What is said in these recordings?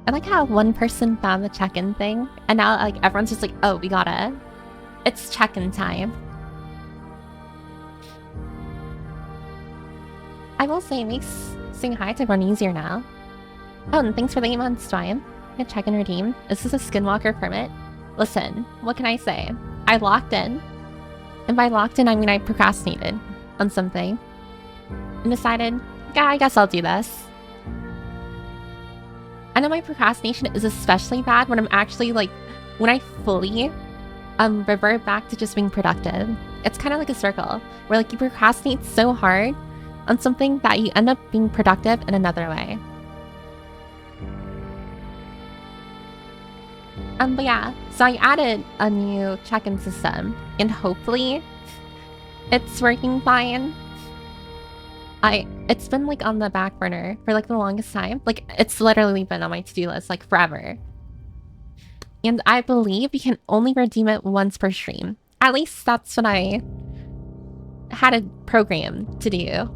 I like how one person found the check-in thing, and now like everyone's just like, oh, we gotta. It's check-in time. I will say it makes saying hi to everyone easier now. Oh, and thanks for the 8 months, Dwayne. Good check-in redeem. Is this a skinwalker permit? Listen, what can I say? I locked in. And by locked in, I mean I procrastinated on something. And decided, yeah, I guess I'll do this. I know my procrastination is especially bad when I'm actually like, when I fully revert back to just being productive. It's kind of like a circle where like you procrastinate so hard on something that you end up being productive in another way. But yeah, so I added a new check-in system and hopefully it's working fine. It's been like on the back burner for like the longest time. Like it's literally been on my to-do list like forever. And I believe you can only redeem it once per stream. At least that's what I had a program to do.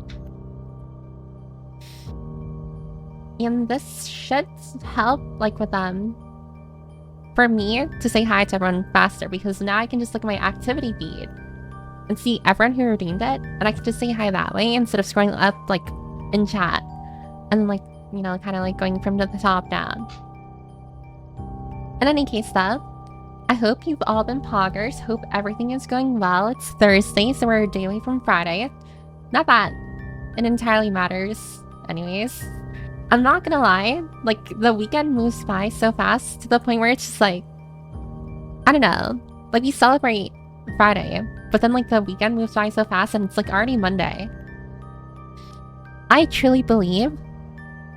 And this should help like with for me to say hi to everyone faster, because now I can just look at my activity feed and see everyone who redeemed it, and I can just say hi that way instead of scrolling up like in chat and like, you know, kind of like going from the top down. In any case though, I hope you've all been poggers. Hope everything is going well. It's Thursday, so we're a day away from Friday. Not that it entirely matters anyways. I'm not gonna lie, like the weekend moves by so fast to the point where it's just like, I don't know, like we celebrate Friday, but then like the weekend moves by so fast and it's like already Monday. I truly believe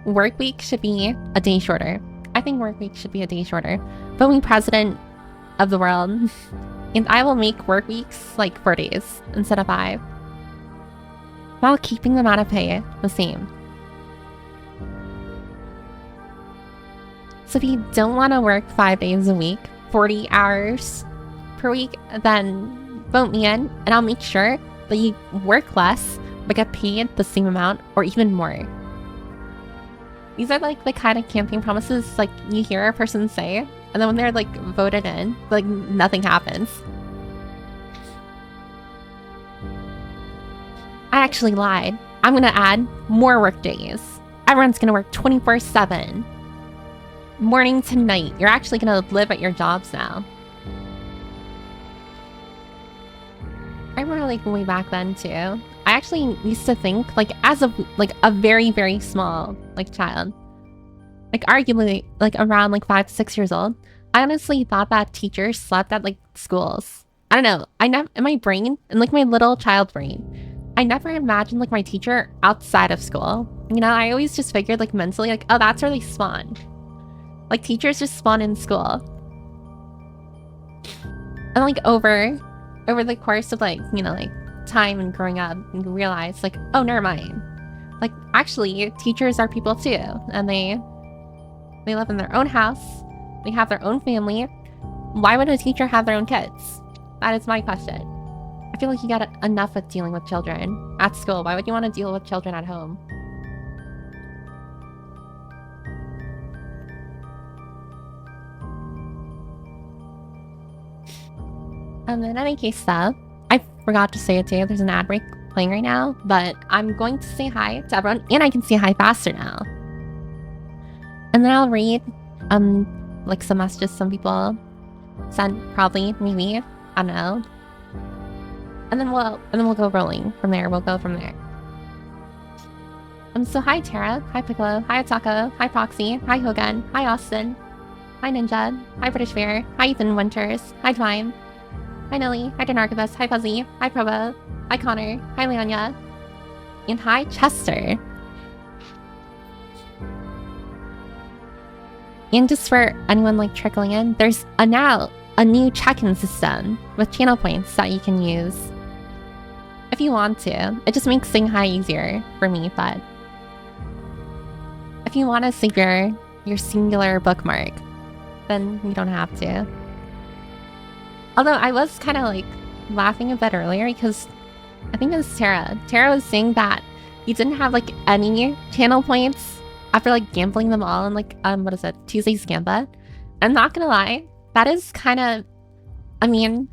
work week should be a day shorter. I think work week should be a day shorter. Vote me president of the world and I will make work weeks like 4 days instead of 5, while keeping the amount of pay the same. So if you don't want to work 5 days a week, 40 hours per week, then vote me in and I'll make sure that you work less but get paid the same amount or even more. These are like the kind of campaign promises like you hear a person say, and then when they're like voted in, like nothing happens. I actually lied. I'm gonna add more work days. Everyone's gonna work 24/7. Morning to night. You're actually gonna live at your jobs now. I remember like way back then too. I actually used to think like as a very, very small like child, like arguably like around like 5 to 6 years old, I honestly thought that teachers slept at like schools. I don't know. I never in my brain, in like my little child brain, I never imagined like my teacher outside of school. You know, I always just figured like mentally like, oh, that's where they spawn. Like teachers just spawn in school. And like over the course of like, you know, like time and growing up, you realize like, oh, never mind. Like actually teachers are people too. And they live in their own house. They have their own family. Why would a teacher have their own kids? That is my question. I feel like you got enough with dealing with children at school. Why would you want to deal with children at home? In any case though, I forgot to say it too, there's an ad break playing right now, but I'm going to say hi to everyone and I can say hi faster now. And then I'll read like some messages some people sent, probably, maybe, I don't know. And then we'll go rolling from there. We'll go from there. So hi Tara, hi Piccolo, hi Ataka, hi Proxy, hi Hogan, hi Austin, hi Ninja, hi British Bear, hi Ethan Winters, hi Twine, hi Nelly, hi Denarchibus, hi Fuzzy, hi Provo, hi Connor, hi Leonia, and hi Chester. And just for anyone like trickling in, there's now a new check-in system with channel points that you can use if you want to. It just makes saying hi easier for me, but if you want to save your singular bookmark, then you don't have to. Although I was kind of like laughing a bit earlier because I think it was Tara. Tara was saying that you didn't have like any channel points after like gambling them all in like what is it, Tuesday's Gambit. I'm not gonna lie, that is kind of, I mean,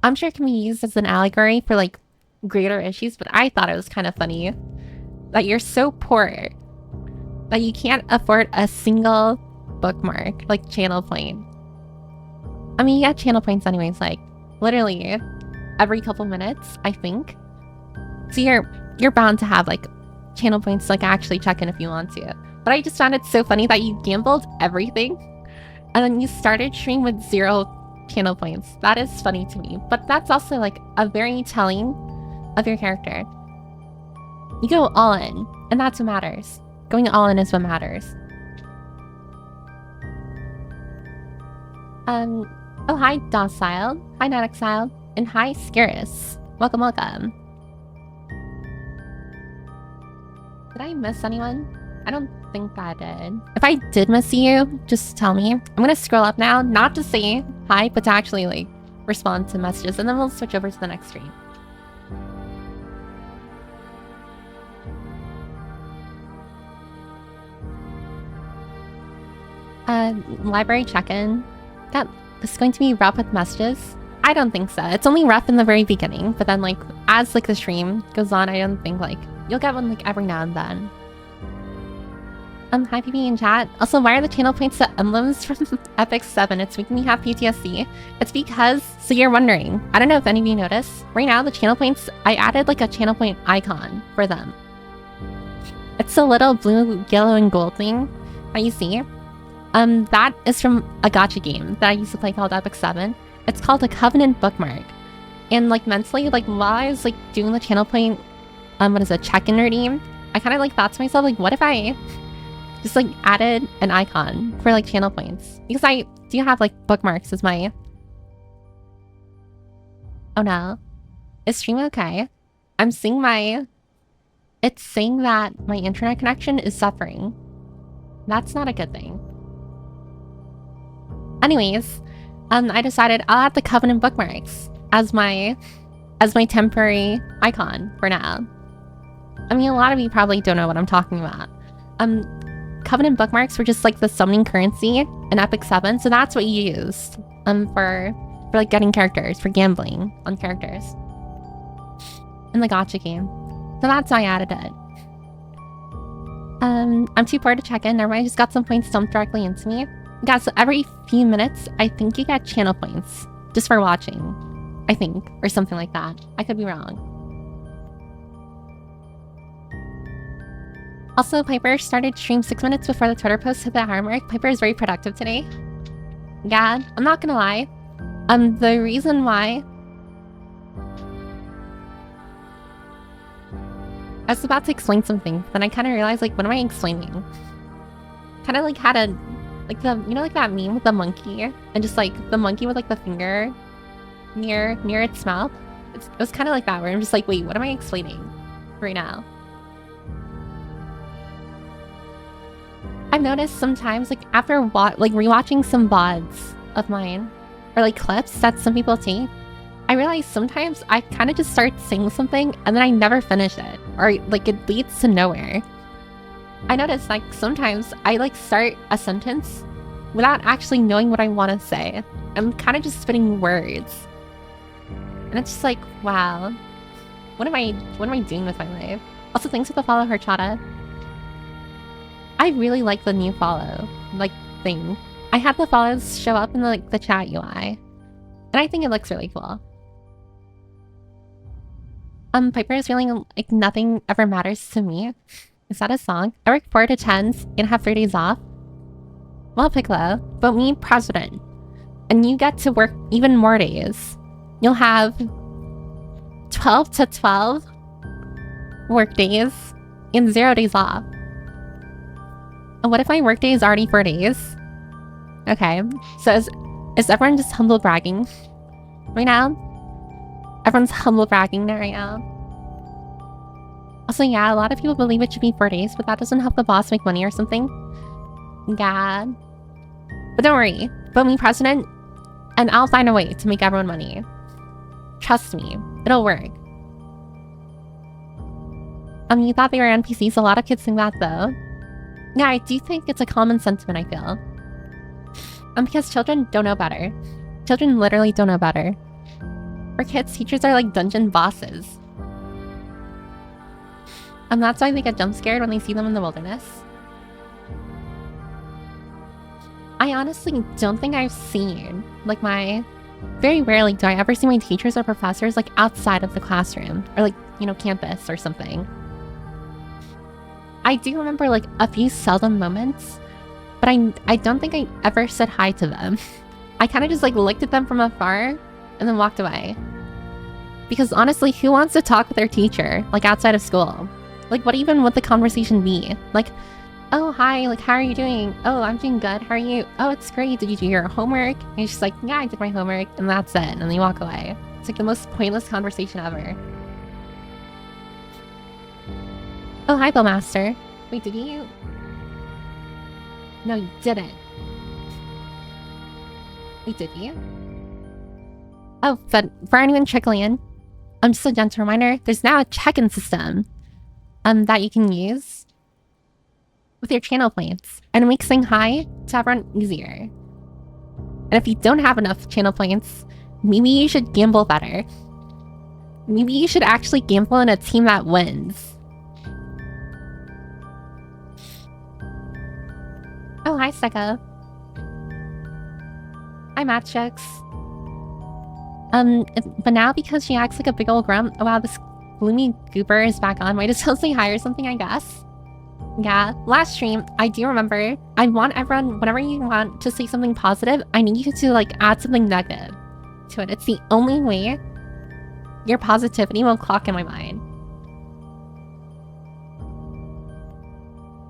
I'm sure it can be used as an allegory for like greater issues, but I thought it was kind of funny that you're so poor that you can't afford a single bookmark, like channel point. I mean, you get channel points anyways, like literally every couple minutes, I think. So you're bound to have like channel points to like actually check in if you want to. But I just found it so funny that you gambled everything and then you started stream with 0 channel points. That is funny to me, but that's also like a very telling of your character. You go all in, and that's what matters. Going all in is what matters. Oh, hi Docile, hi Not Exiled, and hi Scarus. Welcome, welcome. Did I miss anyone? I don't think I did. If I did miss you, just tell me. I'm gonna scroll up now, not to say hi, but to actually like respond to messages, and then we'll switch over to the next stream. Library check-in. That is going to be rough with messages. I don't think so. It's only rough in the very beginning, but then like as like the stream goes on, I don't think like you'll get one like every now and then. Hi PB in chat. Also, why are the channel points to emblems from Epic 7? It's making me have PTSD. It's because, so you're wondering, I don't know if any of you noticed, right now the channel points, I added like a channel point icon for them. It's a little blue, yellow, and gold thing that you see. That is from a gacha game that I used to play called Epic 7. It's called a Covenant bookmark. And like mentally, like while I was like doing the channel point, what is it, check-in redeem, I kind of like thought to myself, like, what if I just like added an icon for like channel points? Because I do have like bookmarks as my... Oh no. Is stream okay? I'm seeing my... It's saying that my internet connection is suffering. That's not a good thing. Anyways, I decided I'll add the Covenant bookmarks as my temporary icon for now. I mean, a lot of you probably don't know what I'm talking about. Covenant bookmarks were just like the summoning currency in Epic 7, so that's what you used for like getting characters, for gambling on characters in the gacha game. So that's why I added it. I'm too poor to check in. Never mind, I just got some points dumped directly into me. Yeah, so every few minutes, I think you get channel points just for watching, I think, or something like that. I could be wrong. Also, Piper started stream 6 minutes before the Twitter post hit the hour mark. Piper is very productive today. Yeah, I'm not gonna lie. The reason why... I was about to explain something, then I kind of realized, like, what am I explaining? Kind of like had a... Like the, you know, like that meme with the monkey, and just like the monkey with like the finger near its mouth. It was kind of like that, where I'm just like, wait, what am I explaining right now? I've noticed sometimes, like after rewatching some VODs of mine, or like clips that some people take, I realize sometimes I kind of just start saying something and then I never finish it, or like it leads to nowhere. I notice like sometimes I like start a sentence without actually knowing what I want to say. I'm kind of just spitting words. And it's just like, wow. What am I doing with my life? Also, thanks for the follow, Horchata. I really like the new follow like thing. I had the follows show up in the chat UI. And I think it looks really cool. Piper is feeling like nothing ever matters to me. Is that a song? I work 4 to 10s and have 3 days off. Well, Piccolo, vote me president. And you get to work even more days. You'll have 12 to 12 work days and 0 days off. And what if my work day is already 4 days? Okay, so is everyone just humble bragging right now? Everyone's humble bragging right now. Also, yeah, a lot of people believe it should be 4 days, but that doesn't help the boss make money or something. Yeah. But don't worry, vote me president, and I'll find a way to make everyone money. Trust me, it'll work. You thought they were NPCs? A lot of kids think that, though. Yeah, I do think it's a common sentiment, I feel. Because children don't know better. Children literally don't know better. For kids, teachers are like dungeon bosses. And that's why they get jump scared when they see them in the wilderness. I honestly don't think I've seen, like, very rarely do I ever see my teachers or professors, like, outside of the classroom. Or, like, you know, campus or something. I do remember, like, a few seldom moments, but I don't think I ever said hi to them. I kind of just, like, looked at them from afar and then walked away. Because honestly, who wants to talk with their teacher, like, outside of school? Like, what even would the conversation be? Like, oh, hi, like, how are you doing? Oh, I'm doing good. How are you? Oh, it's great. Did you do your homework? And you're just like, yeah, I did my homework, and that's it. And then you walk away. It's like the most pointless conversation ever. Oh, hi, Bowmaster. Wait, did you? No, you didn't. Wait, did you? Oh, but for anyone trickling in, just a gentle reminder, there's now a check-in system that you can use with your channel points, and it makes saying hi to everyone easier. And if you don't have enough channel points, maybe you should gamble better. Maybe you should actually gamble in a team that wins. Oh, hi, Seka. Hi, Matchix. But now because she acts like a big old grump, oh wow, this gloomy goober is back on. Might as well say hi or something, I guess. Yeah, last stream, I do remember, I want everyone, whenever you want to say something positive, I need you to, like, add something negative to it. It's the only way your positivity will clock in my mind.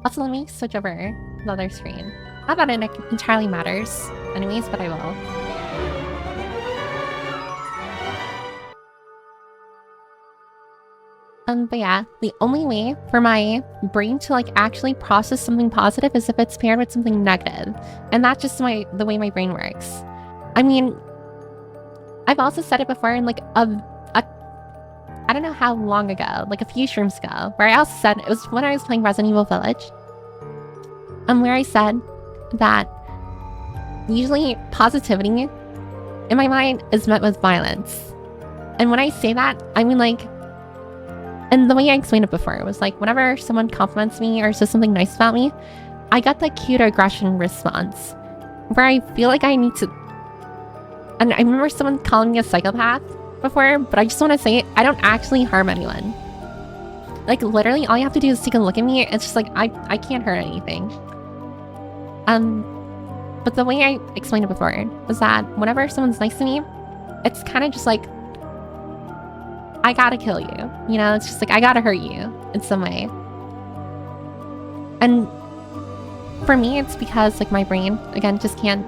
Also, let me switch over to the other screen. Not that it entirely matters anyways, but I will. But yeah, the only way for my brain to, like, actually process something positive is if it's paired with something negative. And that's just the way my brain works. I mean, I've also said it before in, like, I don't know how long ago, like a few streams ago, where I also said, it was when I was playing Resident Evil Village, where I said that usually positivity in my mind is met with violence. And when I say that, I mean, like, and the way I explained it before was like, whenever someone compliments me or says something nice about me, I got that cute aggression response where I feel like I need to. And I remember someone calling me a psychopath before, but I just want to say I don't actually harm anyone. Like, literally, all you have to do is take a look at me. It's just like, I can't hurt anything. But the way I explained it before was that whenever someone's nice to me, it's kind of just like, I gotta kill you. You know, it's just like, I gotta hurt you in some way. And for me, it's because, like, my brain, again, just can't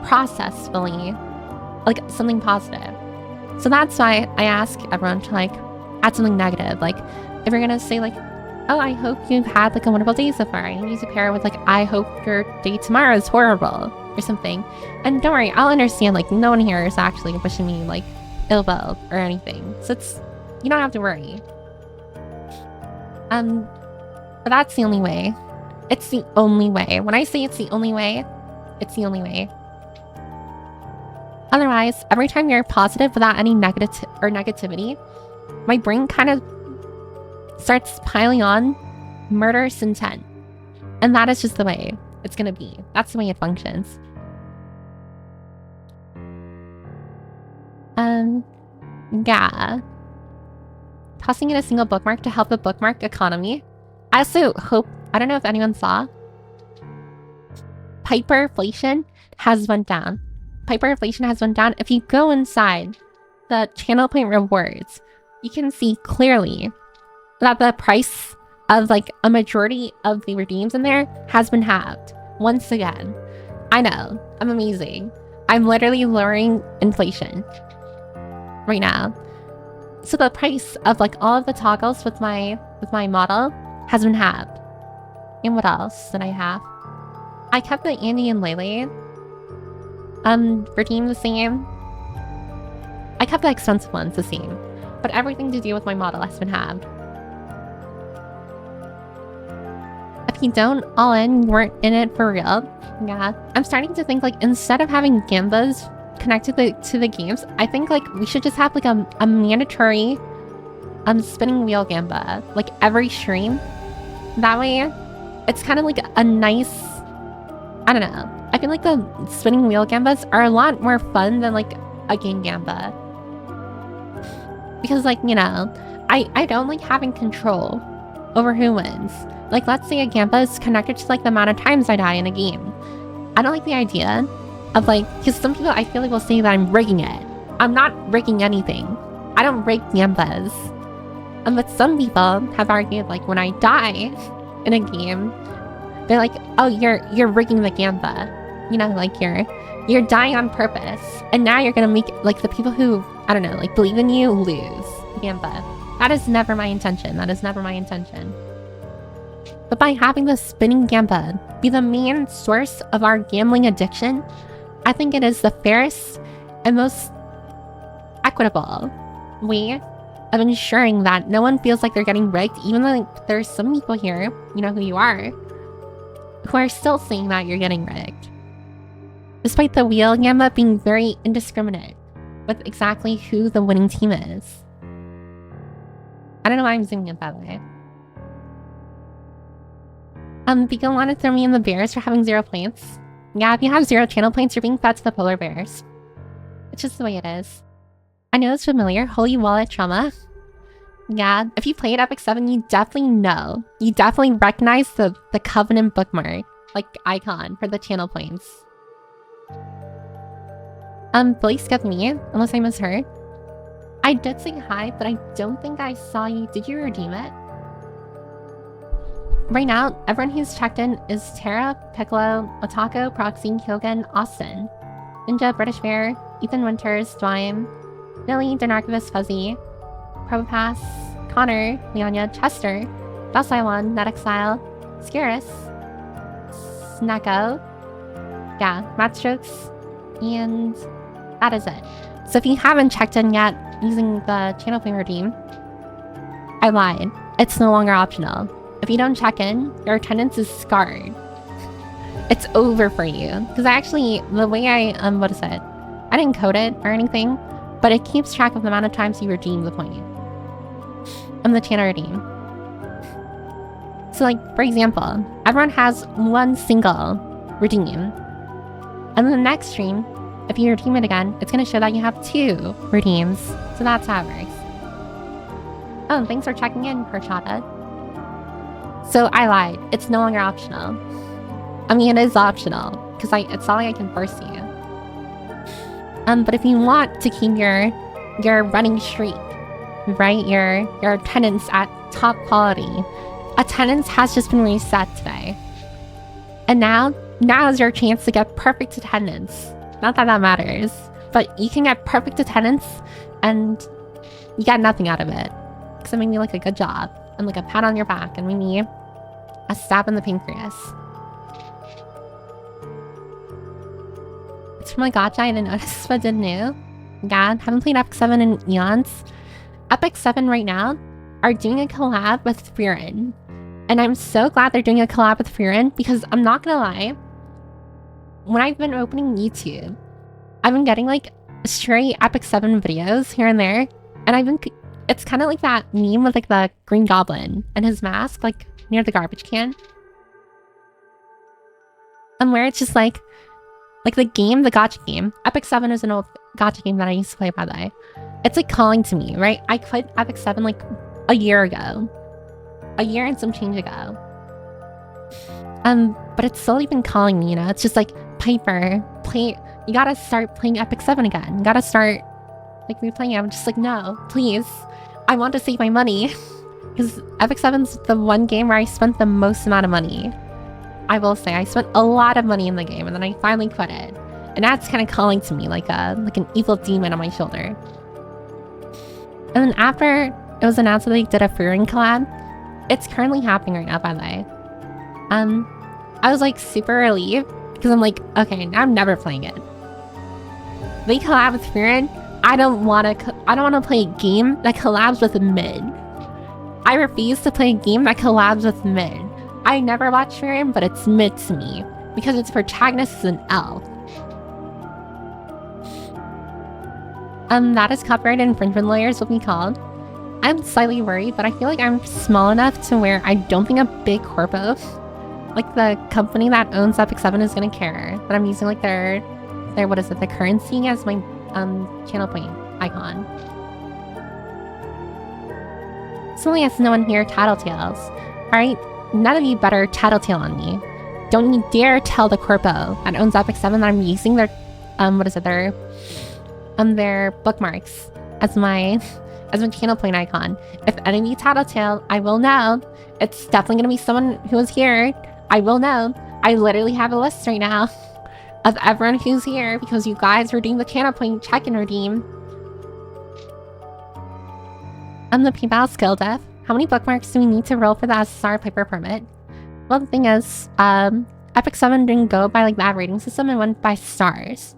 process fully, like, something positive. So that's why I ask everyone to, like, add something negative. Like, if you're gonna say, like, oh, I hope you've had, like, a wonderful day so far, I need to pair it with, like, I hope your day tomorrow is horrible, or something. And don't worry, I'll understand, like, no one here is actually wishing me, like, ill will or anything. So it's, you don't have to worry. But that's the only way. It's the only way. When I say it's the only way, it's the only way. Otherwise, every time you're positive without any negativity, my brain kind of starts piling on murderous intent. And that is just the way it's gonna be. That's the way it functions. Yeah. Tossing in a single bookmark to help the bookmark economy. I also hope, I don't know if anyone saw, hyperinflation has went down. Hyperinflation has went down. If you go inside the channel point rewards, you can see clearly that the price of, like, a majority of the redeems in there has been halved. Once again. I know. I'm amazing. I'm literally lowering inflation right now. So the price of, like, all of the toggles with my model has been halved. And what else did I have? I kept the Andy and Lele redeem the same. I kept the expensive ones the same, but everything to do with my model has been halved. if you don't all in, you weren't in it for real. Yeah, I'm starting to think like instead of having gambas connected to the games, I think like we should just have like a mandatory spinning wheel gamba like every stream. That way, it's kind of like a nice, I don't know. I feel like the spinning wheel gambas are a lot more fun than like a game gamba. Because like, you know, I don't like having control over who wins. Like, let's say a gamba is connected to like the amount of times I die in a game. I don't like the idea of like, because some people I feel like will say that I'm rigging it. I'm not rigging anything. I don't rig gambas. But some people have argued like when I die in a game, they're like, oh, you're rigging the gamba. You know, like you're dying on purpose. And now you're gonna make like the people who, I don't know, like believe in you lose gamba. That is never my intention. That is never my intention. But by having the spinning gamba be the main source of our gambling addiction, I think it is the fairest and most equitable way of ensuring that no one feels like they're getting rigged, even though like, there's some people here, you know who you are, who are still saying that you're getting rigged. Despite the wheel gamba being very indiscriminate with exactly who the winning team is. I don't know why I'm zooming in, by the way. Beagle wanted to throw me in the bears for having 0 points. Yeah, if you have 0 channel points, you're being fed to the polar bears. It's just the way it is. I know it's familiar. Holy wallet trauma. Yeah, if you played Epic 7, you definitely know. You definitely recognize the Covenant bookmark, like, icon for the channel points. Billy skipped me, unless I misheard. I did say hi, but I don't think I saw you. Did you redeem it? Right now, everyone who's checked in is Tara, Piccolo, Otako, Proxy, Hyogen, Austin, Ninja, British Bear, Ethan Winters, Dwayne, Billy, Denarchivus, Fuzzy, Probopass, Connor, Leonia, Chester, Dalsaiwan, Netexile, Scarus, Snacko, yeah, Matstrokes, and that is it. So if you haven't checked in yet using the channel point redeem, I lied. It's no longer optional. If you don't check in, your attendance is scarred. It's over for you. Because actually, the way I, what is it? I didn't code it or anything, but it keeps track of the amount of times you redeem the point. And the channel redeem. So like, for example, everyone has one single redeem. And then the next stream, if you redeem it again, it's going to show that you have 2 redeems. So that's how it works. Oh, thanks for checking in, Perchata. So I lied. It's no longer optional. I mean, it is optional, because it's not like I can force you. But if you want to keep your running streak, right, your attendance at top quality, attendance has just been reset today. And now is your chance to get perfect attendance. Not that that matters, but you can get perfect attendance and you got nothing out of it. Because it made me like a good job and like a pat on your back and maybe a stab in the pancreas. It's from a gacha I didn't notice but did know. Yeah, haven't played Epic 7 in eons. Epic 7 right now are doing a collab with Furin. And I'm so glad they're doing a collab with Furin because I'm not gonna lie, when I've been opening YouTube, I've been getting like stray Epic 7 videos here and there. And it's kind of like that meme with like the Green Goblin and his mask like near the garbage can. And where it's just like the game, the gacha game. Epic 7 is an old gacha game that I used to play, by the way. It's like calling to me, right? I quit Epic 7 like a year ago. A year and some change ago. But it's slowly been calling me, you know? It's just like, Piper, you gotta start playing Epic 7 again. You gotta start like replaying it. I'm just like, no, please. I want to save my money. Because Epic 7's the one game where I spent the most amount of money. I will say, I spent a lot of money in the game and then I finally quit it. And that's kind of calling to me like an evil demon on my shoulder. And then after it was announced that they did a Furin collab, it's currently happening right now, by the way. I was like super relieved because I'm like, okay, now I'm never playing it. They collab with Furin. I don't want to play a game that collabs with mid. I refuse to play a game that collabs with mid. I never watched Miriam, but it's mid to me because its protagonist is an elf. That is copyright infringement lawyers will be called. I'm slightly worried, but I feel like I'm small enough to where I don't think a big corpo, like the company that owns Epic 7, is gonna care that I'm using like their what is it, the currency as my channel point icon. Certainly has no one here tattletales. Alright, none of you better tattletale on me. Don't you dare tell the corpo that owns Epic 7 that I'm using their their bookmarks as my channel point icon. If any of you tattletale, I will know. It's definitely gonna be someone who is here. I will know. I literally have a list right now of everyone who's here because you guys redeemed the channel point check-in redeem. I'm the PayPal skill dev. How many bookmarks do we need to roll for the SSR Piper permit? Well, the thing is, Epic 7 didn't go by like that rating system, it went by stars.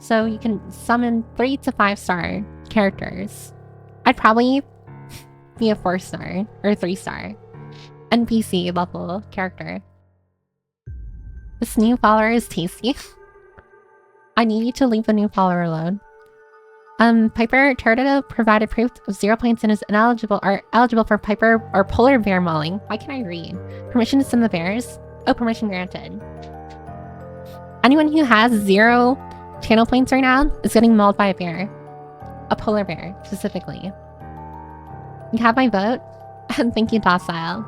So you can summon 3 to 5 star characters. I'd probably be a 4-star or 3-star NPC level character. This new follower is tasty. I need you to leave the new follower alone. Piper Turtle provided proof of 0 points and is ineligible or eligible for Piper or polar bear mauling. Why can't I read? Permission to send the bears? Oh, permission granted. Anyone who has 0 channel points right now is getting mauled by a bear. A polar bear, specifically. You have my vote? And thank you, Docile.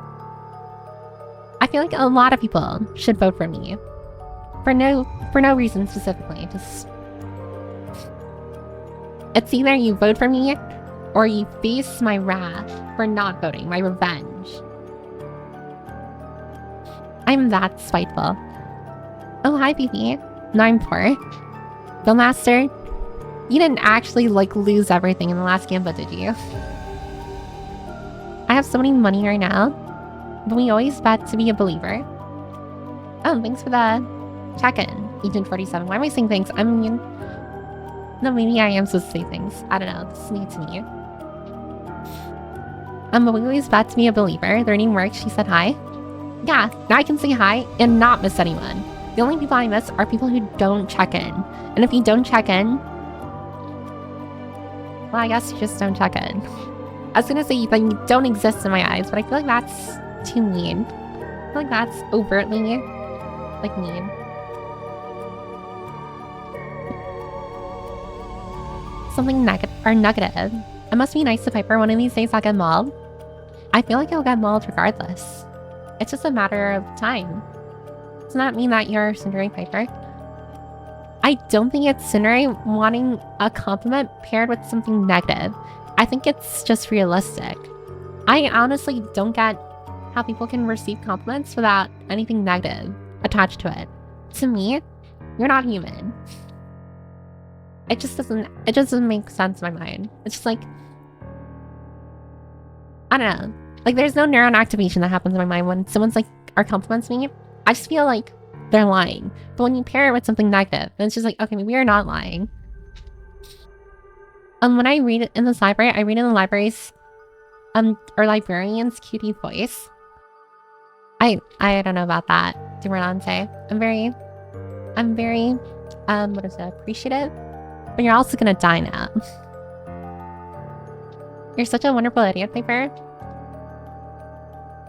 I feel like a lot of people should vote for me. For no reason specifically, just... It's either you vote for me, or you face my wrath for not voting, my revenge. I'm that spiteful. Oh, hi, BB. No, I'm poor. Bill Master, you didn't actually, like, lose everything in the last gambit, did you? I have so many money right now, but we always bet to be a believer. Oh, thanks for the check-in, Agent 47. Why am I saying thanks? I mean... No, maybe I am supposed to say things. I don't know. This is new to me. But we always bet to be a believer. The reading works. She said hi. Yeah, now I can say hi and not miss anyone. The only people I miss are people who don't check in. And if you don't check in... Well, I guess you just don't check in. I was gonna say that you don't exist in my eyes, but I feel like that's too mean. I feel like that's overtly, like, mean. Something negative. It must be nice to Piper. One of these days I'll get mauled. I feel like I'll get mauled regardless. It's just a matter of time. Does not mean that you're Cinderay, Piper. I don't think it's Cinderay wanting a compliment paired with something negative. I think it's just realistic. I honestly don't get how people can receive compliments without anything negative attached to it. To me, you're not human. It just doesn't make sense in my mind. It's just like, I don't know. Like, there's no neuron activation that happens in my mind when someone's like, or compliments me. I just feel like they're lying. But when you pair it with something negative, then it's just like, okay, maybe you're not lying. When I read it in this library, I read in the library's, or librarian's cutie voice. I don't know about that, Duranante. I'm very, what is it, appreciative? But you're also gonna die now. You're such a wonderful idiot, Piper.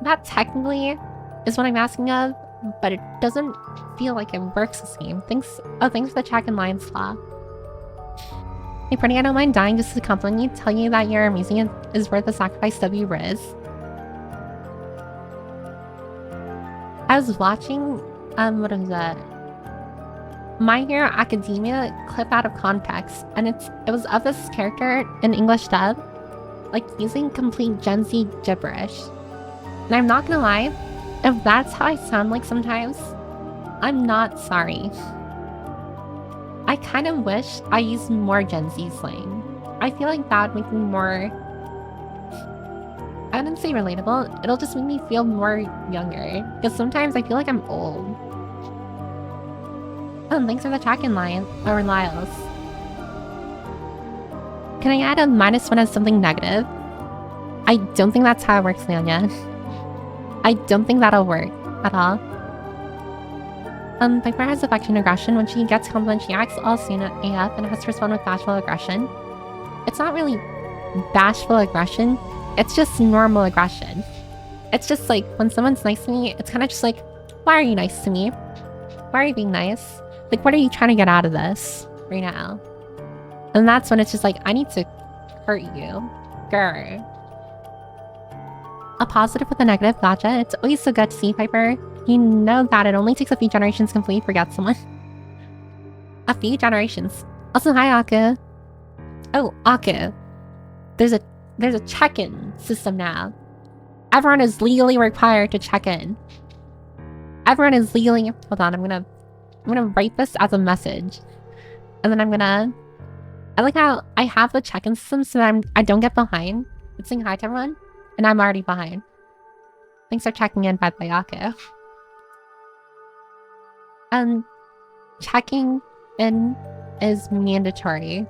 That technically is what I'm asking of, but it doesn't feel like it works the same. Thanks for the check in Lion's Law. Hey, Pretty, I don't mind dying just to compliment you, tell you that you're amazing and is worth the sacrifice W Riz. I was watching, what was that? My Hero Academia clip out of context, and it was of this character in English dub, like using complete Gen Z gibberish. And I'm not gonna lie, if that's how I sound like sometimes, I'm not sorry. I kind of wish I used more Gen Z slang. I feel like that would make me more... I wouldn't say relatable, it'll just make me feel more younger. Because sometimes I feel like I'm old. Oh, thanks for the check-in, Lion. Or Lyles. Can I add a -1 as something negative? I don't think that's how it works, Leonia. I don't think that'll work. at all. Piper has affection aggression. When she gets complimented, she acts all soon AF and has to respond with bashful aggression. It's not really bashful aggression. It's just normal aggression. It's just like, when someone's nice to me, it's kind of just like, why are you nice to me? Why are you being nice? Like, what are you trying to get out of this right now? And that's when it's just like, I need to hurt you. Grr. A positive with a negative, gotcha. It's always so good to see, Piper. You know that it only takes a few generations to completely forget someone. A few generations. Also, hi, Aku. Oh, Aku. There's a check-in system now. Everyone is legally required to check in. Everyone is legally... Hold on, I'm gonna write this as a message. And then I'm gonna... I like how I have the check-in system so that I don't get behind. It's saying hi to everyone, and I'm already behind. Thanks for checking in, by the way, Aku. Checking in is mandatory.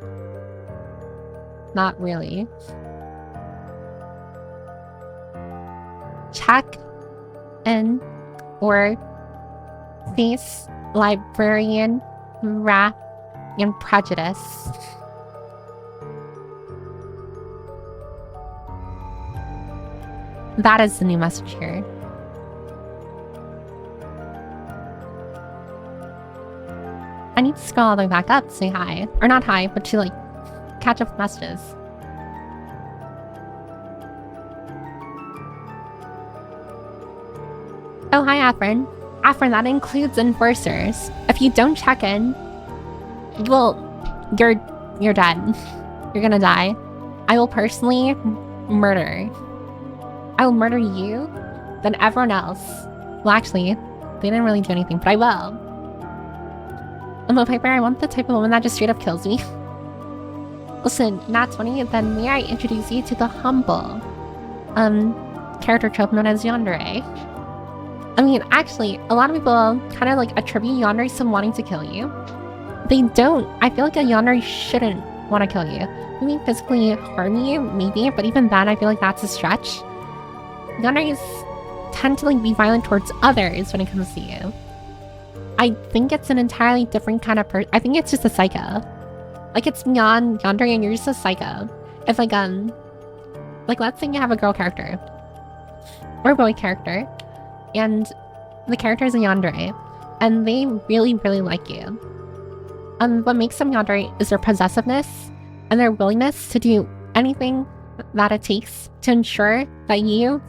Not really. Check in or face librarian wrath and prejudice. That is the new message here. I need to scroll all the way back up to say hi. Or not hi, but to like catch up with messages. Oh, hi, Afrin. Afrin, that includes enforcers. If you don't check in, well, you're dead. You're gonna die. I will personally murder. I will murder you, then everyone else. Well, actually, they didn't really do anything, but I will. Although, Piper, I want the type of woman that just straight up kills me. Listen, Nat 20, then may I introduce you to the humble, character trope known as yandere. I mean, actually, a lot of people kind of like attribute yandere to wanting to kill you. They don't. I feel like a yandere shouldn't want to kill you. Maybe physically harm you, maybe, but even then, I feel like that's a stretch. Yanderes tend to like be violent towards others when it comes to you. I think it's an entirely different kind of person. I think it's just a psycho. Like, it's beyond yandere and you're just a psycho. If like let's say you have a girl character or a boy character and the character is a yandere and they really, really like you. What makes them yandere is their possessiveness and their willingness to do anything that it takes to ensure that you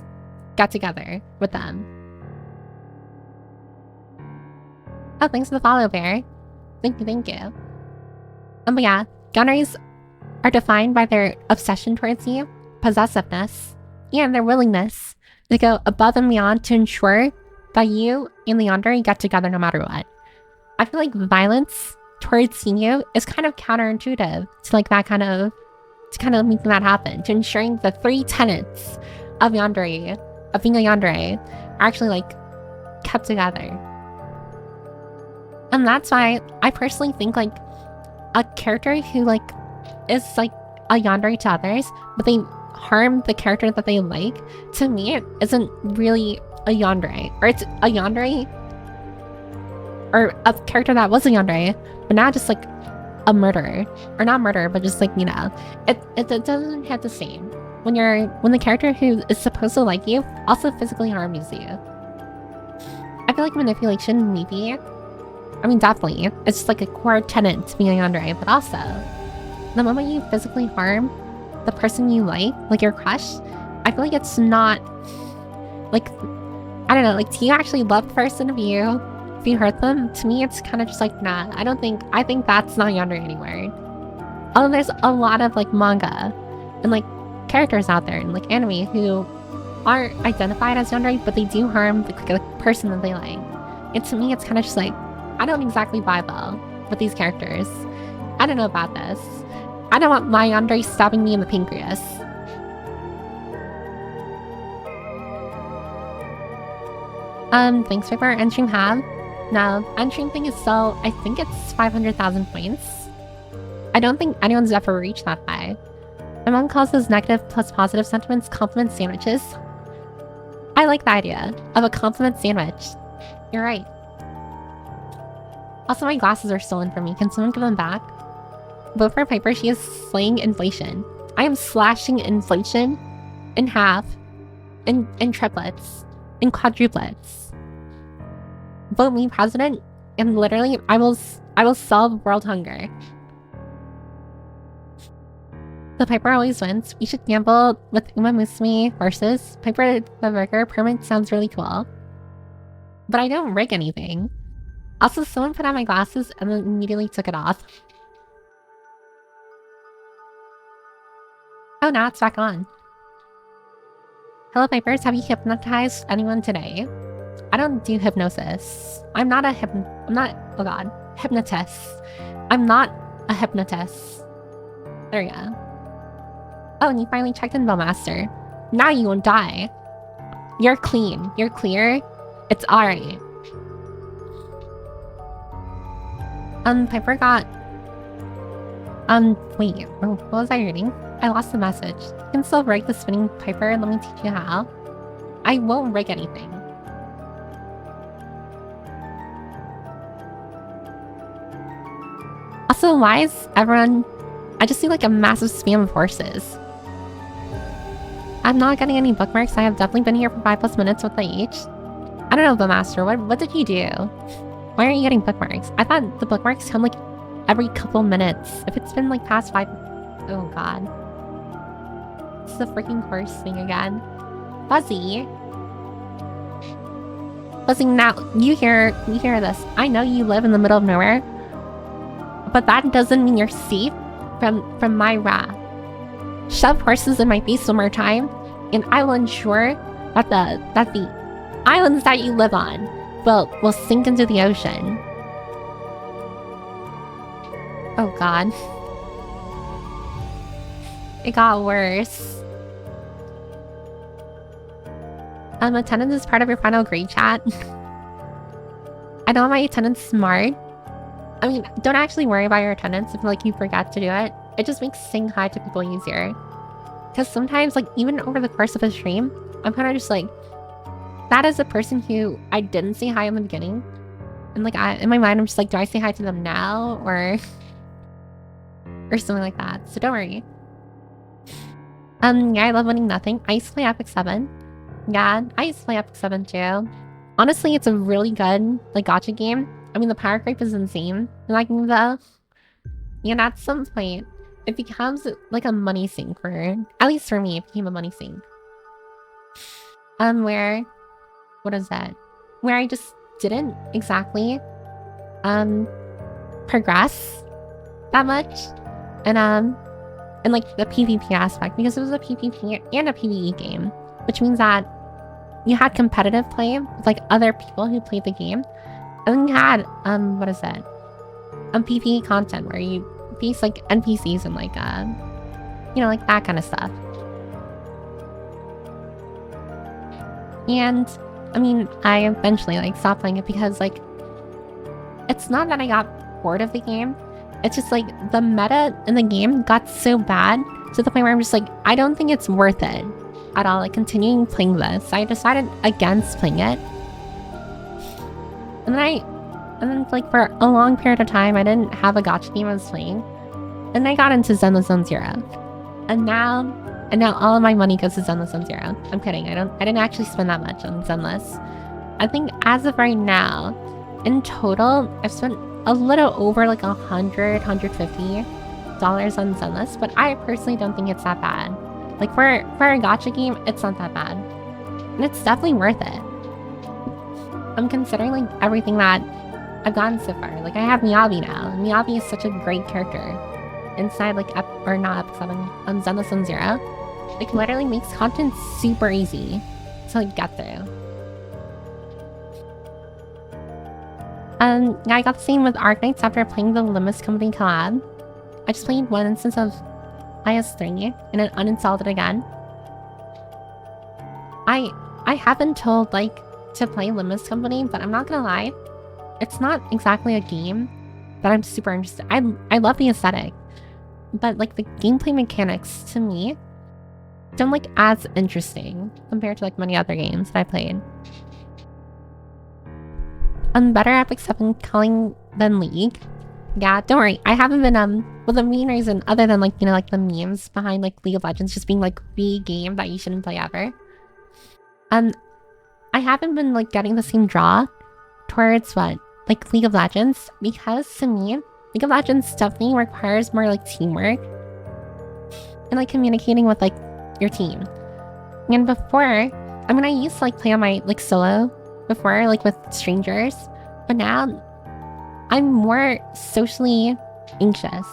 get together with them. Oh, thanks for the follow, Bear. Thank you. But yeah, yanderes are defined by their obsession towards you, possessiveness, and their willingness to go above and beyond to ensure that you and the yandere get together no matter what. I feel like violence towards you is kind of counterintuitive to like that kind of making that happen, to ensuring the 3 tenets of yandere, of being a yandere, are actually like kept together. And that's why I personally think like a character who like is like a yandere to others, but they harm the character that they like, to me it isn't really a yandere. Or it's a yandere, or a character that was a yandere, but now just like a murderer. Or not murder, but just like, you know, it doesn't hit the same when the character who is supposed to like you also physically harms you. I feel like manipulation maybe, I mean definitely, it's just like a core tenet to being a yandere, but also the moment you physically harm the person you like your crush, I feel like it's not like, I don't know, like, do you actually love the person if you hurt them? To me, it's kind of just like, nah, I think that's not yandere anywhere. Although there's a lot of like manga and like characters out there and like anime who aren't identified as yandere, but they do harm the person that they like. And to me, it's kind of just like, I don't exactly vibe well with these characters. I don't know about this. I don't want my yandere stabbing me in the pancreas. Thanks for entering have. Now, entering thing is so, I think it's 500,000 points. I don't think anyone's ever reached that high. My mom calls those negative plus positive sentiments compliment sandwiches. I like the idea of a compliment sandwich. You're right. Also, my glasses are stolen from me. Can someone give them back? Vote for Piper. She is slaying inflation. I am slashing inflation in half, in triplets, in quadruplets. Vote me president, and literally, I will solve world hunger. The Piper always wins. We should gamble with Uma Musume horses. Piper the rigger permit sounds really cool. But I don't rig anything. Also, someone put on my glasses and then immediately took it off. Oh, now it's back on. Hello, Pipers. Have you hypnotized anyone today? I don't do hypnosis. I'm not a hypnotist. I'm not a hypnotist. There we go. Oh, and you finally checked in, Bowmaster. Now you won't die. You're clean. You're clear. It's alright. Piper got... wait. What was I reading? I lost the message. You can still rig the spinning Piper. Let me teach you how. I won't rig anything. Also, why is everyone... I just see like a massive spam of horses. I'm not getting any bookmarks. I have definitely been here for 5+ minutes with the H. I don't know, the master. What did you do? Why aren't you getting bookmarks? I thought the bookmarks come like every couple minutes. If it's been like past 5... Oh god. It's the freaking horse thing again. Fuzzy. Fuzzy, now you hear this. I know you live in the middle of nowhere, but that doesn't mean you're safe from my wrath. Shove horses in my face one more time, and I will ensure that the islands that you live on will sink into the ocean. Oh god. It got worse. Attendance is part of your final grade chat. I know my attendance is smart. I mean, don't actually worry about your attendance if like you forget to do it. It just makes saying hi to people easier. Because sometimes, like, even over the course of a stream, I'm kind of just like, that is a person who I didn't say hi in the beginning. And like, in my mind, I'm just like, do I say hi to them now? Or something like that. So don't worry. Yeah, I love winning nothing. I used to play Epic 7. Yeah, I used to play Epic 7 too. Honestly, it's a really good, like, gacha game. I mean, the power creep is insane in that game though. And at some point, it becomes like a money sink for, at least for me, it became a money sink. Where, what is that? Where I just didn't exactly, progress that much. And like the PvP aspect, because it was a PvP and a PvE game, which means that you had competitive play with like other people who played the game. And then you had, what is it? PvE content where you face like NPCs and like, you know, like that kind of stuff. And I mean, I eventually like stopped playing it because like, it's not that I got bored of the game. It's just like the meta in the game got so bad to the point where I'm just like, I don't think it's worth it at all, like continuing playing this. So I decided against playing it. And then like for a long period of time, I didn't have a gacha game I was playing. And I got into Zenless Zone Zero. And now all of my money goes to Zenless Zone Zero. I'm kidding, I didn't actually spend that much on Zenless. I think as of right now, in total, I've spent a little over like $150 on Zenless, but I personally don't think it's that bad. Like for a gacha game, it's not that bad. And it's definitely worth it. I'm considering like everything that I've gotten so far. Like I have Miyabi now. And Miyabi is such a great character. Inside like not Epic 7, Zenless Zone Zero. Like literally makes content super easy to like get through. Yeah, I got the same with Arknights after playing the Limus Company collab. I just played one instance of IS3 and then uninstalled it again. I have been told like to play Limus Company, but I'm not gonna lie, it's not exactly a game that I'm super interested in. I love the aesthetic, but like the gameplay mechanics to me don't like as interesting compared to like many other games that I played. I'm better at Epic 7 calling than League. Yeah, don't worry. I haven't been well, the main reason other than like, you know, like the memes behind like League of Legends just being like the game that you shouldn't play ever. I haven't been like getting the same draw towards what? Like League of Legends, because to me, League of Legends definitely requires more like teamwork and like communicating with like your team. And before, I mean, I used to like play on my like solo before, like with strangers, but now I'm more socially anxious,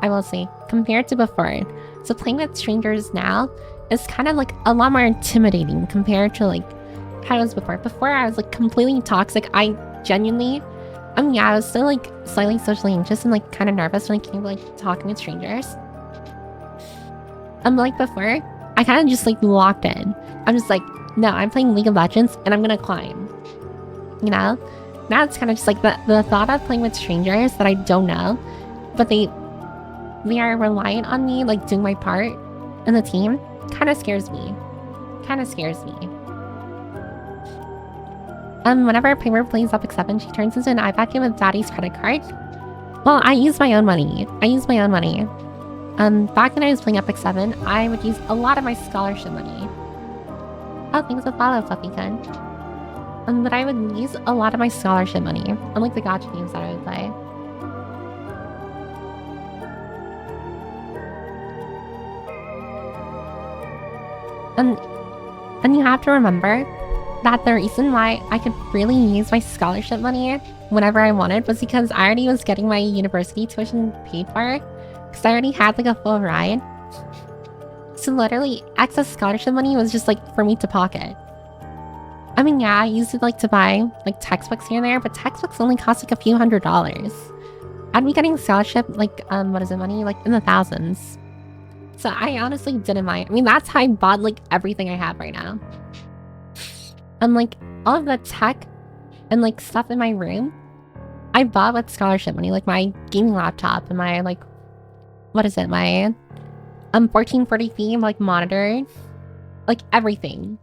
I will say, compared to before. So playing with strangers now is kind of like a lot more intimidating compared to like how it was before. Before I was like completely toxic. I genuinely, yeah, I was still like slightly socially anxious and like kind of nervous when it came to like talking with strangers. Like before, I kind of just like locked in. I'm just like, no, I'm playing League of Legends and I'm gonna climb. You know? Now it's kind of just like the thought of playing with strangers that I don't know, but they are reliant on me like doing my part in the team, kind of scares me. Whenever Piper plays Epic 7, she turns into an iPad kid with daddy's credit card. Well, I use my own money. Back when I was playing Epic 7, I would use a lot of my scholarship money. Oh, thanks for follow, Fluffyton. But I would use a lot of my scholarship money, unlike the gacha games that I would play. And you have to remember that the reason why I could really use my scholarship money whenever I wanted was because I already was getting my university tuition paid for, because I already had like a full ride. So literally, excess scholarship money was just like for me to pocket. I mean, yeah, I used it like to buy like textbooks here and there, but textbooks only cost like a few $100s. I'd be getting scholarship like money like in the thousands. So I honestly didn't mind. I mean, that's how I bought like everything I have right now. Like all of the tech and like stuff in my room, I bought with scholarship money, like my gaming laptop and my like, what is it, my 1440p like monitor, like everything.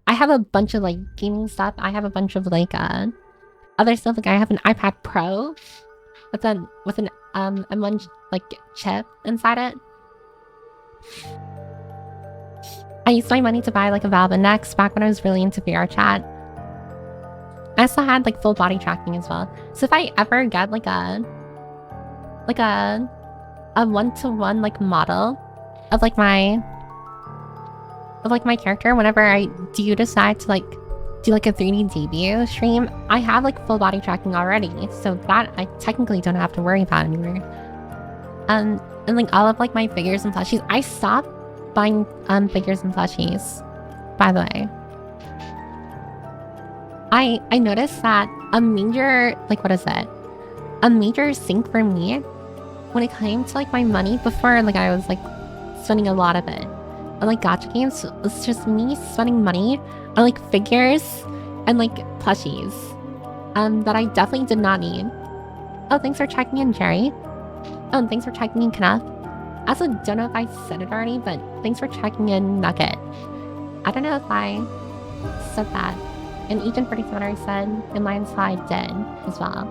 I have a bunch of like gaming stuff. I have a bunch of like other stuff. Like I have an iPad Pro with an M1 like chip inside it. I used my money to buy like a Valve Index back when I was really into VR chat. I also had like full body tracking as well. So if I ever get like a one-to-one like model of like my character, whenever I do decide to like do like a 3D debut stream, I have like full body tracking already, so that I technically don't have to worry about anymore. And like all of like my figures and plushies, I stopped buying figures and plushies, by the way. I noticed that a major sink for me when it came to like my money before, like I was like spending a lot of it on like gacha games, was just me spending money on like figures and like plushies that I definitely did not need. Oh, thanks for checking in, Jerry. Oh, and thanks for checking in, Knuff. I also don't know if I said it already, but thanks for checking in, Nugget. I don't know if I said that. And Agent 47 already said, and Lion Side did as well.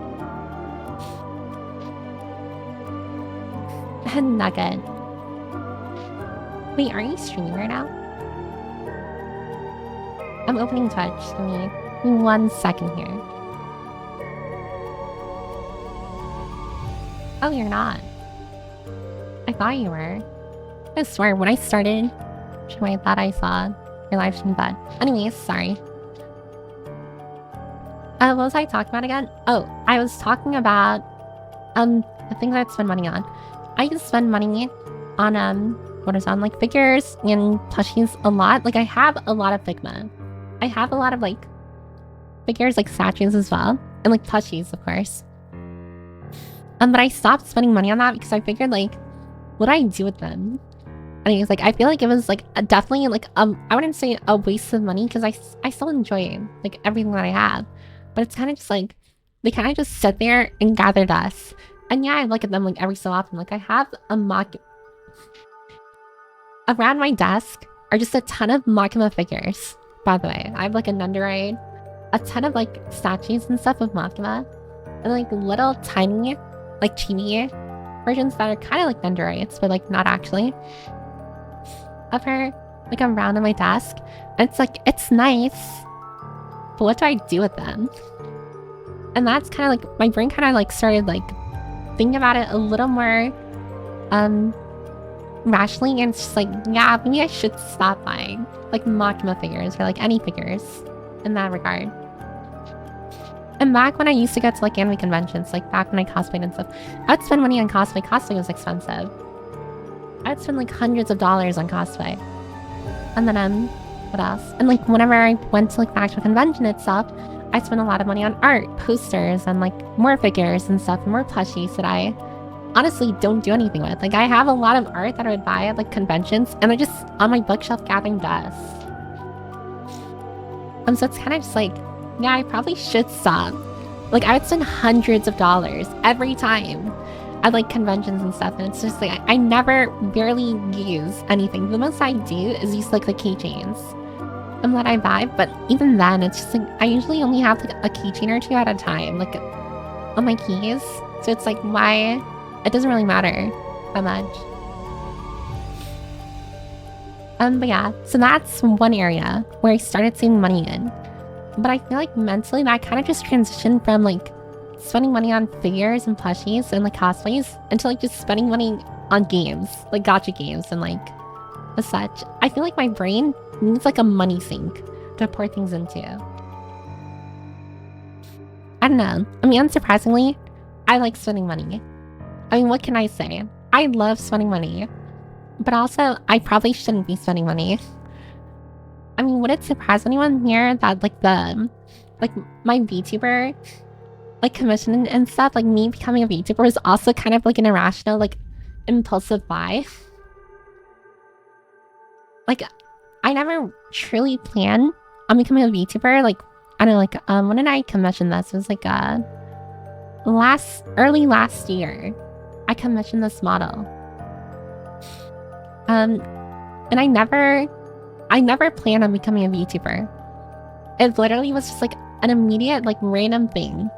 And Nugget. Wait, are you streaming right now? I'm opening Twitch. Give me 1 second here. Oh, you're not. I thought you were. I swear, when I started, I thought I saw your live stream, but anyways, sorry. What was I talking about again? Oh, I was talking about the things I'd spend money on. I used to spend money on like figures and plushies a lot. Like I have a lot of Figma. I have a lot of like figures, like statues as well, and like plushies, of course. But I stopped spending money on that because I figured like, what do I do with them? And it was like, I feel like it was like definitely like I wouldn't say a waste of money, because I still enjoy like everything that I have, but it's kind of just like they kind of just sit there and gather dust. And yeah, I look at them like every so often. Like I have a mock around my desk. are just a ton of Makima figures. By the way, I have like a yandere, a ton of like statues and stuff of Makima, and like little tiny, like chibi versions that are kind of like yanderes, but like not actually, of her, like around on my desk. And it's like, it's nice, but what do I do with them? And that's kind of like, my brain kind of like started like thinking about it a little more rationally, and it's just like, yeah, maybe I should stop buying like Makima figures or like any figures in that regard. And back when I used to go to like anime conventions, like back when I cosplayed and stuff, I would spend money on cosplay. Cosplay was expensive. I'd spend like hundreds of dollars on cosplay. And then what else? And like whenever I went to like the actual convention itself, I spent a lot of money on art, posters, and like more figures and stuff, more plushies that I honestly don't do anything with. Like I have a lot of art that I would buy at like conventions, and they're just on my bookshelf gathering dust. So it's kind of just like, yeah, I probably should stop. Like I would spend hundreds of dollars every time at like conventions and stuff, and it's just like I never barely use anything. The most I do is use like the keychains that I buy, but even then it's just like I usually only have like a keychain or two at a time, like on my keys. So it's like, why? It doesn't really matter that much. But yeah, so that's one area where I started saving money in. But I feel like mentally that kind of just transitioned from like spending money on figures and plushies and like cosplays into like just spending money on games, like gacha games and like as such. I feel like my brain needs like a money sink to pour things into. I don't know. I mean, unsurprisingly, I like spending money. I mean, what can I say? I love spending money, but also I probably shouldn't be spending money. I mean, would it surprise anyone here that like my VTuber like commission and stuff, like me becoming a VTuber was also kind of like an irrational, like impulsive buy? Like I never truly planned on becoming a VTuber. Like I don't know, like when did I commission this? It was like early last year. I commissioned this model. And I never planned on becoming a VTuber. It literally was just like an immediate, like random thing.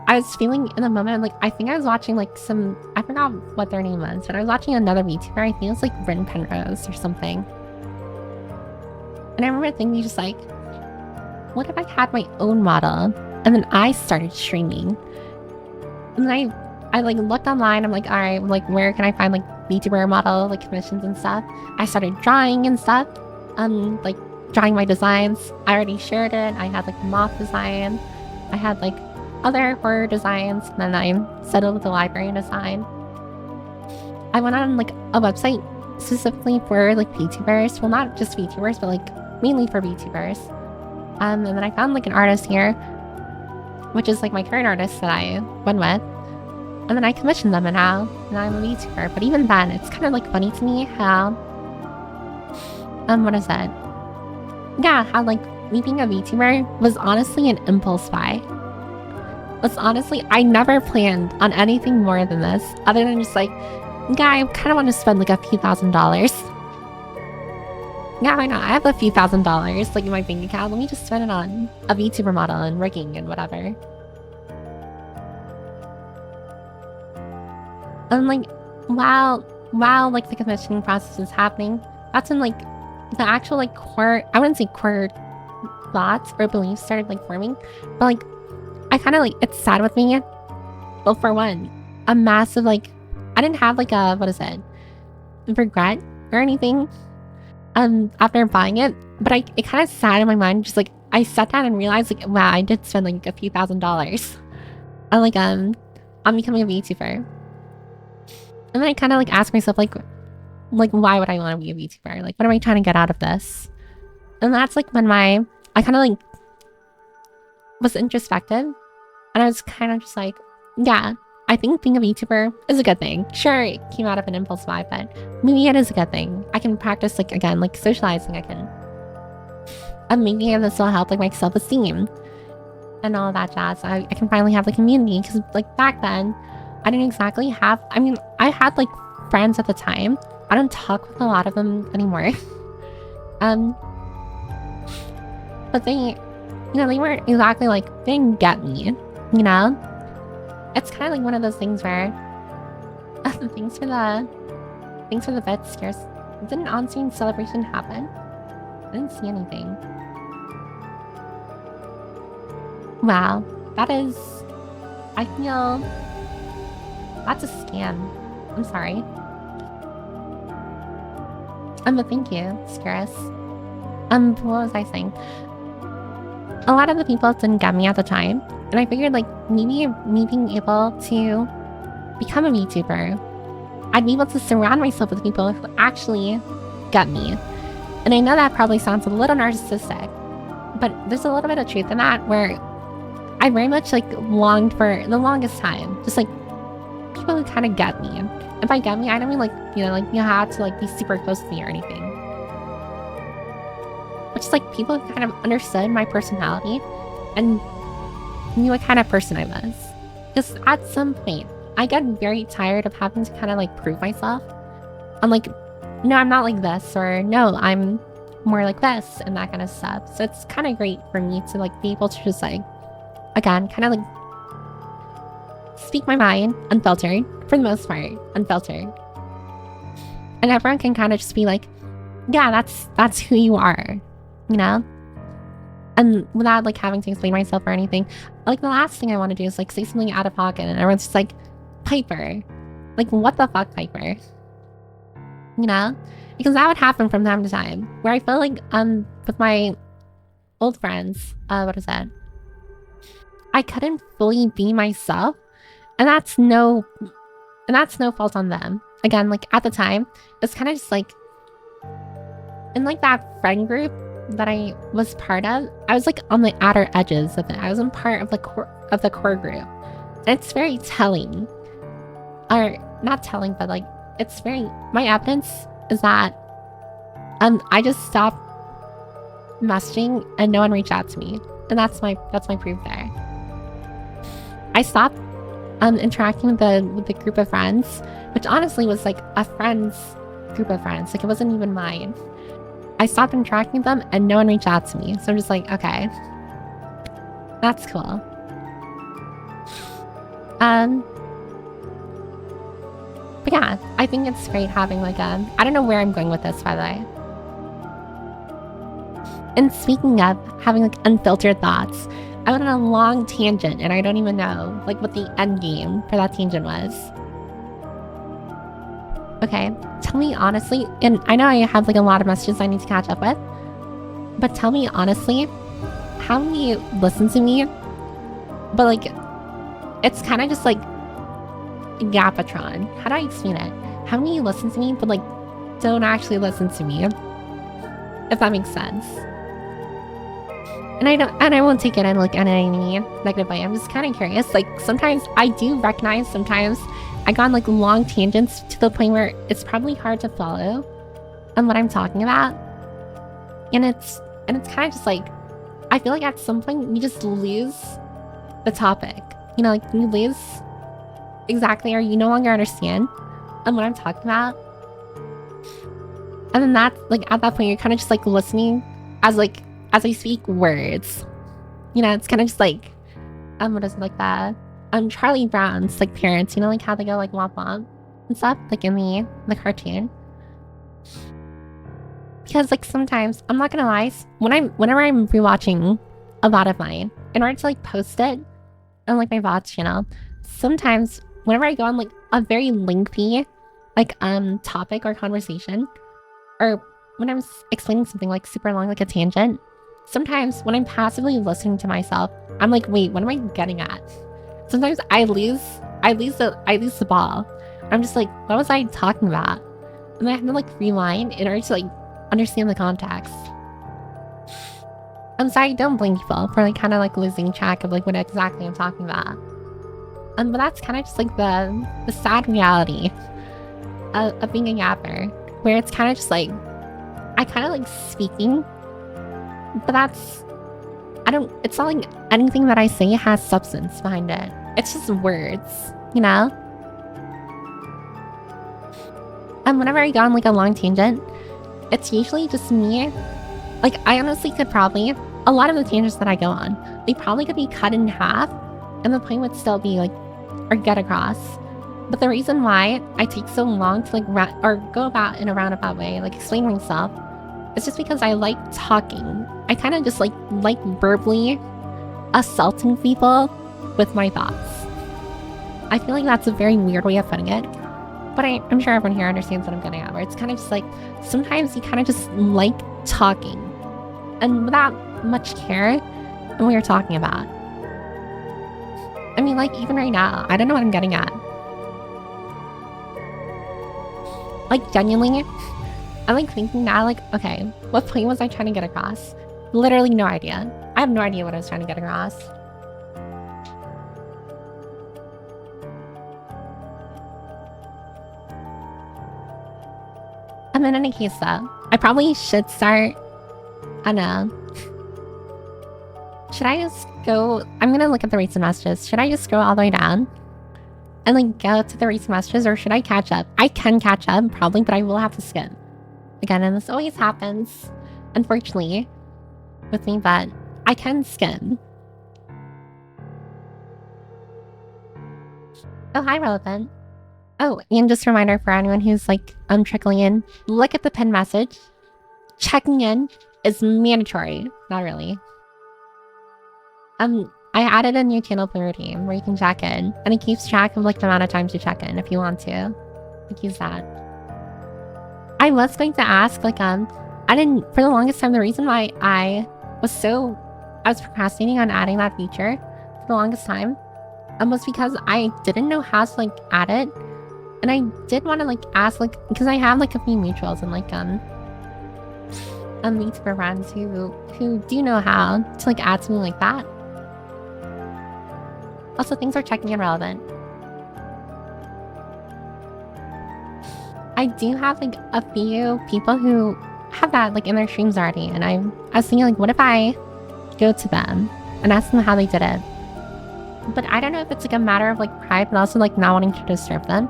I was feeling in the moment, like I think I was watching like I forgot what their name was, but I was watching another VTuber. I think it was like Bryn Penrose or something. And I remember thinking just like, what if I had my own model and then I started streaming? And then I like looked online. I'm like, all right, like where can I find like VTuber model like commissions and stuff? I started drawing and stuff. Like drawing my designs. I already shared it. I had like moth design. I had like other horror designs. And then I settled with the librarian design. I went on like a website specifically for like VTubers. Well, not just VTubers, but like mainly for VTubers. And then I found like an artist here, which is like my current artist that I went with. And then I commissioned them, and now I'm a VTuber. But even then, it's kind of like funny to me how, what is that? Yeah, how like me being a VTuber was honestly an impulse buy. I never planned on anything more than this, other than just like, yeah, I kind of want to spend like a few $1,000s. Yeah, why not? I have a few $1,000s like in my bank account. Let me just spend it on a VTuber model and rigging and whatever. And like, while like the commissioning process is happening, that's when like the actual like core, I wouldn't say core thoughts or beliefs started like forming, but like I kind of like, it's sad with me. Well, for one, a massive like, I didn't have like a, what is it, regret or anything after buying it, but it kind of sat in my mind, just like I sat down and realized like, wow, I did spend like a few $1,000s on like on becoming a VTuber. And then I kind of like ask myself like why would I want to be a VTuber? Like, what am I trying to get out of this? And that's like when I kind of like was introspective, and I was kind of just like, yeah, I think being a VTuber is a good thing. Sure, it came out of an impulse buy, but maybe it is a good thing. I can practice like, again, like socializing. I can, and maybe this will help like my self-esteem and all of that jazz. I can finally have the community, because like back then I didn't exactly have, I mean, I had like friends at the time. I don't talk with a lot of them anymore. But they, they weren't exactly like, they didn't get me, you know? It's kind of like one of those things where, thanks for the vet scares. Did an on-screen celebration happen? I didn't see anything. Wow, that is, I feel, that's a scam. I'm sorry. But thank you, Scaris. What was I saying? A lot of the people didn't get me at the time, and I figured like maybe me being able to become a VTuber, I'd be able to surround myself with people who actually get me. And I know that probably sounds a little narcissistic, but there's a little bit of truth in that, where I very much like longed for the longest time, just like people who kind of get me. And if I get me, I don't mean like, like you have to like be super close to me or anything. But just like people who kind of understood my personality and knew what kind of person I was. Because at some point, I get very tired of having to kind of like prove myself. I'm like, no, I'm not like this, or no, I'm more like this, and that kind of stuff. So it's kind of great for me to like be able to just like, again, kind of like speak my mind unfiltered, for the most part, unfiltered. And everyone can kind of just be like, yeah, that's who you are, you know? And without like having to explain myself or anything. Like the last thing I want to do is like say something out of pocket and everyone's just like, Piper. Like, what the fuck, Piper? You know? Because that would happen from time to time. Where I feel like, with my old friends, what is that? I couldn't fully be myself. And that's no fault on them. Again, like at the time, it's kind of just like, in like that friend group that I was part of, I was like on the outer edges of it. I wasn't part of the core group. And it's very telling. Or not telling, but like it's very, my evidence is that I just stopped messaging and no one reached out to me. And that's my proof there. I stopped interacting with the group of friends, which honestly was like a friend's group of friends. Like it wasn't even mine. I stopped interacting with them and no one reached out to me. So I'm just like, okay, that's cool. But yeah, I think it's great having like I don't know where I'm going with this, by the way. And speaking of having like unfiltered thoughts, I went on a long tangent and I don't even know like what the end game for that tangent was. Okay, tell me honestly, and I know I have like a lot of messages I need to catch up with, but tell me honestly, how many listen to me, but like, it's kind of just like Gapatron. How do I explain it? How many listen to me, but like, don't actually listen to me? If that makes sense. And I won't take it in like any negative way. I'm just kind of curious. Like sometimes I do recognize sometimes I go on like long tangents to the point where it's probably hard to follow on what I'm talking about. And it's kind of just like, I feel like at some point you just lose the topic. You know, like you lose exactly, or you no longer understand what I'm talking about. And then that's like, at that point you're kind of just like listening as I speak words. You know, it's kind of just like, what is it, like that? Charlie Brown's like parents, you know, like how they go like womp womp and stuff, like in the cartoon. Because like sometimes, I'm not gonna lie, whenever I'm rewatching a VOD of mine, in order to like post it on like my VOD channel, sometimes whenever I go on like a very lengthy like topic or conversation, or when I'm explaining something like super long, like a tangent, sometimes when I'm passively listening to myself, I'm like, wait, what am I getting at? Sometimes I lose the ball. I'm just like, what was I talking about? And I have to like rewind in order to like understand the context. I'm sorry, don't blame people for like kind of like losing track of like what exactly I'm talking about. But that's kind of just like the sad reality of being a yapper, where it's kind of just like, I kind of like speaking, but it's not like anything that I say has substance behind it. It's just words, you know? And whenever I go on like a long tangent, it's usually just me. Like, I honestly could probably, a lot of the tangents that I go on, they probably could be cut in half, and the point would still be, like, or get across. But the reason why I take so long to, like, or go about in a roundabout way, like, explain myself, is just because I like talking. I kind of just, like verbally assaulting people with my thoughts. I feel like that's a very weird way of putting it, but I'm sure everyone here understands what I'm getting at, where it's kind of just like, sometimes you kind of just like talking, and without much care in what you're talking about. I mean, like, even right now, I don't know what I'm getting at. Like, genuinely, I'm like thinking now, like, okay, what point was I trying to get across? Literally no idea. I have no idea what I was trying to get across. And then in any case though, I probably should start, I don't know. Should I just go, I'm gonna look at the recent messages. Should I just scroll all the way down and like go to the recent messages, or should I catch up? I can catch up probably, but I will have to skip. Again, and this always happens, unfortunately, with me, but I can skim. Oh, hi, Relevant. Oh, and just a reminder for anyone who's like trickling in, look at the pinned message. Checking in is mandatory. Not really. I added a new channel play routine where you can check in, and it keeps track of like the amount of times you check in if you want to. Like, use that. I was going to ask, like, I didn't, for the longest time, the reason why I was procrastinating on adding that feature for the longest time, was because I didn't know how to, like, add it. And I did want to, like, ask, like, because I have, like, a few mutuals and, like, vtuber friends who do know how to, like, add something like that. Also, things are checking in Relevant. I do have, like, a few people who have that, like, in their streams already, and I was thinking, like, what if I go to them and ask them how they did it? But I don't know if it's, like, a matter of, like, pride, but also, like, not wanting to disturb them.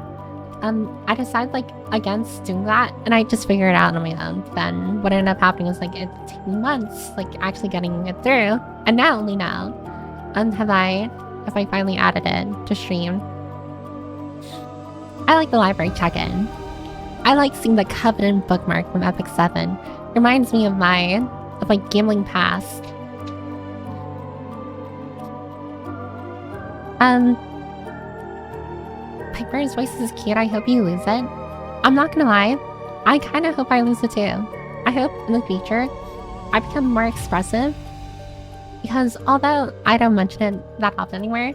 I decided, like, against doing that, and I just figured it out on my own. Then what ended up happening was, like, it took me months, like, actually getting it through, and now, only now, have I finally added it to stream. I like the library check-in. I like seeing the Covenant bookmark from Epic 7. Reminds me of my gambling past. Piper's voice is cute. I hope you lose it. I'm not gonna lie, I kind of hope I lose it too. I hope in the future I become more expressive, because although I don't mention it that often anymore,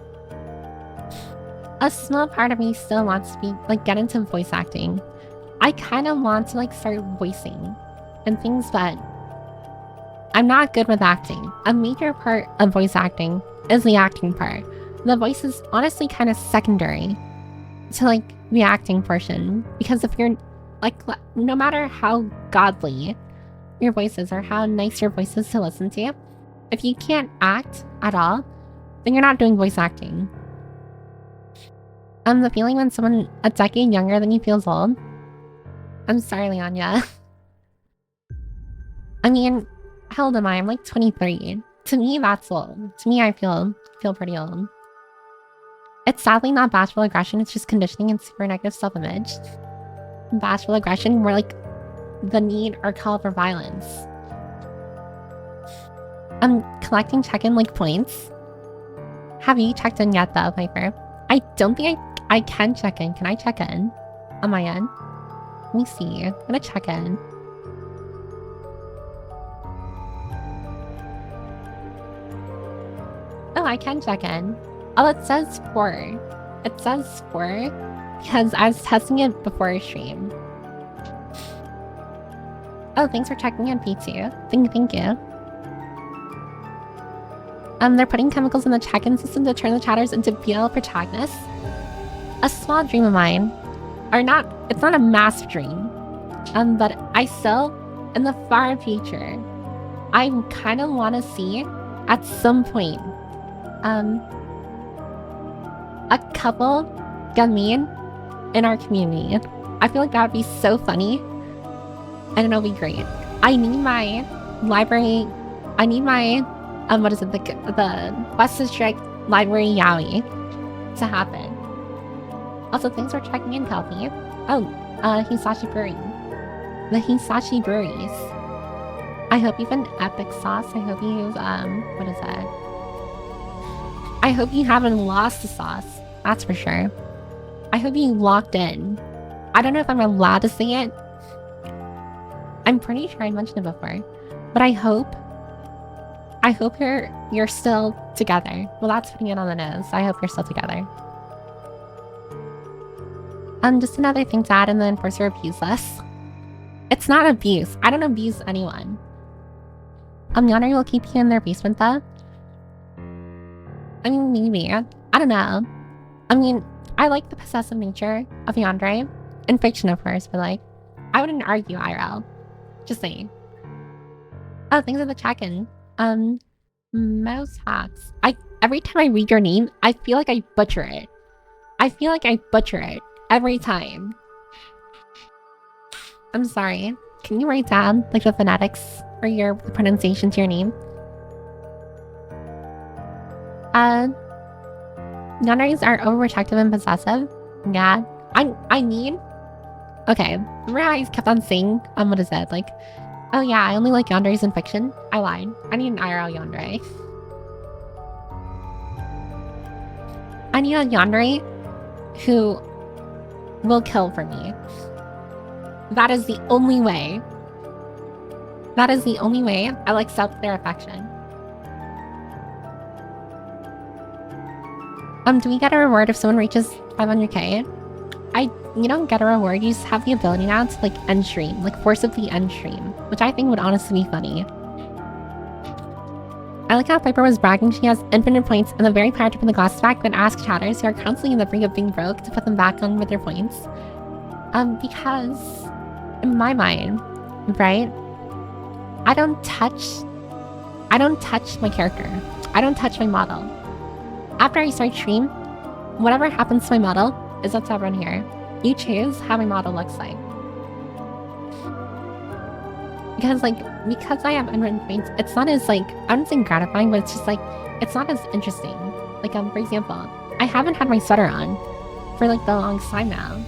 a small part of me still wants to be like get into voice acting. I kind of want to like start voicing and things, but I'm not good with acting. A major part of voice acting is the acting part. The voice is honestly kind of secondary to like the acting portion, because if you're like, no matter how godly your voice is or how nice your voice is to listen to, if you can't act at all, then you're not doing voice acting. The feeling when someone a decade younger than you feels old. I'm sorry, Leonya. I mean, how old am I? I'm like 23. To me, that's old. To me, I feel pretty old. It's sadly not bashful aggression, it's just conditioning and super negative self-image. Bashful aggression, more like the need or call for violence. I'm collecting check-in like points. Have you checked in yet though, Piper? I don't think I can check in. Can I check in on my end? Let me see. I'm gonna check in. Oh, I can check in. Oh, it says 4. It says 4 because I was testing it before stream. Oh, thanks for checking in, P2. Thank you. They're putting chemicals in the check-in system to turn the chatters into BL protagonists. A small dream of mine, or not, it's not a massive dream, but I still, in the far future, I kind of want to see, at some point, a couple get mean in our community. I feel like that would be so funny. And it'll be great. I need my library. I need my what is it? The West District Library yaoi to happen. Also, thanks for checking in, Kelpie. Oh, Hisashi Brewery. The Hisashi Breweries. I hope you've an epic sauce. I hope you've what is that? I hope you haven't lost the sauce. That's for sure. I hope you locked in. I don't know if I'm allowed to say it. I'm pretty sure I mentioned it before, but I hope you're still together. Well, that's putting it on the nose. I hope you're still together. Just another thing to add in the enforcer abuse list. It's not abuse. I don't abuse anyone. Yandere will keep you in their basement though. I mean, maybe. I don't know. I mean, I like the possessive nature of yandere. In fiction, of course, but like, I wouldn't argue IRL. Just saying. Oh, thanks for the check-in. Mouse hacks. Every time I read your name, I feel like I butcher it. Every time. I'm sorry. Can you write down like the phonetics or the pronunciation to your name? Yanderes are overprotective and possessive. Yeah. I need. Okay. Remember how I kept on saying what is it? Like, oh yeah, I only like yanderes in fiction? I lied. I need an IRL yandere. I need a yandere who will kill for me. That is the only way. I'll accept their affection. Do we get a reward if someone reaches 500k? You don't get a reward, you just have the ability now to like end stream, like forcibly end stream, which I think would honestly be funny. I like how Piper was bragging she has infinite points and the very power to put the glasses back, then ask chatters who are constantly in the brink of being broke to put them back on with their points. Because in my mind, right, I don't touch my character. I don't touch my model. After I start stream, whatever happens to my model is up to everyone here. You choose how my model looks like. Because I have unwritten points, it's not as like, I don't think gratifying, but it's just like, it's not as interesting. Like, for example, I haven't had my sweater on for like the longest time now.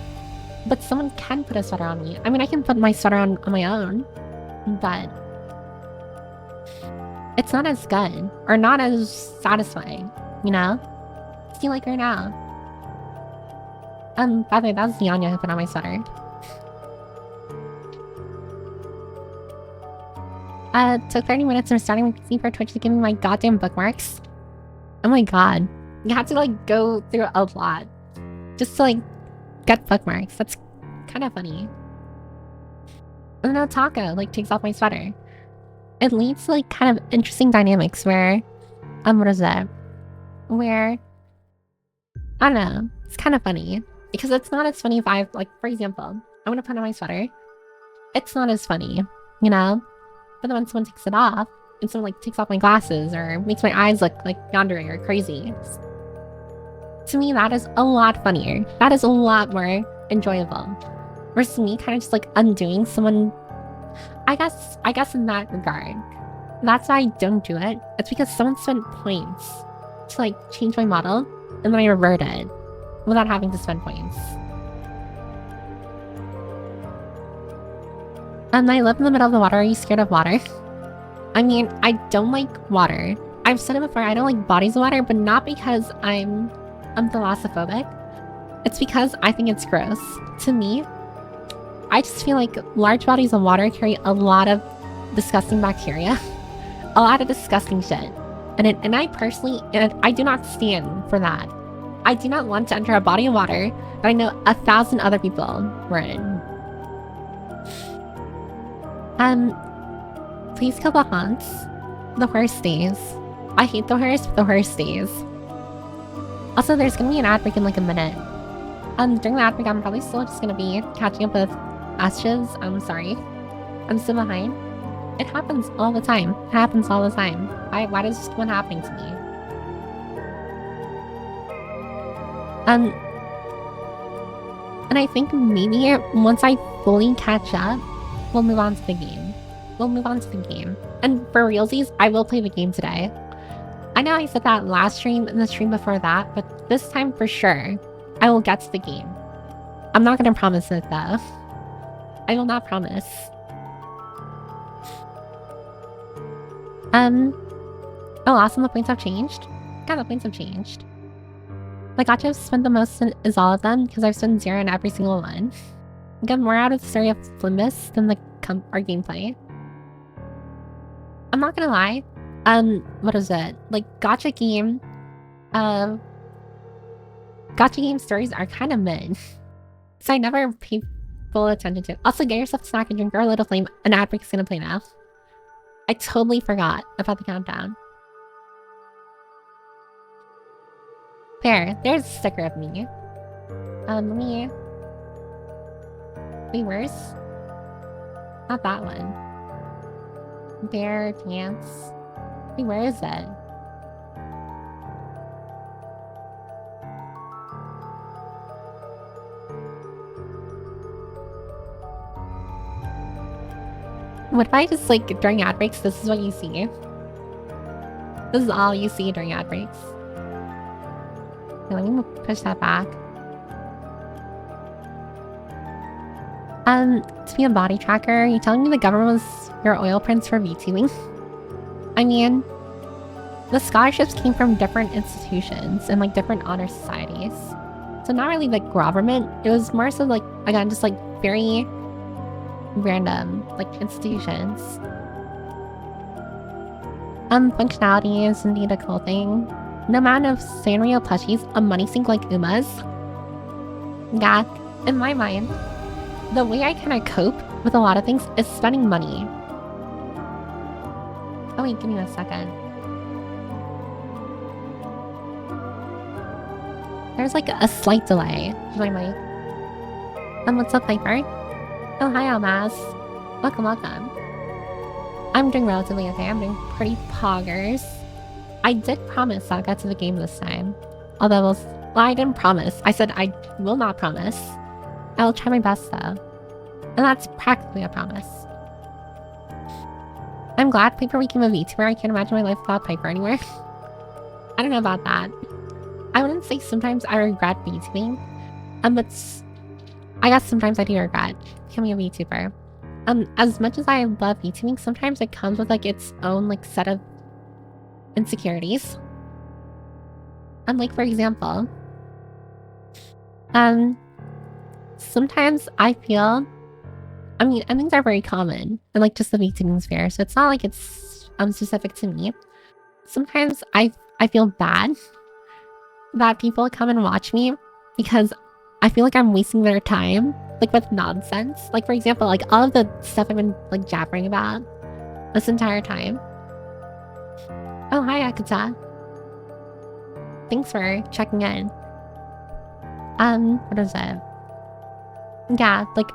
But someone can put a sweater on me. I mean, I can put my sweater on my own, but it's not as good or not as satisfying, you know? See, like right now. By the way, that was Nyanya who put on my sweater. Took 30 minutes from starting my PC for Twitch to give me my goddamn bookmarks. Oh my god. You have to like go through a lot just to like get bookmarks. That's kind of funny. And then Taco like takes off my sweater. It leads to like kind of interesting dynamics where what is that? Where I don't know. It's kind of funny. Because it's not as funny if I like, for example, I'm gonna put on my sweater. It's not as funny, you know? But then when someone takes it off, and someone like takes off my glasses or makes my eyes look like yandere or crazy, to me that is a lot funnier. That is a lot more enjoyable. Versus me kind of just like undoing someone. I guess in that regard, that's why I don't do it. It's because someone spent points to like change my model, and then I revert it without having to spend points. I live in the middle of the water. Are you scared of water? I mean, I don't like water. I've said it before, I don't like bodies of water, but not because I'm thalassophobic. It's because I think it's gross. To me, I just feel like large bodies of water carry a lot of disgusting bacteria. A lot of disgusting shit. And I personally, I do not stand for that. I do not want to enter a body of water that I know 1,000 other people were in. Please kill the haunts. The horse stays. I hate the horse, but the horse stays. Also, there's gonna be an ad break in like a minute. During the ad break, I'm probably still just gonna be catching up with Astras. I'm sorry. I'm still behind. It happens all the time. Why does this one happening to me? And I think maybe once I fully catch up, we'll move on to the game. We'll move on to the game. And for realsies, I will play the game today. I know I said that last stream and the stream before that, but this time for sure, I will get to the game. I'm not gonna promise it though. I will not promise. Oh, awesome, the points have changed? Yeah, the points have changed. My gacha I've spent the most is all of them, because I've spent 0 in every single one. I get more out of the story of Flimbus than our gameplay. I'm not gonna lie. What is it? Like, gacha game stories are kind of mid. So I never pay full attention to it. Also, get yourself a snack and drink or a little flame. An ad break is gonna play now. I totally forgot about the countdown. There, there's a sticker of me. Let me... Wait, where's... Not that one. Bear dance. Wait, where is it? What if I just, like, during ad breaks, this is what you see? This is all you see during ad breaks. Okay, let me push that back. To be a body tracker, you telling me the government was your oil prince for VTubing? I mean, the scholarships came from different institutions and, like, different honor societies. So not really the government, it was more so, like, again, just, like, very random, like, institutions. Functionality is indeed a cool thing. No amount of Sanrio plushies, a money sink like Uma's. Yeah, in my mind, the way I kind of cope with a lot of things is spending money. Oh wait, give me a second. There's like a slight delay to my mic. What's up, Piper? Oh, hi, Almaz. Welcome, welcome. I'm doing relatively okay. I'm doing pretty poggers. I did promise I'll get to the game this time. Although, well, I didn't promise. I said I will not promise. I'll try my best, though. And that's practically a promise. I'm glad Piper became a VTuber. I can't imagine my life without Piper anywhere. I don't know about that. I wouldn't say sometimes I regret VTubing. But I guess sometimes I do regret becoming a VTuber. As much as I love VTubing, sometimes it comes with like its own like set of insecurities. Like for example, sometimes I feel, I mean, endings are very common in like just the VTubing sphere, so it's not like it's specific to me. Sometimes I feel bad that people come and watch me because I feel like I'm wasting their time, like with nonsense. Like for example, like all of the stuff I've been like jabbering about this entire time. Oh, hi, Akuta. Thanks for checking in. What is it? Yeah, like,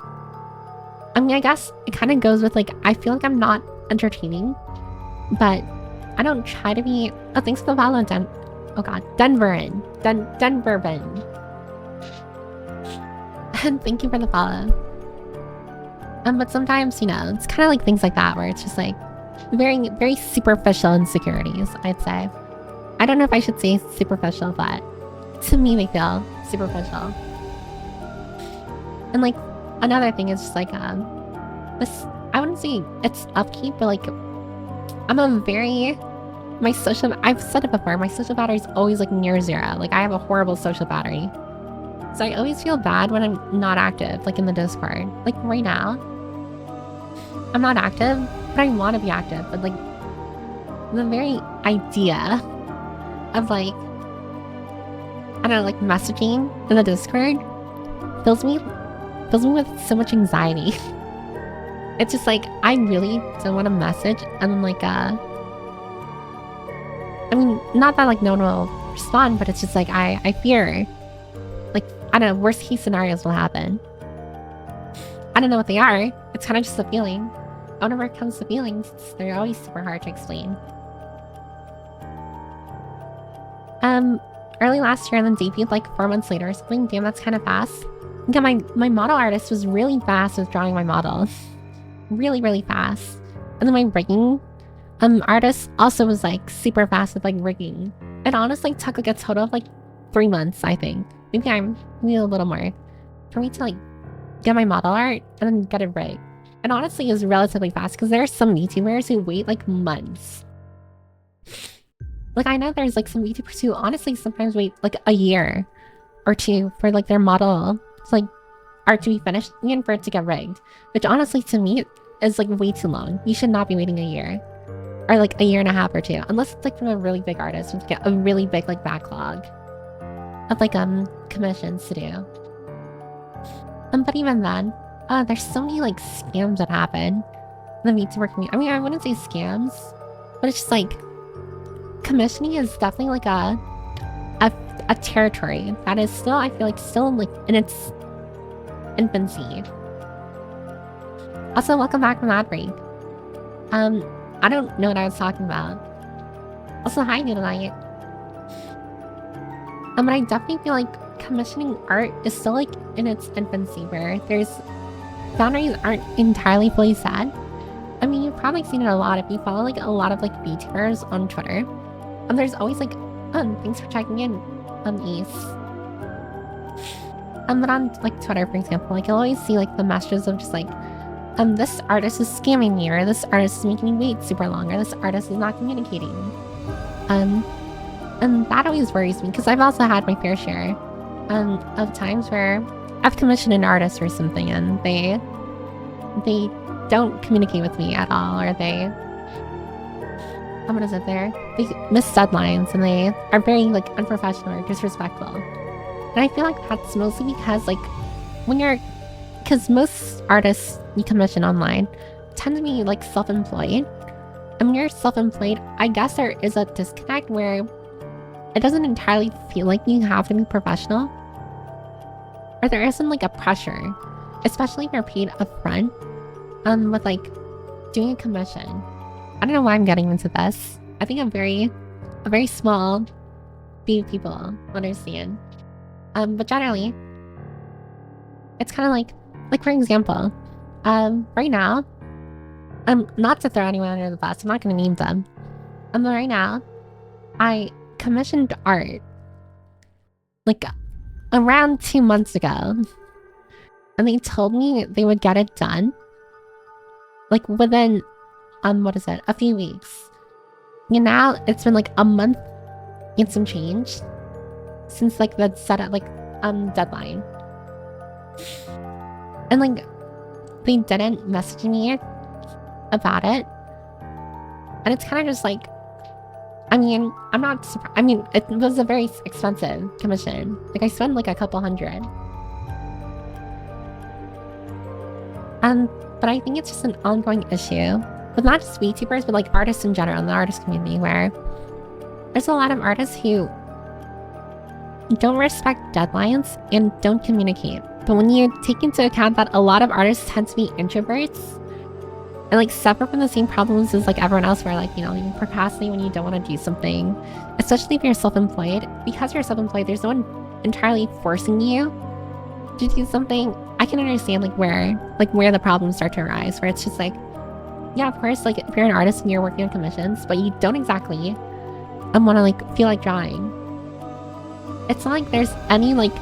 I mean, I guess it kind of goes with, like, I feel like I'm not entertaining, but I don't try to be... Oh, thanks for the follow, oh god, Denverin. Denverbin. And thank you for the follow. But sometimes, you know, it's kind of like things like that, where it's just, like, very, very superficial insecurities, I'd say. I don't know if I should say superficial, but to me they feel superficial. And like another thing is just like this, I wouldn't say it's upkeep, but like I'm a very, I've said it before, my social battery is always like near 0. Like I have a horrible social battery. So I always feel bad when I'm not active, like in the Discord. Like right now, I'm not active, but I want to be active. But like the very idea of like, I don't know, like messaging in the Discord fills me with so much anxiety. It's just like, I really don't want to message and then like, I mean, not that like no one will respond, but it's just like, I fear, like, I don't know, worst case scenarios will happen. I don't know what they are. It's kind of just a feeling. Whenever it comes to feelings, they're always super hard to explain. Early last year and then debuted like 4 months later or something. Damn, that's kind of fast. Yeah, my model artist was really fast with drawing my models. really, really fast. And then my rigging artist also was like super fast with like rigging. It honestly took like a total of like 3 months, I think. Maybe a little more for me to like get my model art and then get it rigged. And honestly, is relatively fast because there are some VTubers who wait like months. Like I know there's like some VTubers who honestly sometimes wait like a year or two for like their model to like art to be finished and for it to get rigged, which honestly to me is like way too long. You should not be waiting a year or like a year and a half or two, unless it's like from a really big artist with like, a really big like backlog of like commissions to do. But even then, there's so many like scams that happen in the VTuber community. I mean, I wouldn't say scams, but it's just like commissioning is definitely like a territory that is still, I feel like, still like in its infancy. Also, welcome back from ad break. I don't know what I was talking about. Also, hi, Noodle. But I definitely feel like commissioning art is still like in its infancy, where there's boundaries aren't entirely fully set. I mean, you've probably seen it a lot if you follow like a lot of like VTubers on Twitter. There's always like, thanks for checking in, Ace. But on like Twitter, for example, like you'll always see like the messages of just like, this artist is scamming me, or this artist is making me wait super long, or this artist is not communicating. And that always worries me because I've also had my fair share of times where I've commissioned an artist or something and they don't communicate with me at all, or they what is it there? They miss deadlines and they are very like unprofessional or disrespectful. And I feel like that's mostly because like because most artists you commission online tend to be like self-employed. And when you're self-employed, I guess there is a disconnect where it doesn't entirely feel like you have to be professional. Or there isn't like a pressure, especially if you're paid upfront, with like doing a commission. I don't know why I'm getting into this. I think a very small few people understand. But generally, it's kind of like for example, right now, not to throw anyone under the bus, I'm not going to name them. But right now, I commissioned art like around 2 months ago, and they told me they would get it done like within a few weeks. And now it's been like a month and some change since like the set up like deadline, and like they didn't message me about it. And it's kind of just like, I mean, I'm not surprised. I mean, it was a very expensive commission. Like I spent like a couple $100. But I think it's just an ongoing issue with not just VTubers, but like artists in general, in the artist community, where there's a lot of artists who don't respect deadlines and don't communicate. But when you take into account that a lot of artists tend to be introverts and like suffer from the same problems as like everyone else, where like, you know, you procrastinate when you don't want to do something, especially if you're self-employed. Because you're self-employed, there's no one entirely forcing you to do something. I can understand like where the problems start to arise, where it's just like, yeah, of course, like if you're an artist and you're working on commissions, but you don't exactly want to like feel like drawing, it's not like there's any like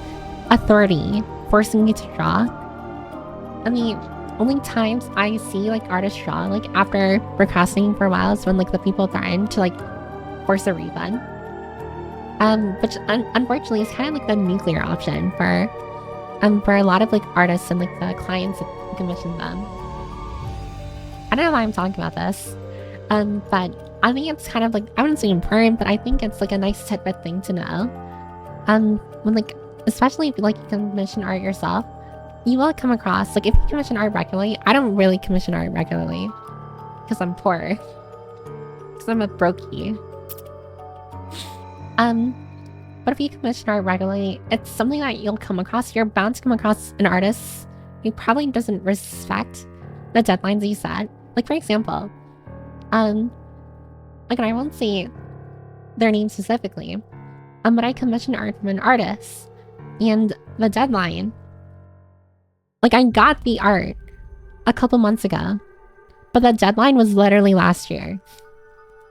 authority forcing you to draw. I mean, only times I see like artists draw like after procrastinating for a while is when like the people threaten to like force a refund. Which unfortunately is kind of like the nuclear option for a lot of like artists and like the clients that commission them. I don't know why I'm talking about this, but I think it's kind of like, I wouldn't say important, but I think it's like a nice tidbit thing to know. When like, especially if like you commission art yourself, you will come across, like if you commission art regularly, I don't really commission art regularly because I'm poor, because I'm a brokey. But if you commission art regularly, it's something that you'll come across. You're bound to come across an artist who probably doesn't respect the deadlines you set. Like for example, like, and I won't say their name specifically, but I commissioned art from an artist, and the deadline, like I got the art a couple months ago, but the deadline was literally last year.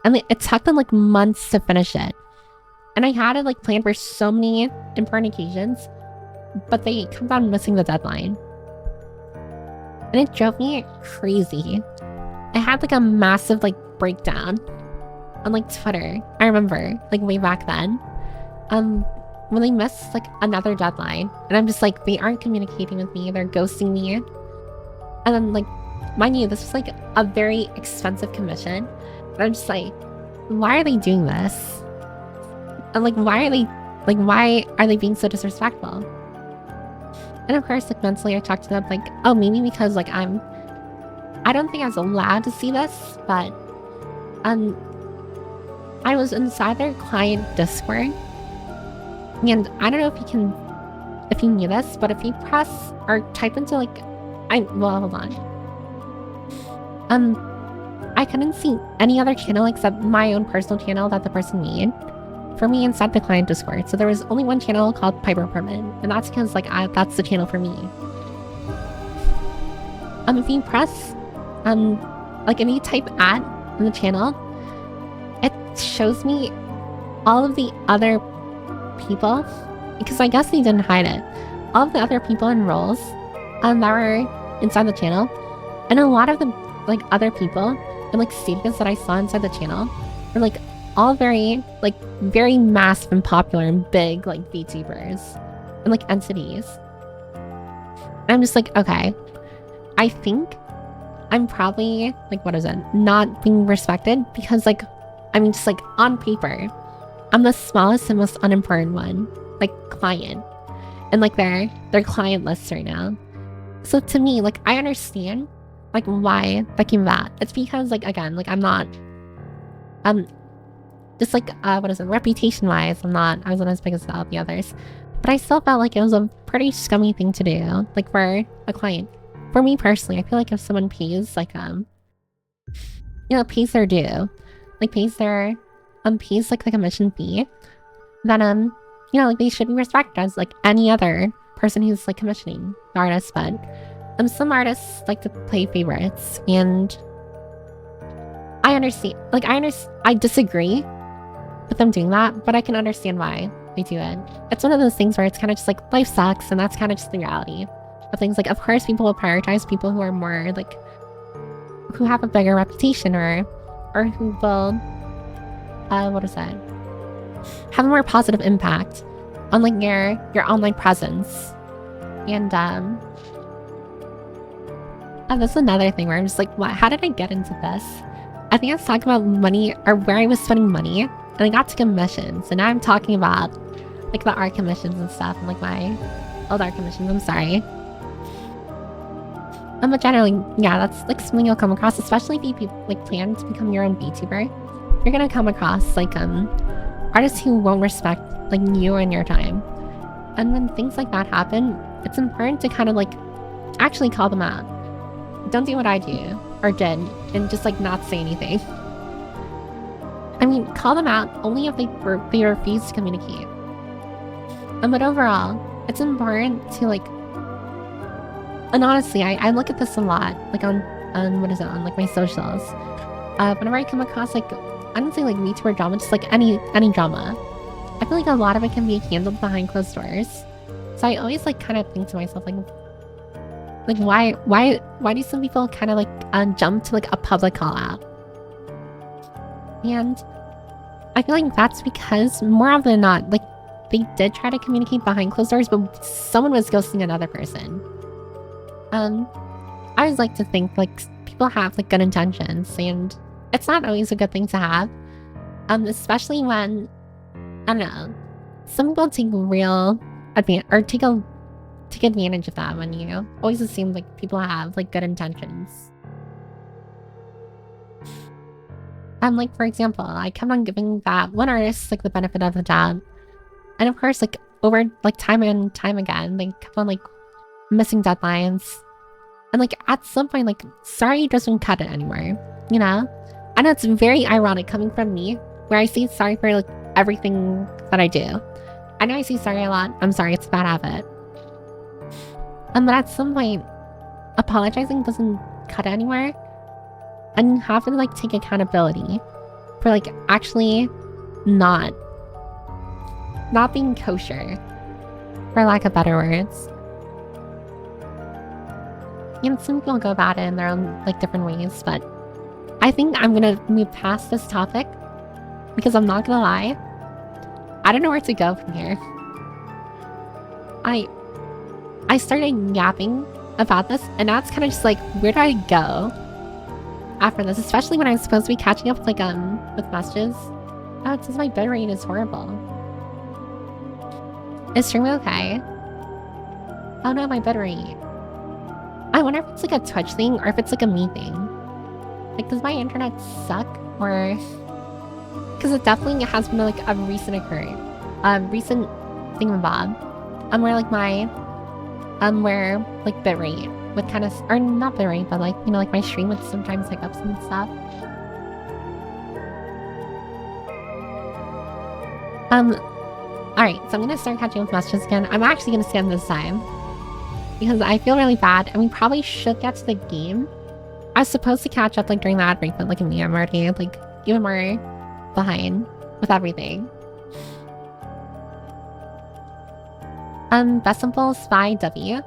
And it took them like months to finish it. And I had it like planned for so many important occasions, but they kept on missing the deadline. And it drove me crazy. I had like a massive like breakdown on like Twitter. I remember like way back then. When they missed like another deadline, and I'm just like, they aren't communicating with me, they're ghosting me. And then like, mind you, this was like a very expensive commission. And I'm just like, why are they doing this? And like, why are they being so disrespectful? And of course, like mentally I talked to them like, oh, maybe because like I don't think I was allowed to see this, but I was inside their client Discord. And I don't know if you knew this, but if you press or type into like, hold on. I couldn't see any other channel except my own personal channel that the person made for me inside the client Discord. So there was only one channel called Piper Apartment, and that's because like that's the channel for me. If you press, like if you type @ in the channel, it shows me all of the other people, because I guess they didn't hide it. All of the other people in roles that were inside the channel, and a lot of the like other people and like statuses that I saw inside the channel were like all very massive and popular and big like VTubers and like entities. And I'm just like, okay, I think I'm probably like, what is it, not being respected because like, I mean, just like on paper, I'm the smallest and most unimportant one, like client, and like their client lists right now. So to me, like I understand like why that came about. It's because like, again, like I'm not, just like what is it, reputation wise, I wasn't as big as all the others, but I still felt like it was a pretty scummy thing to do, like for a client. For me personally, I feel like if someone pays like pays their due, like pays their pays like the commission fee, then like they should be respected as like any other person who's like commissioning the artist. But some artists like to play favorites, and I understand, like I disagree with them doing that, but I can understand why they do it. It's one of those things where it's kind of just like life sucks, and that's kind of just the reality of things. Like, of course people will prioritize people who are more like, who have a bigger reputation, or who will have a more positive impact on like your online presence. And that's another thing where I'm just like, what, how did I get into this? I think I was talking about money, or where I was spending money, and I got to commissions, and now I'm talking about like the art commissions and stuff, and like my old art commissions. I'm sorry. But generally, yeah, that's like something you'll come across, especially if you like plan to become your own VTuber. You're gonna come across like artists who won't respect like you and your time. And when things like that happen, it's important to kind of like actually call them out. Don't do what I do or did and just like not say anything. I mean, call them out only if they refuse to communicate. But overall, it's important to like, and honestly, I look at this a lot, like on like my socials. Whenever I come across like, I don't say like VTuber drama, just like any drama, I feel like a lot of it can be handled behind closed doors. So I always like kind of think to myself like why do some people kind of like jump to like a public call out? And I feel like that's because more often than not, like they did try to communicate behind closed doors, but someone was ghosting another person. I always like to think like people have like good intentions, and it's not always a good thing to have. Especially when, I don't know, some people take real advantage, or take advantage of that when you always assume like people have like good intentions. Like for example, I kept on giving that one artist like the benefit of the doubt, and of course like over like time and time again, they kept on like missing deadlines, and like at some point like sorry doesn't cut it anymore, you know? I know it's very ironic coming from me, where I say sorry for like everything that I do. I know I say sorry a lot. I'm sorry, it's a bad habit. But at some point, apologizing doesn't cut it anymore. And you have to like take accountability for like actually not being kosher, for lack of better words. You know, some people go about it in their own like different ways, but I think I'm gonna move past this topic because I'm not gonna lie, I don't know where to go from here. I started yapping about this, and now it's kind of just like, where do I go after this? Especially when I'm supposed to be catching up with like with messages. Oh, it says my bitrate is horrible. Is stream okay? Oh no, my bitrate. I wonder if it's like a Twitch thing or if it's like a me thing. Like, does my internet suck? Or... Because it definitely has been like a recent recent thingamabob. Where like my... where like bitrate would kind of... Or not bitrate, but like, you know, like my stream would sometimes hiccups and stuff. Alright, so I'm gonna start catching up with messages again. I'm actually gonna stand this time, because I feel really bad, and we probably should get to the game. I was supposed to catch up like during the ad break, but look at me, I'm already like even more behind with everything. Best simple Spy W.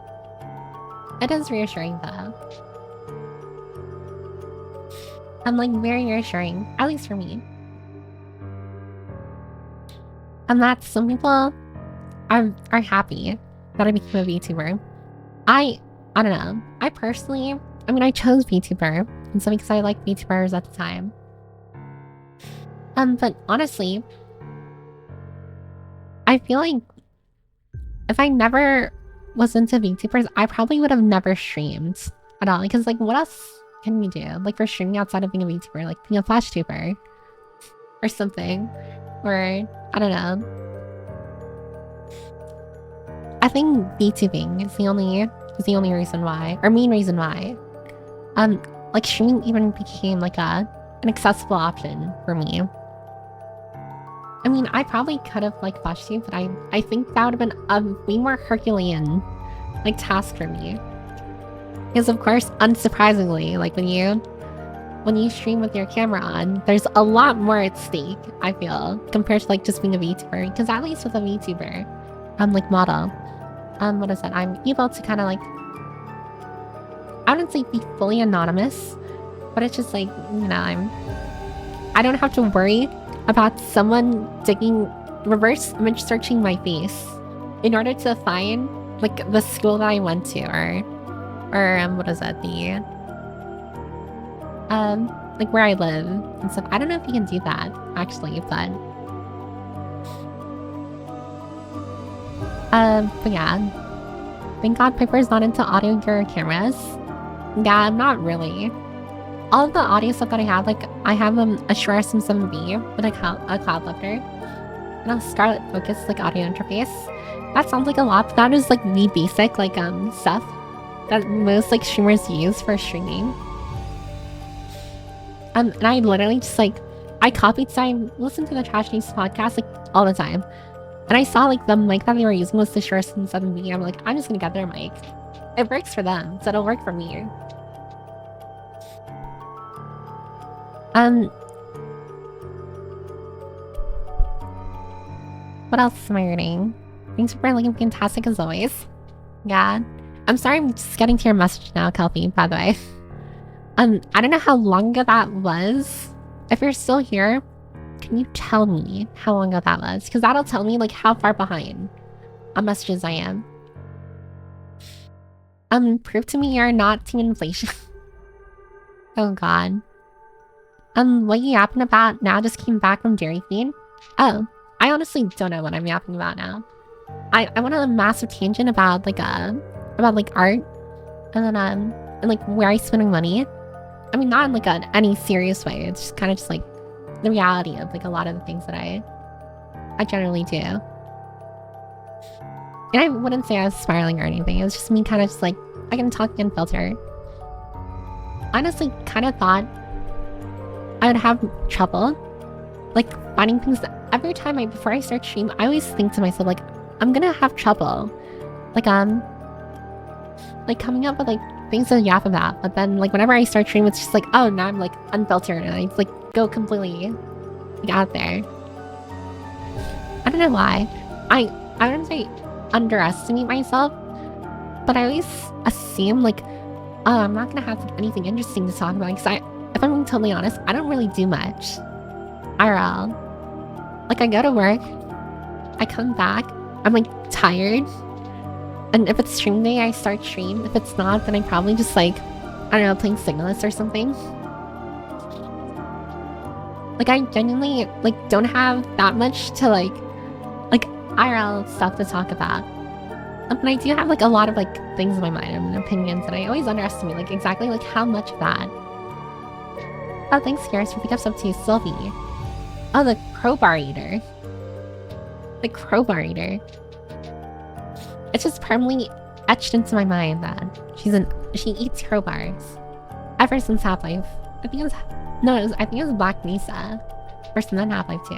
It is reassuring though. Like very reassuring, at least for me. And that some people are happy that I became a VTuber. I don't know. I personally, I mean, I chose VTuber, and so because I liked VTubers at the time. But honestly, I feel like if I never was into VTubers, I probably would have never streamed at all. Because like, what else can you do? Like for streaming outside of being a VTuber, like being a Flash tuber or something, or I don't know. I think VTubing is the only reason why, or main reason why, like streaming even became like an accessible option for me. I mean, I probably could have like Flash tube, but I think that would have been a way more Herculean like task for me. Because of course, unsurprisingly, like when you stream with your camera on, there's a lot more at stake, I feel, compared to like just being a VTuber. Because at least with a VTuber, like model, what is that? I'm able to kind of like, I wouldn't say be fully anonymous, but it's just like, you know, I don't have to worry about someone reverse image searching my face in order to find like the school that I went to, or what is that, like where I live and stuff. I don't know if you can do that actually, but yeah. Thank God Piper's not into audio gear or cameras. Yeah, I'm not really. All of the audio stuff that I have, like I have a Shure SM7B with a cloud lifter and a Scarlett Focus like audio interface. That sounds like a lot, but that is like the basic like stuff that most like streamers use for streaming. And I literally just like, I copied, so I listen to the Trash News podcast like all the time. And I saw like the mic that they were using was the Shure SM7B. I'm like, I'm just gonna get their mic. It works for them, so it'll work for me. What else am I reading? Thanks for looking fantastic as always. Yeah. I'm sorry I'm just getting to your message now, Kelpie, by the way. I don't know how long ago that was. If you're still here, can you tell me how long ago that was? Because that'll tell me like how far behind on messages I am. Prove to me you're not team inflation. Oh god. What you yapping about now just came back from Dairy Queen? Oh, I honestly don't know what I'm yapping about now. I went on a massive tangent about like art, and then and like where I spending money. I mean, not in like any serious way. It's just kind of just like the reality of like a lot of the things that I generally do. And I wouldn't say I was spiraling or anything. It was just me kind of just like, I can talk unfiltered. Honestly, kind of thought I would have trouble like finding things that every time before I start stream, I always think to myself like, I'm gonna have trouble like coming up with like things to yap about. But then like whenever I start streaming, it's just like, oh, now I'm like unfiltered and I like go completely like, out there. I don't know why. I wouldn't say underestimate myself, but I always assume like, oh, I'm not gonna have like, anything interesting to talk about. Because if I'm being totally honest, I don't really do much. IRL. Like I go to work, I come back, I'm like tired. And if it's stream day, I start stream. If it's not, then I'm probably just like, I don't know, playing Signalist or something. Like I genuinely like don't have that much to like IRL stuff to talk about. But I do have like a lot of like things in my mind and opinions, and I always underestimate like exactly like how much of that. Oh, thanks, Garrus, for picking up sub to Sylvie. Oh, the crowbar eater. The crowbar eater. It's just permanently etched into my mind that she eats crowbars ever since Half-Life. I think it was Black Mesa, first and then Half-Life 2.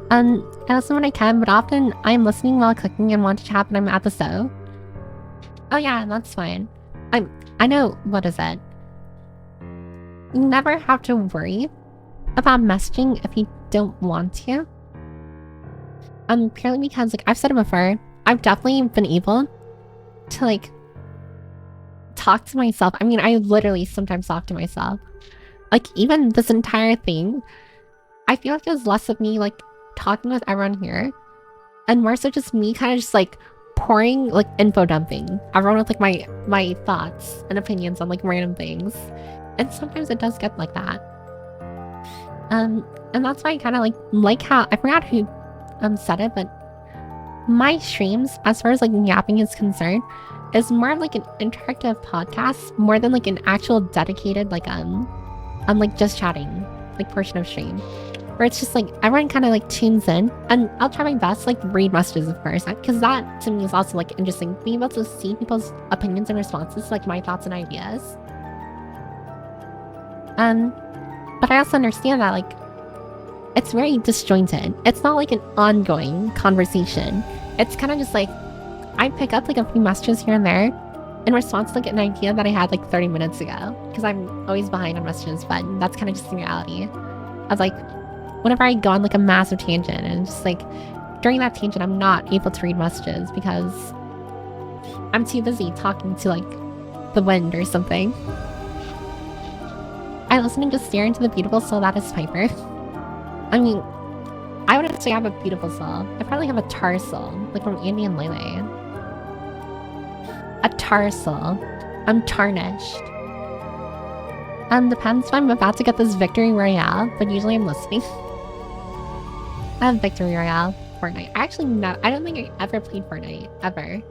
I listen when I can, but often I'm listening while cooking and want to chat when I'm at the stove. Oh yeah, that's fine. I know, what is it? You never have to worry about messaging if you don't want to. Purely because, like, I've said it before, I've definitely been able to, like, talk to myself. I mean, I literally sometimes talk to myself. Like, even this entire thing, I feel like it was less of me, like, talking with everyone here, and more so just me kind of just, like, pouring, like, info dumping. Everyone with, like, my thoughts and opinions on, like, random things. And sometimes it does get like that. And that's why I kind of, like how, I forgot who said it, but my streams, as far as like yapping is concerned, is more of like an interactive podcast more than like an actual dedicated like just chatting like portion of stream, where it's just like everyone kind of like tunes in, and I'll try my best to like read messages of course, because that to me is also like interesting, being able to see people's opinions and responses to like my thoughts and ideas. But I also understand that like it's very disjointed. It's not like an ongoing conversation. It's kind of just like, I pick up like a few messages here and there in response to like an idea that I had like 30 minutes ago. Because I'm always behind on messages, but that's kind of just the reality. Of like, whenever I go on like a massive tangent, and just like, during that tangent, I'm not able to read messages because I'm too busy talking to like the wind or something. I listen and just stare into the beautiful soul that is Piper. I mean, I wouldn't say I have a beautiful soul. I probably have a tar soul, like from Andy and Lele. A tar soul. I'm tarnished. Depends if I'm about to get this victory royale, but usually I'm listening. I have victory royale Fortnite. I don't think I ever played Fortnite, ever.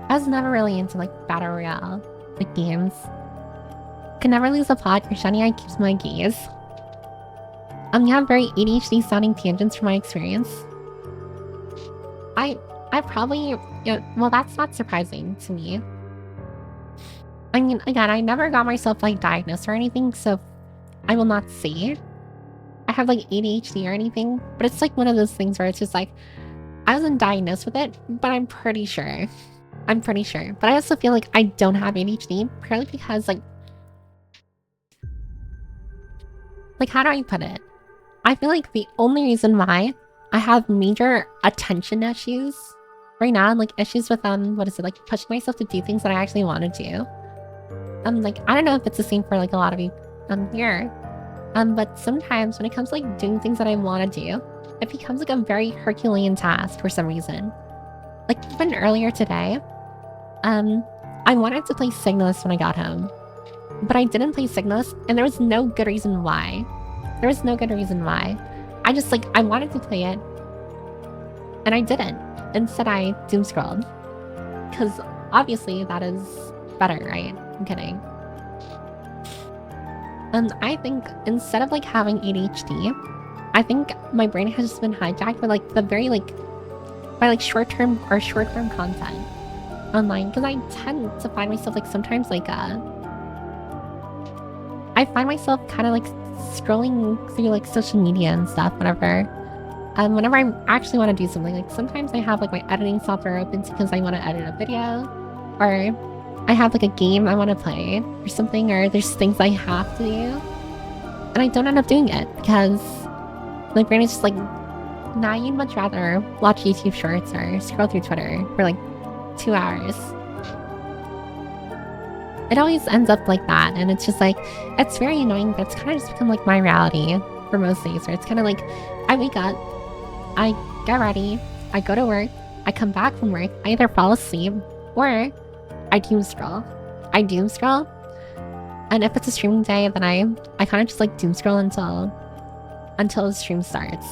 I was never really into like battle royale, like games. Can never lose a plot. Your shiny eye keeps my gaze. You have very ADHD sounding tangents from my experience. I probably, well, that's not surprising to me. I mean, again, I never got myself like diagnosed or anything, so I will not say I have like ADHD or anything, but it's like one of those things where it's just like, I wasn't diagnosed with it, but I'm pretty sure. But I also feel like I don't have ADHD, purely because like, how do I put it? I feel like the only reason why I have major attention issues right now, and like issues with like pushing myself to do things that I actually want to do. Like, I don't know if it's the same for like a lot of you here. But sometimes when it comes to like doing things that I want to do, it becomes like a very Herculean task for some reason. Like even earlier today, I wanted to play Signalist when I got home. But I didn't play Signalist, and there was no good reason why. I just like, I wanted to play it, and I didn't. Instead, I doom scrolled. Because obviously that is better, right? I'm kidding. I think instead of like having ADHD, I think my brain has just been hijacked by like the very by short-term content online. Because I tend to find myself like sometimes like I find myself kind of like scrolling through like social media and stuff whenever whenever I actually want to do something, like sometimes I have like my editing software open because I want to edit a video, or I have like a game I want to play or something, or there's things I have to do, and I don't end up doing it because my brain is just like, nah, you'd much rather watch YouTube shorts or scroll through Twitter for like 2 hours. It always ends up like that, and it's just like, it's very annoying, but it's kind of just become like my reality for most days, where it's kind of like, I wake up, I get ready, I go to work, I come back from work, I either fall asleep or I doom scroll. And if it's a streaming day, then I kind of just like doom scroll until the stream starts.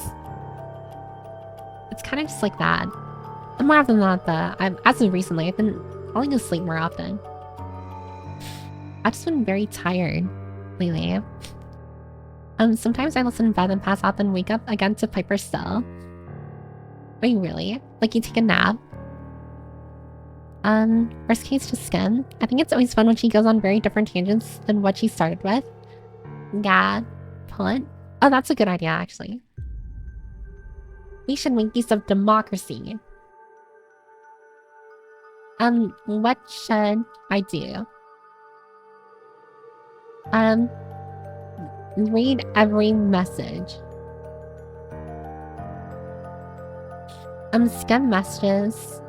It's kind of just like that. And more often than not, as of recently, I've been falling asleep more often. I've just been very tired lately. Sometimes I listen in bed and pass out, then wake up again to Piper still. Wait, really? Like you take a nap? Worst case, just skin. I think it's always fun when she goes on very different tangents than what she started with. Yeah, punt. Oh, that's a good idea, actually. We should make use of democracy. What should I do? Read every message. Skim messages.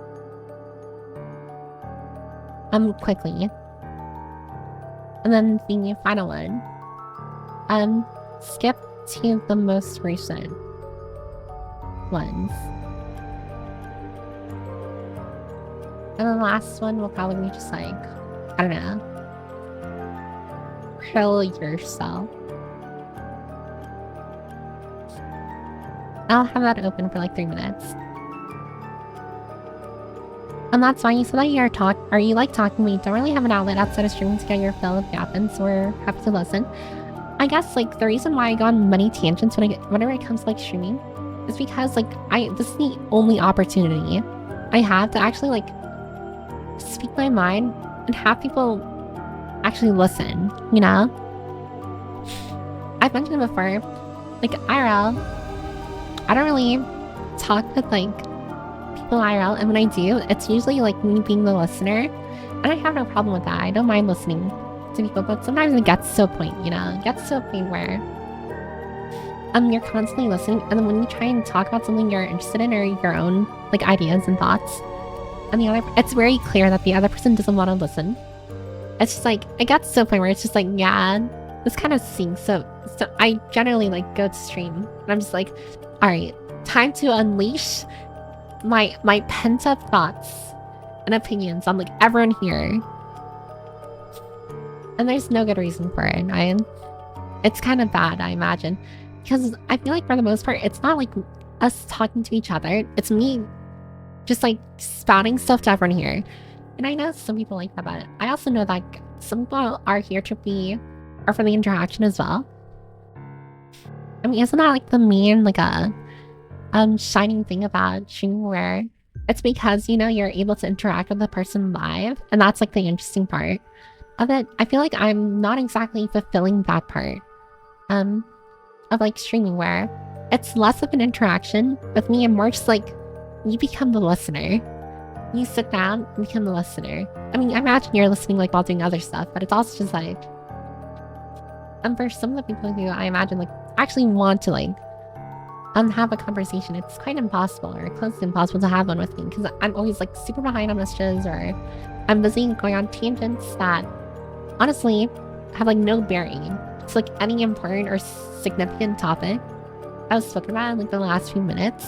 Quickly. And then the final one. Skip to the most recent ones. And the last one will probably be just like, I don't know, kill yourself. I'll have that open for like 3 minutes. And that's fine. You said that you like talking, but you don't really have an outlet outside of streaming to get your fill of yapping, so we're happy to listen. I guess like the reason why I go on many tangents whenever it comes to like streaming is because like this is the only opportunity I have to actually like speak my mind and have people actually listen, you know? I've mentioned it before, like IRL, I don't really talk with like people IRL, and when I do, it's usually like me being the listener, and I have no problem with that. I don't mind listening to people, but sometimes it gets to a point, you know? It gets to a point where you're constantly listening, and then when you try and talk about something you're interested in or your own like ideas and thoughts, and it's very clear that the other person doesn't want to listen. It's just like, it gets to a point where it's just like, yeah, this kind of sinks. So I generally like go to stream, and I'm just like, all right, time to unleash my pent up thoughts and opinions on like everyone here. And there's no good reason for it. It's kind of bad, I imagine, because I feel like for the most part, it's not like us talking to each other. It's me just like spouting stuff to everyone here. And I know some people like that, but I also know that some people are here for the interaction as well. I mean, isn't that like the main like shining thing about streaming, where it's because, you know, you're able to interact with the person live, and that's like the interesting part of it. I feel like I'm not exactly fulfilling that part of like streaming, where it's less of an interaction with me and more just like you become the listener. You sit down and become the listener. I mean, I imagine you're listening like while doing other stuff, but it's also just like, and for some of the people who I imagine like actually want to like have a conversation, it's quite impossible or close to impossible to have one with me, because I'm always like super behind on messages, or I'm busy going on tangents that honestly have like no bearing to like any important or significant topic I was spoken about in like the last few minutes.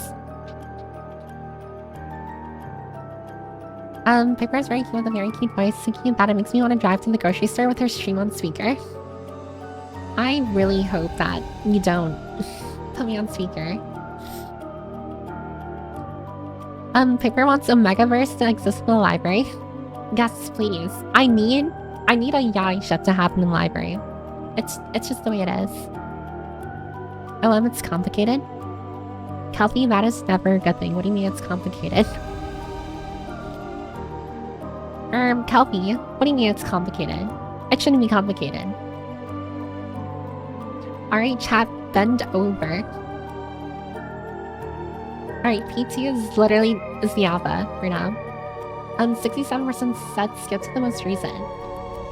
Piper is very cute with a very cute voice, so cute that it makes me want to drive to the grocery store with her stream on speaker. I really hope that you don't put me on speaker. Piper wants a megaverse to exist in the library. Yes, please. I need a yaoi shit to happen in the library. It's just the way it is. It's complicated. Kelpie, that is never a good thing. What do you mean it's complicated? Kelpie, what do you mean it's complicated? It shouldn't be complicated. Alright, chat, bend over. Alright, PT is the alpha right now. 67% said skip to the most recent.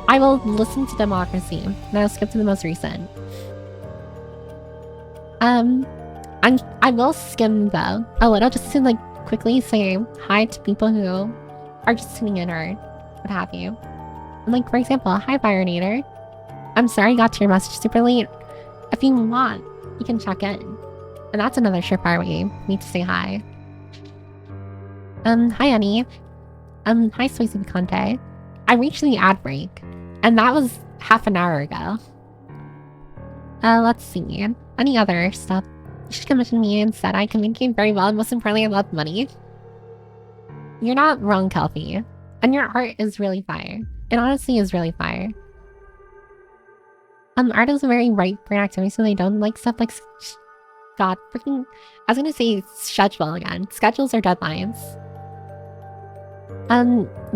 I will listen to democracy, and I'll skip to the most recent. I will skim though a little just to like quickly say hi to people who are just tuning in or what have you. And like for example, hi Byronator. I'm sorry I got to your message super late. If you want, you can check in. And that's another surefire way for me to say hi. Hi Annie. Hi Spicy Picante. I reached the ad break, and that was half an hour ago. Let's see. Any other stuff? You should commission me and said I communicate very well, and most importantly, I love money. You're not wrong, Kelpie. And your art is really fire. It honestly is really fire. Art is a very right brain activity, so they don't like stuff like God freaking. I was gonna say schedule again. Schedules are deadlines.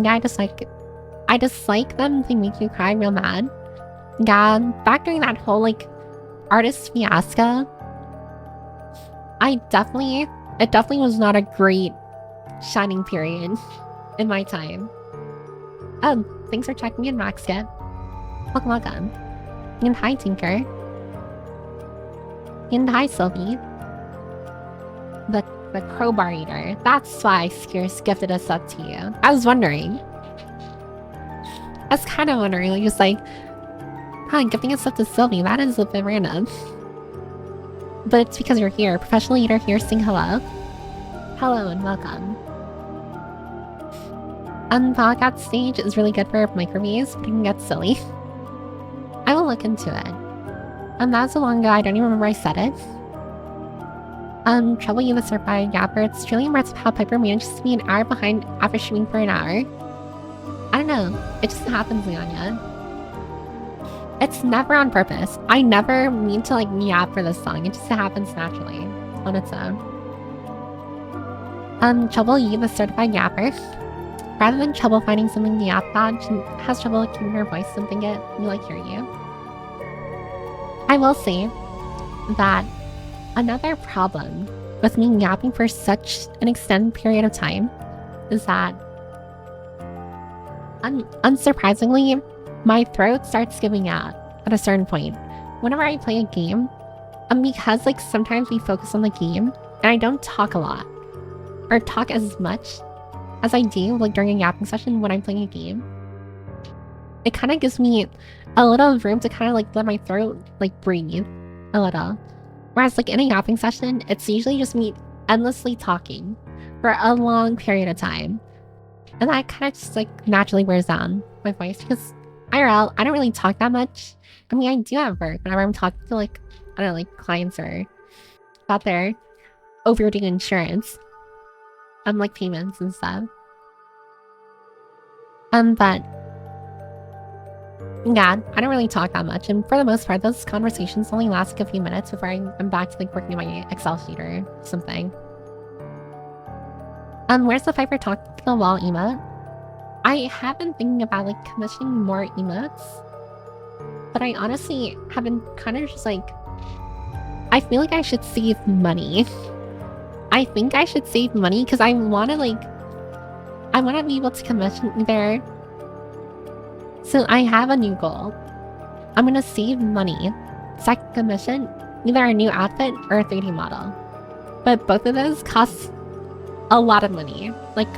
Yeah, I dislike them. They make you cry real mad. Yeah, back during that whole like artist fiasco, it definitely was not a great shining period in my time. Thanks for checking in, Maxkit. Welcome. And hi, Tinker. And hi, Sylvie. The crowbar eater. That's why Scarce gifted us up to you. I was wondering. I was kind of wondering, like, just like, gifting us up to Sylvie. That is a bit random. But it's because you're here. Professional eater here, sing hello. Hello and welcome. Polycat stage is really good for microwaves, but it can get silly. I will look into it. That was so long ago, I don't even remember I said it. Trouble you the certified yapper. It's truly impressive how Piper manages to be an hour behind after shooting for an hour. I don't know. It just happens, Leonia. It's never on purpose. I never mean to like yap for this song. It just happens naturally on its own. Trouble you the certified yapper. Rather than trouble finding something to yap about, she has trouble keeping her voice something it we like hear you. I will say that another problem with me yapping for such an extended period of time is that unsurprisingly, my throat starts giving out at a certain point. Whenever I play a game, because like sometimes we focus on the game and I don't talk a lot or talk as much as I do like during a yapping session when I'm playing a game, it kind of gives me a little room to kind of like let my throat like breathe a little. Whereas like in a yapping session, it's usually just me endlessly talking for a long period of time. And that kind of just like naturally wears down my voice because IRL, I don't really talk that much. I mean, I do at work whenever I'm talking to like, I don't know, like clients or out there overdue insurance. Like payments and stuff. But yeah, I don't really talk that much. And for the most part, those conversations only last like a few minutes before I'm back to like working on my Excel sheet or something. Where's the Piper talk to the wall emote? I have been thinking about like commissioning more emotes, but I honestly have been kind of just like, I feel like I should save money. I think I should save money because I want to be able to commission either. So I have a new goal. I'm going to save money so I can commission either a new outfit or a 3D model. But both of those cost a lot of money. Like,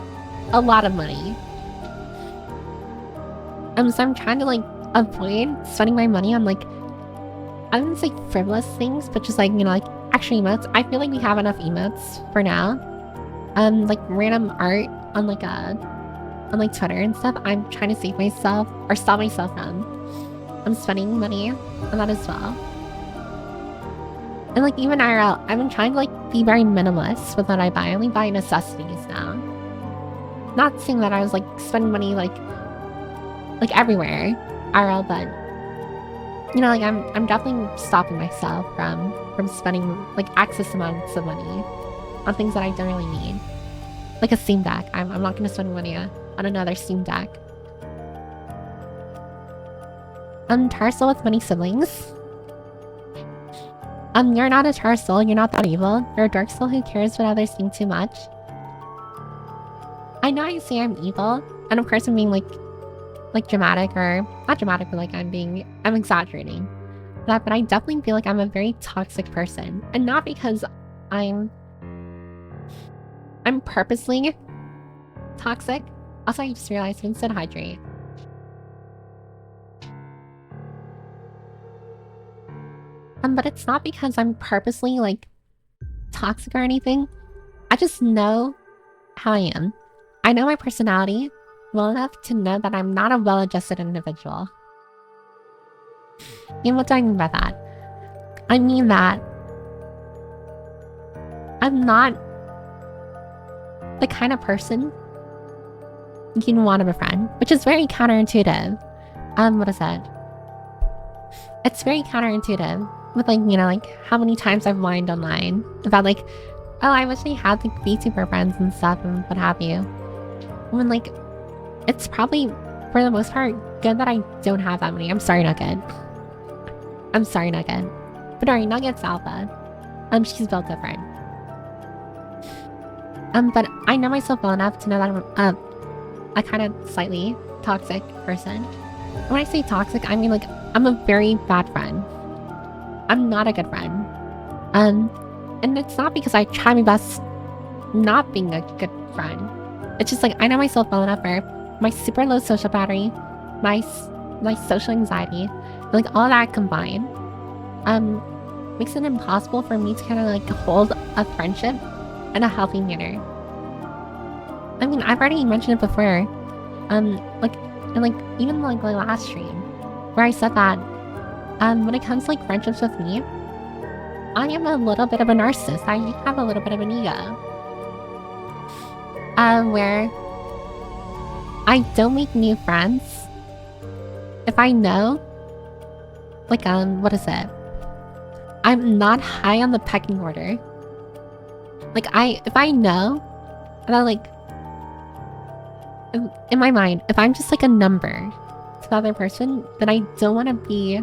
a lot of money. So I'm trying to like avoid spending my money on like, I wouldn't say frivolous things, but just like, you know, like actual emotes. I feel like we have enough emotes for now. Like random art on like Twitter and stuff. I'm trying to save myself or stop myself from. I'm spending money on that as well. And like even IRL, I've been trying to like be very minimalist with what I buy. I only buy necessities now. Not saying that I was like spending money like everywhere IRL, but you know, like I'm definitely stopping myself from spending like excess amounts of money on things that I don't really need. Like a Steam Deck. I'm not gonna spend money on another Steam Deck. Tarsal with many siblings. You're not a char soul, you're not that evil. You're a dark soul who cares what others think too much. I know I say I'm evil, and of course I'm being like dramatic, or not dramatic, but like I'm exaggerating that, but I definitely feel like I'm a very toxic person, and not because I'm purposely toxic. Also, I just realized I didn't said hydrate. But it's not because I'm purposely like toxic or anything. I just know how I am. I know my personality well enough to know that I'm not a well-adjusted individual. And what do I mean by that? I mean that I'm not the kind of person you want to befriend, which is very counterintuitive. What is that? It's very counterintuitive with like, you know, like how many times I've whined online about like, oh, I wish I had like vtuber friends and stuff and what have you. When like, it's probably for the most part good that I don't have that many. I'm sorry, Nugget. I'm sorry, Nugget. But alright, Nugget's alpha. She's built different. But I know myself well enough to know that I'm a kind of slightly toxic person. When I say toxic, I mean like I'm a very bad friend. I'm not a good friend. And it's not because I try my best not being a good friend. It's just like I know myself well enough for my super low social battery, my social anxiety, like all that combined, makes it impossible for me to kind of like hold a friendship in a healthy manner. I mean, I've already mentioned it before, even like the last stream, where I said that, when it comes to like friendships with me, I am a little bit of a narcissist. I have a little bit of an ego, where I don't make new friends if I know, like, what is it? I'm not high on the pecking order. Like, if I know that, like, in my mind, if I'm just like a number to the other person, then I don't want to be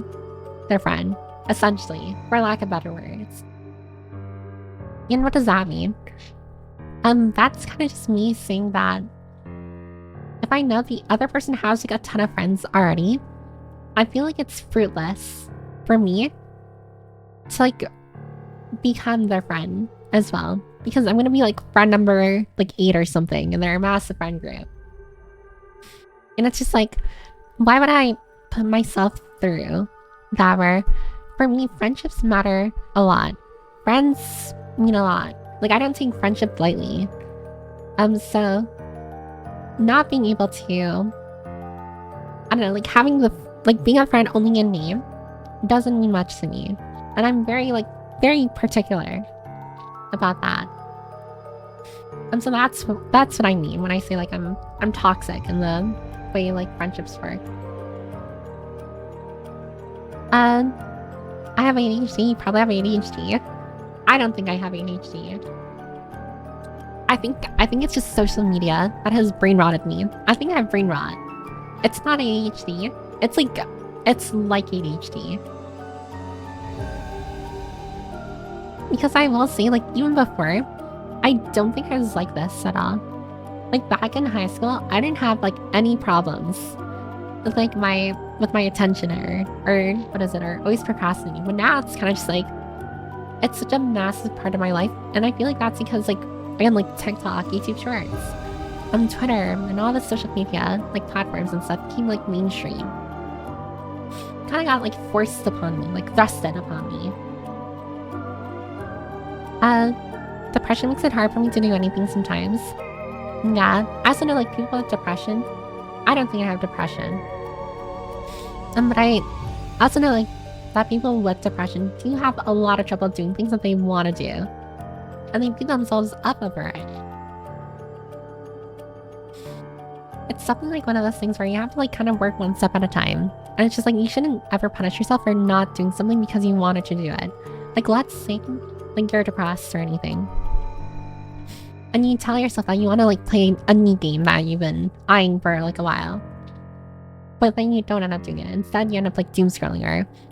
their friend, essentially, for lack of better words. And what does that mean? That's kind of just me saying that if I know the other person has like a ton of friends already, I feel like it's fruitless for me to like become their friend as well, because I'm gonna be like friend number like 8 or something, and they're a massive friend group. And it's just like, why would I put myself through that? Where for me, friendships matter a lot. Friends mean a lot. Like, I don't take friendship lightly. So not being able to, I don't know, like having the, like being a friend only in name doesn't mean much to me. And I'm very particular about that. And so that's what I mean when I say like I'm toxic in the way like friendships work. I have ADHD. You probably have ADHD. I don't think I have ADHD. I think it's just social media that has brain rotted me. I think I have brain rot. It's not ADHD. It's like ADHD. Because I will say, like, even before, I don't think I was like this at all. Like, back in high school, I didn't have like any problems with like my attention or what is it, or always procrastinating. But now it's kind of just like, it's such a massive part of my life, and I feel like that's because like again, like TikTok, YouTube Shorts, Twitter, and all the social media like platforms and stuff became like mainstream. Kind of got like forced upon me, like thrusted upon me. Depression makes it hard for me to do anything sometimes. Yeah, I also know like people with depression. I don't think I have depression. But I also know like that people with depression do have a lot of trouble doing things that they want to do, and they beat themselves up over it. It's something like one of those things where you have to like kind of work one step at a time. And it's just like, you shouldn't ever punish yourself for not doing something because you wanted to do it. Like, let's say like you're depressed or anything, and you tell yourself that you want to like play a new game that you've been eyeing for like a while, but then you don't end up doing it. Instead, you end up like doom scrolling,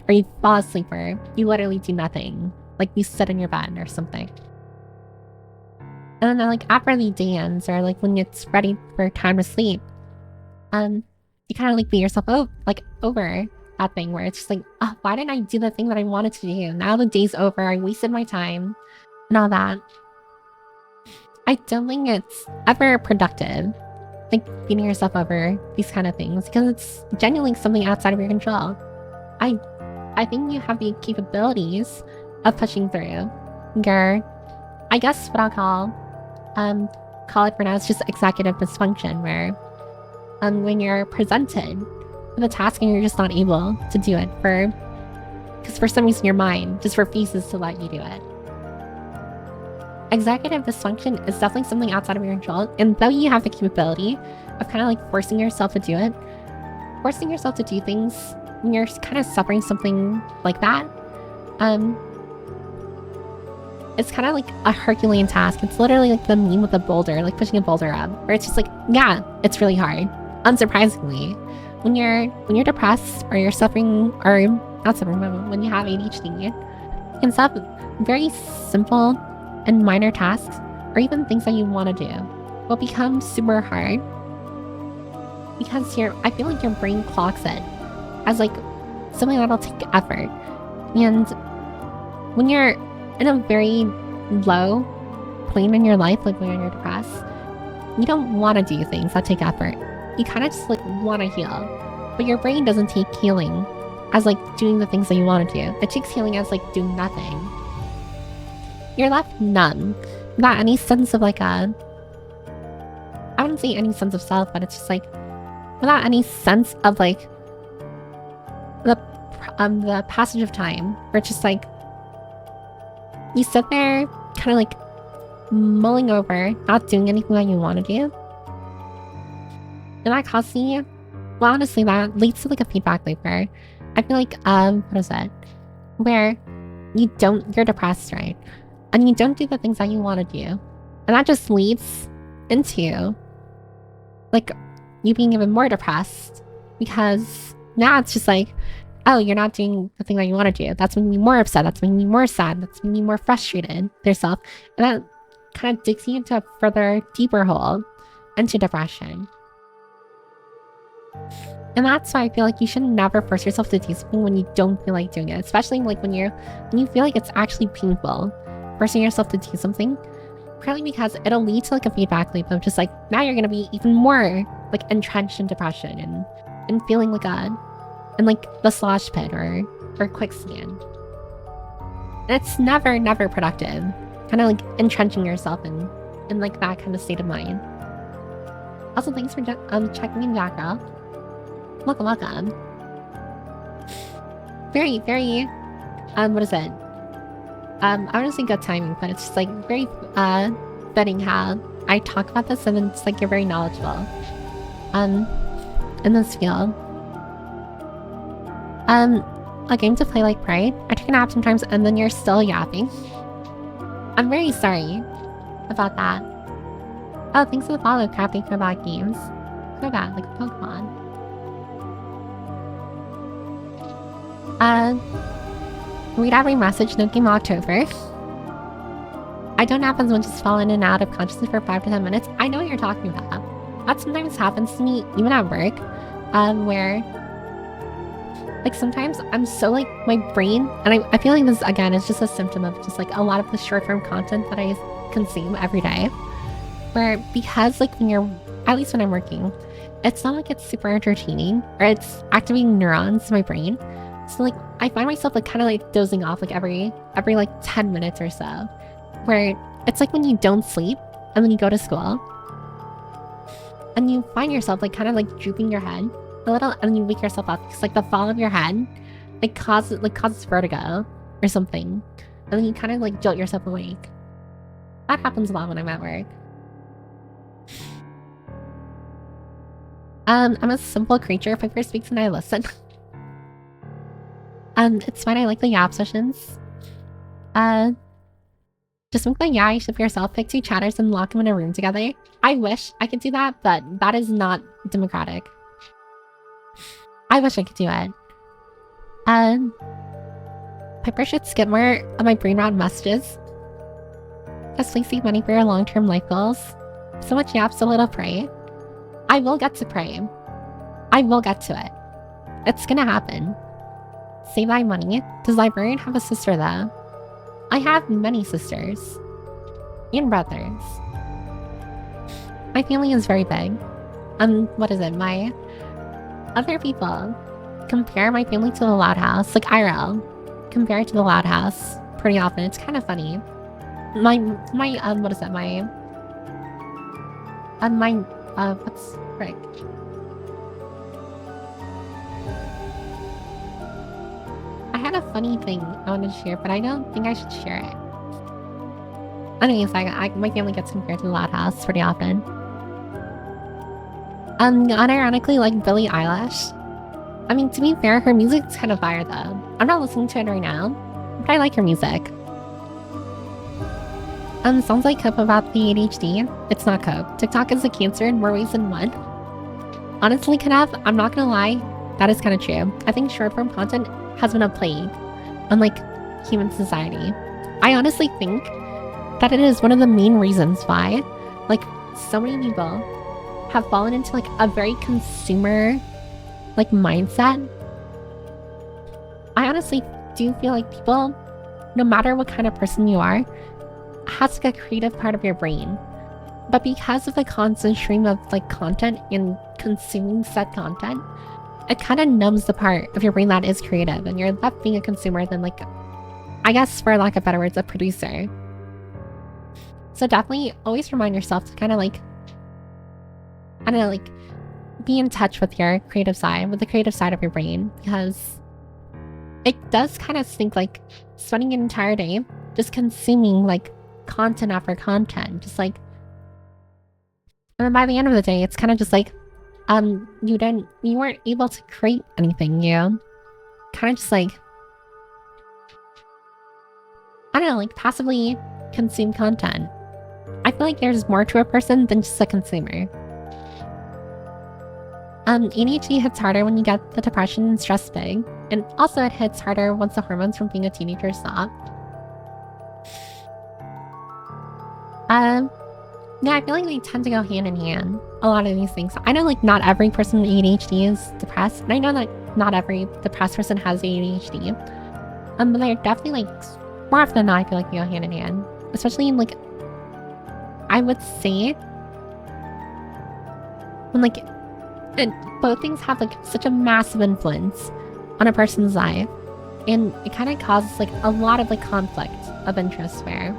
or you fall asleep, or you literally do nothing. like you sit in your bed or something. And then like after the day ends, or like when it's ready for time to sleep, you kind of like beat yourself over that thing where it's just like, oh, why didn't I do the thing that I wanted to do? Now the day's over, I wasted my time and all that. I don't think it's ever productive, like beating yourself over these kind of things, because it's genuinely something outside of your control. I think you have the capabilities of pushing through your, I guess what I'll call it for now is just executive dysfunction, where when you're presented with a task and you're just not able to do it because for some reason your mind just refuses to let you do it. Executive dysfunction is definitely something outside of your control, and though you have the capability of kind of like forcing yourself to do it, forcing yourself to do things when you're kind of suffering something like that, it's kind of like a Herculean task. It's literally like the meme with the boulder, like pushing a boulder up, where it's just like, yeah, it's really hard. Unsurprisingly, when you're depressed or you're suffering, or not suffering, but when you have ADHD, you can stop very simple and minor tasks, or even things that you want to do, will become super hard because I feel like your brain clocks it as like something that'll take effort. And when you're in a very low point in your life, like when you're depressed, you don't want to do things that take effort. You kind of just like want to heal, but your brain doesn't take healing as like doing the things that you want to do. It takes healing as like doing nothing. You're left numb, without any sense of like I wouldn't say any sense of self, but it's just like without any sense of like the passage of time, where it's just like you sit there kind of like mulling over, not doing anything that you want to do. And that constantly, well, honestly, that leads to like a feedback loop where I feel like, what is it? Where you're depressed, right? And you don't do the things that you want to do. And that just leads into like you being even more depressed, because now it's just like, oh, you're not doing the thing that you want to do. That's making me more upset. That's making me more sad. That's making me more frustrated with yourself. And that kind of digs you into a further, deeper hole into depression. And that's why I feel like you should never force yourself to do something when you don't feel like doing it. Especially like when you feel like it's actually painful, forcing yourself to do something. Partly because it'll lead to like a feedback loop of just like, now you're going to be even more like entrenched in depression and feeling like and like the slosh pit or quicksand. And it's never productive. Kind of like entrenching yourself in like that kind of state of mind. Also, thanks for checking in, Jackal. Welcome. Very, very, what is it? I wouldn't say good timing, but it's just like very fitting how I talk about this, and it's like you're very knowledgeable in this field. A game to play like Pride. I take a nap sometimes and then you're still yapping. I'm very sorry about that. Oh, thanks for the follow, Captain Crowbat Games. Crowbat, like Pokemon. Read every message, no game October. I don't nap as much as fall in and out of consciousness for 5 to 10 minutes. I know what you're talking about. That sometimes happens to me, even at work, where like sometimes I'm so like my brain, and I feel like this again is just a symptom of just like a lot of the short-form content that I consume every day, where because like when you're, at least when I'm working, it's not like it's super entertaining or it's activating neurons in my brain. So like I find myself like kind of like dozing off like every like 10 minutes or so, where it's like when you don't sleep and then you go to school and you find yourself like kind of like drooping your head a little, and then you wake yourself up because like the fall of your head like causes vertigo or something, and then you kind of like jolt yourself awake. That happens a lot when I'm at work. I'm a simple creature. If I first speak and I listen. It's fine. I like the yap sessions. Just make the yaoi ship yourself, pick 2 chatters and lock them in a room together. I wish I could do that, but that is not democratic. I wish I could do it. Piper should skip more of my brain rot messages. Just please save money for your long-term life goals. So much yaps, so little pray. I will get to pray. I will get to it. It's gonna happen. Save thy money. Does librarian have a sister though? I have many sisters. And brothers. My family is very big. What is it? My other people compare my family to the Loud House. Like IRL. Compare it to the Loud House pretty often. It's kind of funny. What is that? What's frick? I had a funny thing I wanted to share, but I don't think I should share it. Anyways, my family gets compared to the Loud House pretty often. Unironically, like Billie Eilish. I mean, to be fair, her music's kind of fire though. I'm not listening to it right now, but I like her music. Sounds like cope about the ADHD. It's not cope. TikTok is a cancer in more ways than one. Honestly, Kanav, I'm not gonna lie, that is kind of true. I think short-form content has been a plague on like human society. I honestly think that it is one of the main reasons why like so many people have fallen into like a very consumer like mindset. I honestly do feel like people, no matter what kind of person you are, has like a creative part of your brain. But because of the constant stream of like content and consuming said content, it kind of numbs the part of your brain that is creative, and you're left being a consumer than like, I guess for lack of better words, a producer. So definitely always remind yourself to kind of like, I don't know, like be in touch with your creative side, with the creative side of your brain, because it does kind of stink like spending an entire day just consuming like content after content, just like, and then by the end of the day, it's kind of just like, you weren't able to create anything, you kind of just like, I don't know, like passively consume content. I feel like there's more to a person than just a consumer. ADHD hits harder when you get the depression and stress big, and also it hits harder once the hormones from being a teenager stop. Yeah, I feel like they tend to go hand in hand, a lot of these things. I know like not every person with ADHD is depressed, and I know that not every depressed person has ADHD. But they're definitely like, more often than not, I feel like they go hand in hand. Especially in like, I would say, when like, both things have like such a massive influence on a person's life. And it kind of causes like a lot of like conflict of interest where,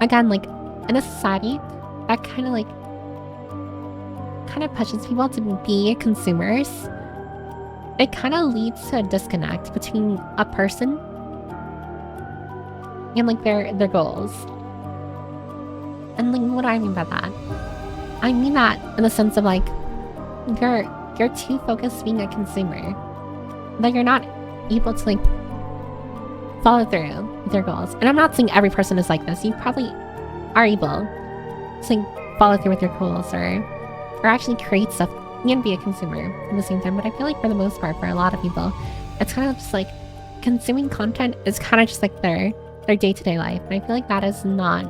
again, like in a society that kind of pushes people to be consumers, it kind of leads to a disconnect between a person and like their goals. And like, what do I mean by that? I mean that in the sense of like, you're too focused being a consumer that you're not able to like follow through with your goals. And I'm not saying every person is like this. You probably are able to like follow through with your goals or actually create stuff and be a consumer at the same time. But I feel like for the most part, for a lot of people, it's kind of just like consuming content is kind of just like their day-to-day life. And I feel like that is not,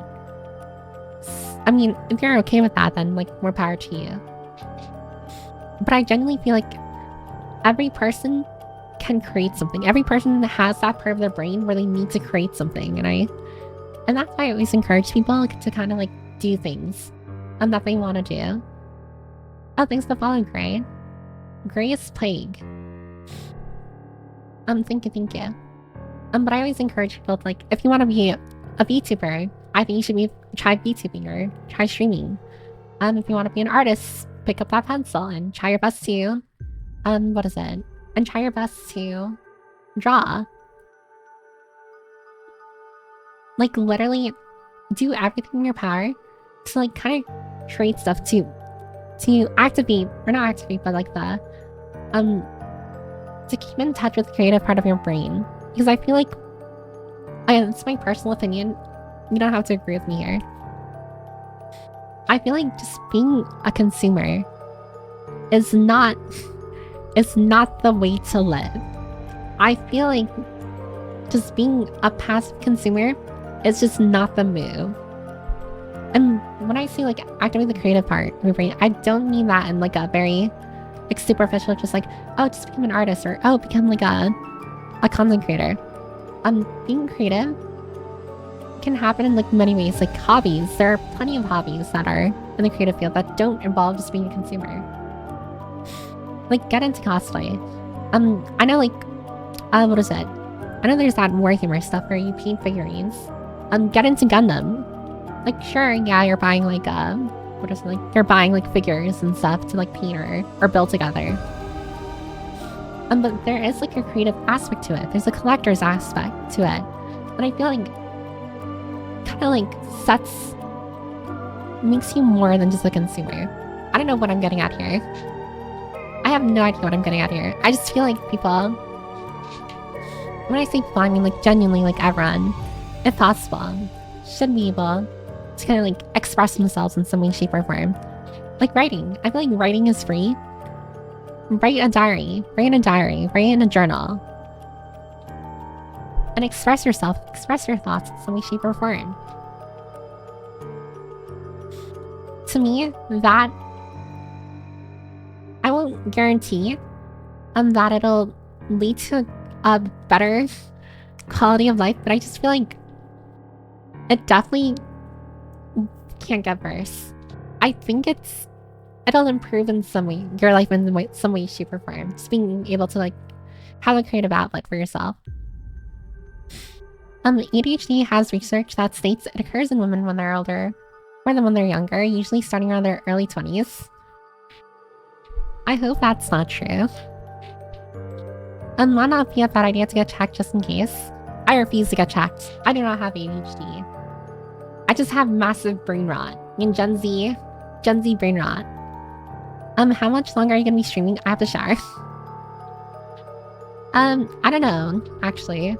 I mean, if you're okay with that, then like more power to you. But I genuinely feel like every person can create something. Every person has that part of their brain where they need to create something. And that's why I always encourage people to kind of like do things that they want to do. Oh, thanks for following, Gray. Gray is plague. Thank you. But I always encourage people to like, if you want to be a VTuber, I think you should try VTubing or try streaming. If you want to be an artist, pick up that pencil and try your best to, and try your best to draw. Like literally do everything in your power to like kind of create stuff to activate, or not activate, but like to keep in touch with the creative part of your brain. Because I feel like, it's my personal opinion, you don't have to agree with me here. I feel like just being a consumer is not the way to live. I feel like just being a passive consumer is just not the move. And when I say like activate the creative part of your brain, I don't mean that in like a very like superficial, just like, oh, just become an artist, or oh, become like a content creator. Being creative can happen in like many ways, like hobbies. There are plenty of hobbies that are in the creative field that don't involve just being a consumer. Like get into cosplay. I know like, what is it? I know there's that Warhammer stuff where you paint figurines. Get into Gundam. Like sure, yeah, you're buying like what is it, like you're buying like figures and stuff to like paint or build together. But there is like a creative aspect to it. There's a collector's aspect to it. But I feel like kind of like makes you more than just a consumer. I don't know what I'm getting at here. I have no idea what I'm getting at here. I just feel like people, when I say people, I mean like genuinely like everyone, if possible, should be able to kind of like express themselves in some way, shape, or form. Like writing. I feel like writing is free. Write a diary. Write in a diary. Write in a journal. And express yourself. Express your thoughts in some way, shape, or form. To me, that I won't guarantee that it'll lead to a better quality of life, but I just feel like it definitely can't get worse. I think it'll improve in some way, your life in some way, shape, or form. Just being able to like have a creative outlet for yourself. ADHD has research that states it occurs in women when they're older more than when they're younger, usually starting around their early 20s. I hope that's not true. Might not be a bad idea to get checked just in case. I refuse to get checked. I do not have ADHD. I just have massive brain rot. I mean, Gen Z brain rot. How much longer are you gonna be streaming? I have to shower. I don't know, actually.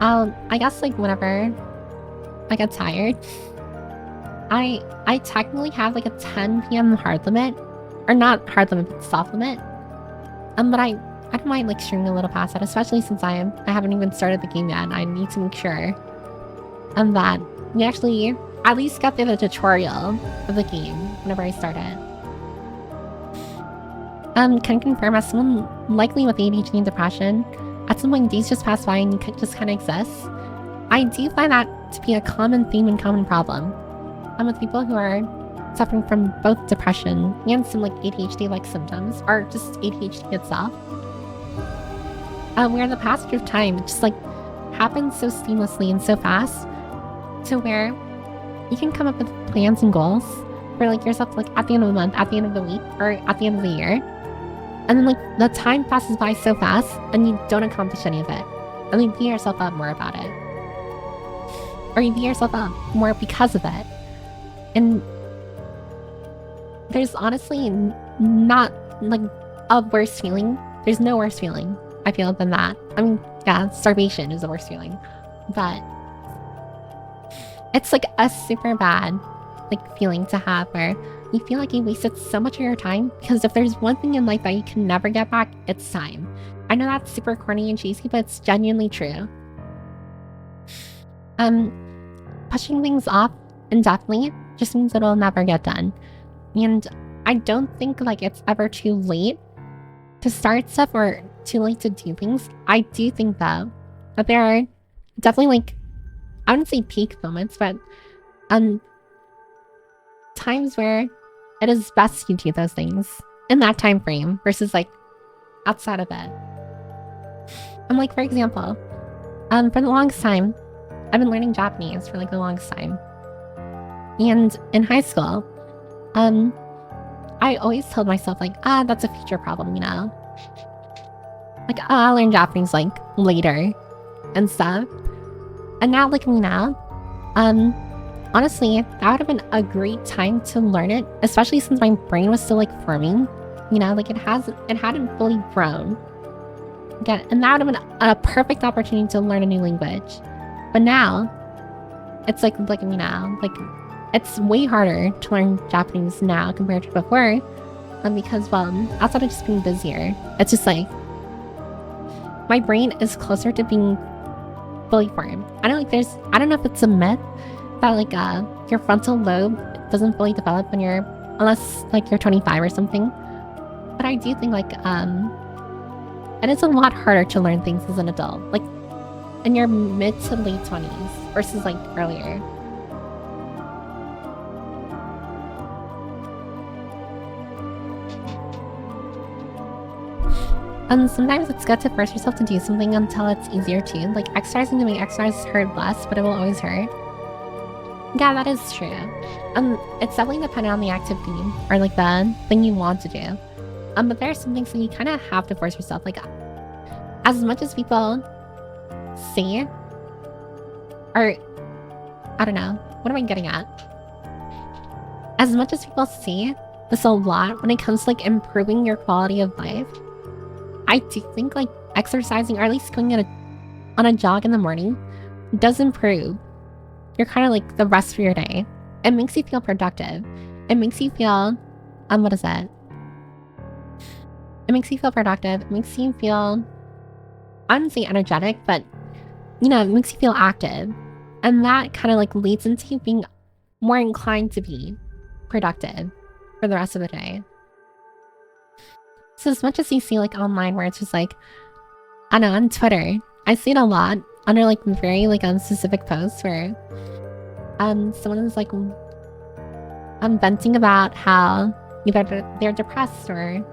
I guess like whenever I get tired. I technically have like a 10 p.m. hard limit. Or not hard limit, but soft limit. But I don't mind like streaming a little past that, especially since I haven't even started the game yet, and I need to make sure that we actually at least get through the tutorial of the game whenever I start it. Can confirm, as someone likely with ADHD and depression, at some point days just pass by and you just kind of exist. I do find that to be a common theme and common problem. With people who are suffering from both depression and some like ADHD-like symptoms, or just ADHD itself. Where the passage of time just like happens so seamlessly and so fast, to where you can come up with plans and goals for like yourself like at the end of the month, at the end of the week, or at the end of the year. And then like the time passes by so fast and you don't accomplish any of it. And you beat yourself up more about it. Or you beat yourself up more because of it. And there's honestly not like a worse feeling. There's no worse feeling, I feel, than that. I mean, yeah, starvation is the worst feeling. But it's like a super bad like feeling to have where you feel like you wasted so much of your time, because if there's one thing in life that you can never get back, it's time. I know that's super corny and cheesy, but it's genuinely true. Pushing things off indefinitely just means it'll never get done. And I don't think like it's ever too late to start stuff or too late to do things. I do think though that there are definitely like, I wouldn't say peak moments, but times where it is best to do those things in that time frame versus like outside of it. I'm like, for example, for the longest time, I've been learning Japanese for like the longest time. And in high school, I always told myself like, that's a future problem, you know? Like, I'll learn Japanese like later and stuff. And now, like me now, honestly, that would have been a great time to learn it, especially since my brain was still like forming, you know, like it hadn't fully grown. Again, and that would have been a perfect opportunity to learn a new language. But now, it's like, look at me now, like it's way harder to learn Japanese now compared to before, because, well, outside of just being busier, it's just like, my brain is closer to being fully formed. I don't know if it's a myth that like your frontal lobe doesn't fully develop when unless like you're 25 or something. But I do think like it is a lot harder to learn things as an adult, like in your mid to late 20s versus like earlier. And sometimes it's good to force yourself to do something until it's easier to. Like exercising to make exercise hurt less, but it will always hurt. Yeah, that is true. It's definitely dependent on the activity or like the thing you want to do. But there are some things that you kind of have to force yourself. Like, as much as people say, or I don't know, what am I getting at? As much as people say this a lot when it comes to like improving your quality of life, I do think like exercising or at least going on a jog in the morning does improve. You're kind of like the rest of your day. It makes you feel productive. It makes you feel, what is it? It makes you feel productive. It makes you feel, I wouldn't say energetic, but you know, it makes you feel active. And that kind of like leads into you being more inclined to be productive for the rest of the day. So as much as you see like online where it's just like, I don't know, on Twitter, I see it a lot under like very like specific posts where someone is like venting about how either they're depressed or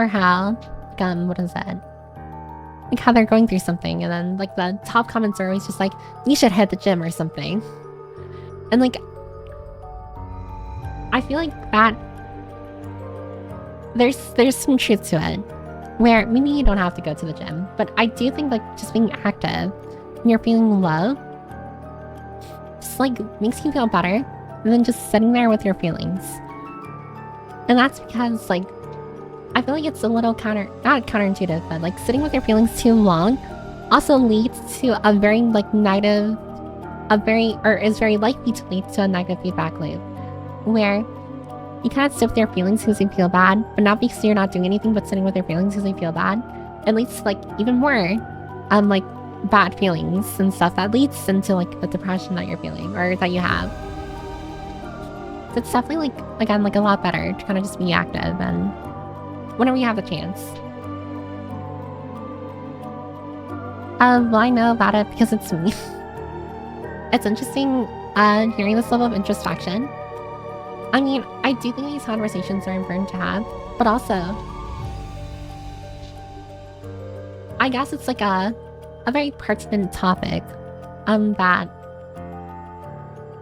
how what is that? Like how they're going through something, and then like the top comments are always just like, you should hit the gym or something. And like I feel like that there's some truth to it, where maybe you don't have to go to the gym, but I do think like just being active when you're feeling low just like makes you feel better than just sitting there with your feelings. And that's because like I feel like it's a little not counterintuitive, but like sitting with your feelings too long also leads to a very like negative, is very likely to lead to a negative feedback loop, where you kind of sit with your feelings because you feel bad, but not because you're not doing anything, but sitting with your feelings because you feel bad. It leads to like even more like bad feelings and stuff that leads into like the depression that you're feeling or that you have. So it's definitely like, again, like a lot better to kind of just be active and whenever you have the chance. Well, I know about it because it's me. It's interesting hearing this level of introspection. I mean, I do think these conversations are important to have, but also, I guess it's like a very pertinent topic that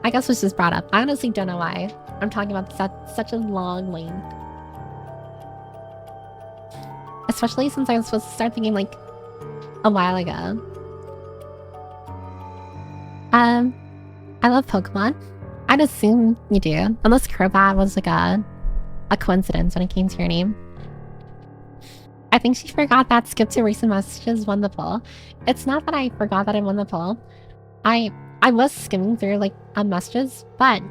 I guess was just brought up. I honestly don't know why I'm talking about this at such a long length. Especially since I was supposed to start thinking like a while ago. I love Pokemon. I'd assume you do, unless Crobat was like a coincidence when it came to your name. I think she forgot that skip to recent messages won the poll. It's not that I forgot that I won the poll. I was skimming through like messages, but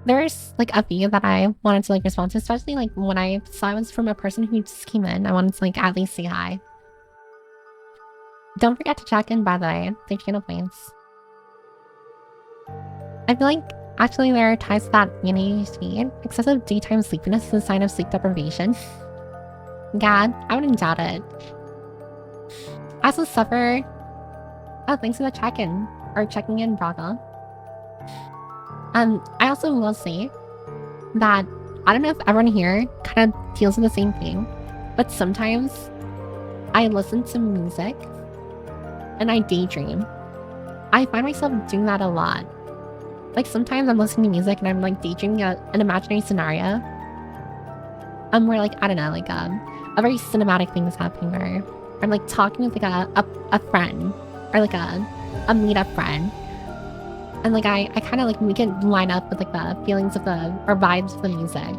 there's like a few that I wanted to like respond to, especially like when I saw it was from a person who just came in. I wanted to like at least say hi. Don't forget to check in, by the way. Thank you, no points. I feel like actually there are ties to that in ADHD. Excessive daytime sleepiness is a sign of sleep deprivation. God, I wouldn't doubt it. I also suffer. Oh, thanks for the check-in or checking in, Braga. I also will say that I don't know if everyone here kind of deals with the same thing, but sometimes I listen to music and I daydream. I find myself doing that a lot. Like sometimes I'm listening to music and I'm like daydreaming an imaginary scenario. Where like, I don't know, like a very cinematic thing is happening, or I'm like talking with like a friend or like a meetup friend. And like I kind of like make it line up with like the feelings of or vibes of the music.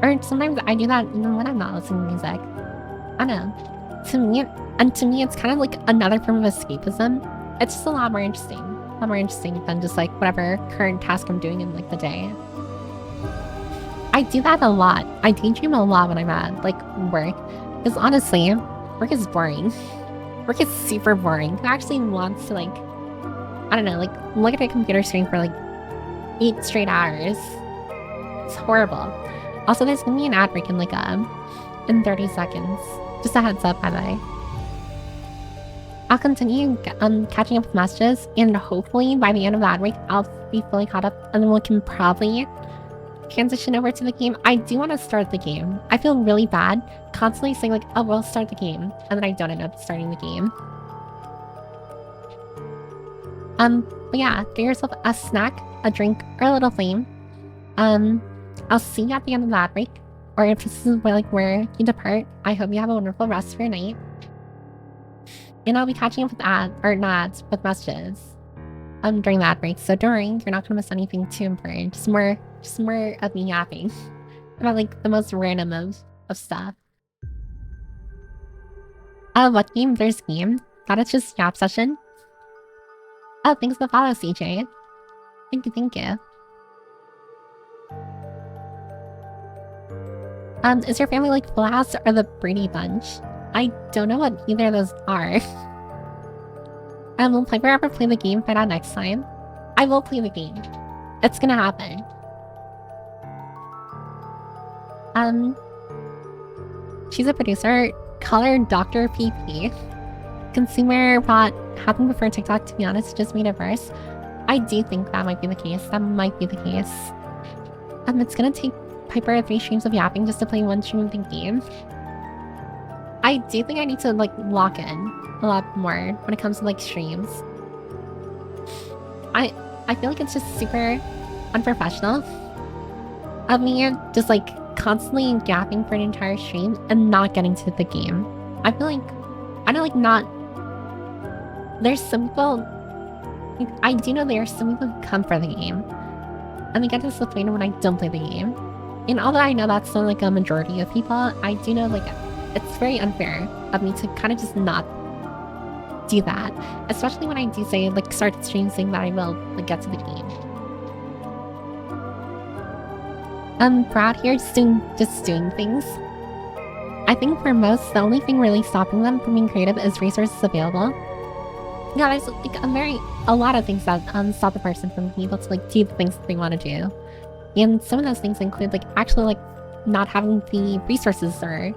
Or sometimes I do that even when I'm not listening to music. I don't know. To me it's kind of like another form of escapism. It's just a lot more interesting. A lot more interesting than just like whatever current task I'm doing in like the day. I do that a lot. I daydream a lot when I'm at like work. Because honestly, work is boring. Work is super boring. Who actually wants to, like, I don't know, like, look at a computer screen for, like, 8 straight hours? It's horrible. Also, there's gonna be an ad break in, like, in 30 seconds. Just a heads up, by the way. I'll continue catching up with messages, and hopefully by the end of the ad break, I'll be fully caught up, and then we can probably transition over to the game. I do want to start the game. I feel really bad constantly saying, like, oh, we'll start the game, and then I don't end up starting the game. But yeah, get yourself a snack, a drink, or a little flame. I'll see you at the end of the ad break, or if this is where you depart, I hope you have a wonderful rest of your night. And I'll be catching up with with messages during the ad break. So don't worry, you're not gonna miss anything too important. Just more of me yapping about, like, the most random of stuff. What game? There's game. Thought it's just yap session. Oh, thanks for the follow, CJ. Thank you. Is your family like Full House or the Brady Bunch? I don't know what either of those are. Will Piper ever play the game? Find out next time. I will play the game. It's gonna happen. She's a producer. Call her Dr. PP. Consumer bot happened before TikTok, to be honest, just made it worse. I do think that might be the case. It's gonna take Piper 3 streams of yapping just to play 1 stream of the game. I do think I need to, like, lock in a lot more when it comes to, like, streams. I feel like it's just super unprofessional of me just, like, constantly yapping for an entire stream and not getting to the game. I feel like, there's some people, like, I do know there are some people who come for the game, and they get disappointed when I don't play the game. And although I know that's not, like, a majority of people, I do know, like, it's very unfair of me to kind of just not do that. Especially when I do say, like, start the stream saying that I will, like, get to the game. Brad here just doing things. I think for most, the only thing really stopping them from being creative is resources available. Yeah, there's, like, a lot of things that stop the person from being able to, like, do the things that they want to do. And some of those things include, like, actually, like, not having the resources or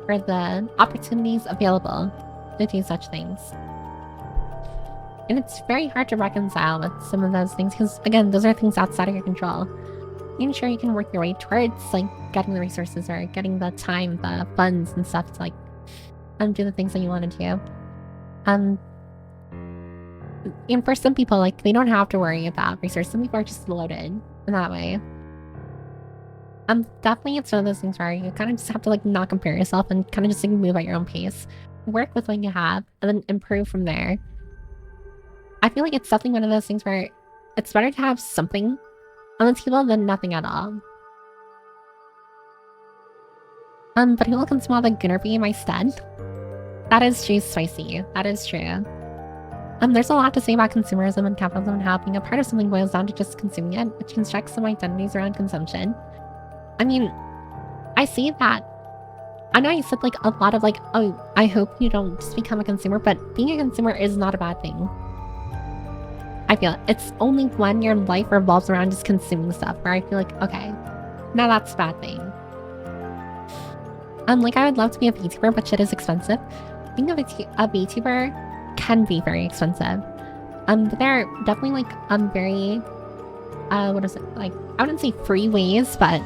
the opportunities available to do such things. And it's very hard to reconcile with some of those things because, again, those are things outside of your control. And sure, you can work your way towards, like, getting the resources or getting the time, the funds and stuff to, like, do the things that you want to do. And for some people, like, they don't have to worry about resources. Some people are just loaded in that way. Definitely it's one of those things where you kind of just have to, like, not compare yourself and kind of just, like, move at your own pace. Work with what you have and then improve from there. I feel like it's definitely one of those things where it's better to have something on the table than nothing at all. But people can smell the Gunner bee in my stead. That is true, Spicy. That is true. There's a lot to say about consumerism and capitalism and how being a part of something boils down to just consuming it, which constructs some identities around consumption. I mean, I see that. I know I said, like, a lot of, like, oh, I hope you don't just become a consumer, but being a consumer is not a bad thing. I feel it's only when your life revolves around just consuming stuff where I feel like, okay, now that's a bad thing. Like, I would love to be a VTuber, but shit is expensive. Being a VTuber can be very expensive. But there are definitely, like, very, what is it, like, I wouldn't say free ways, but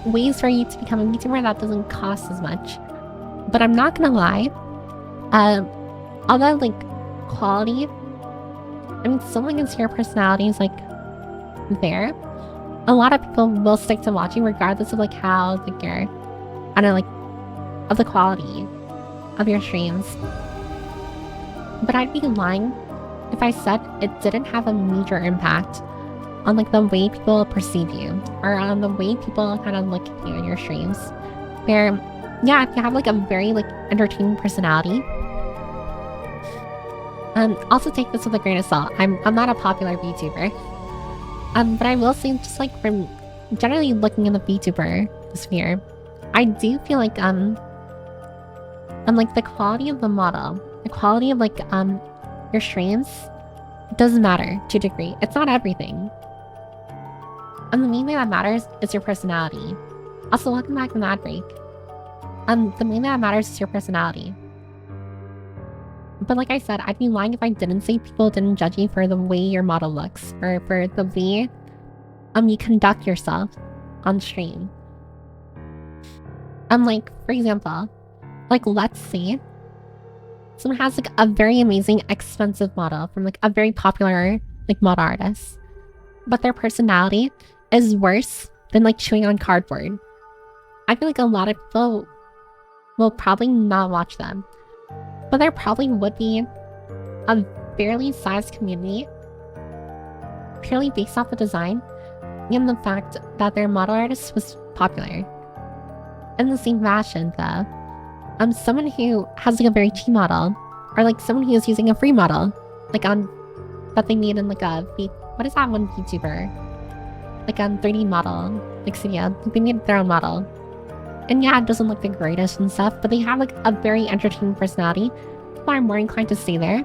ways for you to become a VTuber that doesn't cost as much. But I'm not gonna lie, although, like, quality, I mean, so long as your personality is, like, there, a lot of people will stick to watching regardless of, like, how, like, your, I don't know, like, of the quality of your streams. But I'd be lying if I said it didn't have a major impact on, like, the way people perceive you or on the way people kind of look at you in your streams. Where, yeah, if you have, like, a very, like, entertaining personality, also take this with a grain of salt. I'm not a popular VTuber. But I will say, just, like, from generally looking in the VTuber sphere, I do feel like like the quality of the model, the quality of like your streams does matter to a degree. It's not everything. And the main thing that matters is your personality. Also, welcome back from the ad break. The main thing that matters is your personality. But like I said, I'd be lying if I didn't say people didn't judge you for the way your model looks, or for the way you conduct yourself on stream. Like, for example, like let's say someone has like a very amazing, expensive model from like a very popular like model artist, but their personality is worse than like chewing on cardboard. I feel like a lot of people will probably not watch them. But there probably would be a fairly sized community purely based off the design and the fact that their model artist was popular. In the same fashion, though, someone who has like a very cheap model, or like someone who is using a free model, like on that they made in like what is that one VTuber? Like on 3D model, like studio, they made their own model. And yeah, it doesn't look the greatest and stuff, but they have like a very entertaining personality. People are more inclined to stay there.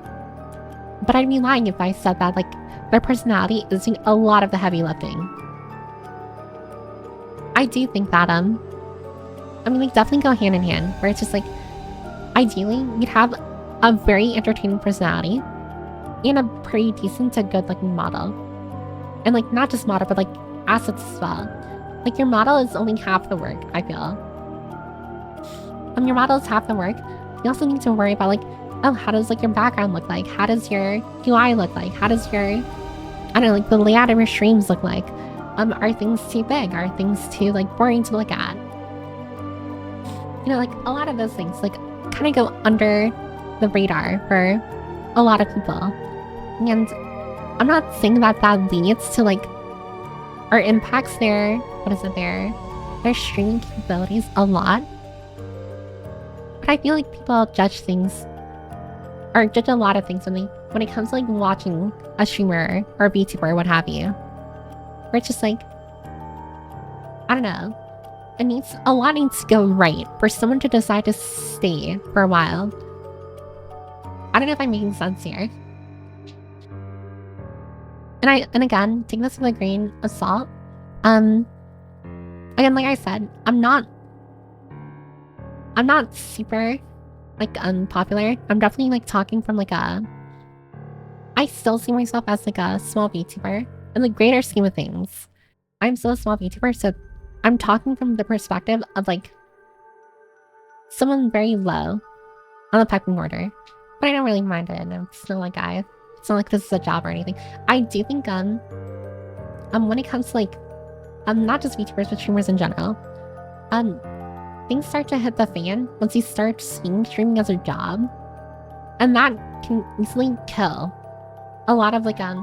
But I'd be lying if I said that like their personality is doing a lot of the heavy lifting. I do think that I mean, they definitely go hand in hand, where it's just like, ideally, you'd have a very entertaining personality and a pretty decent to good looking model. And like, not just model, but like assets as well. Like, your model is only half the work, I feel. Your model is half the work. You also need to worry about like, oh, how does like your background look like? How does your UI look like? How does your, I don't know, like the layout of your streams look like? Are things too big? Are things too like boring to look at? You know, like a lot of those things like kind of go under the radar for a lot of people. And I'm not saying that that leads to like, or impacts their, their streaming capabilities a lot. But I feel like people judge things, or judge a lot of things when it comes to like watching a streamer or a VTuber or what have you. Where it's just like, I don't know. A lot needs to go right for someone to decide to stay for a while. I don't know if I'm making sense here. And again, take this with a grain of salt. Again, like I said, I'm not super like unpopular. I'm definitely like talking from like I still see myself as like a small VTuber in the greater scheme of things. I'm still a small VTuber, so I'm talking from the perspective of like someone very low on the pecking order. But I don't really mind it. It's not like it's not like this is a job or anything. I do think when it comes to like not just VTubers but streamers in general, things start to hit the fan once you start seeing streaming as a job. And that can easily kill a lot of like a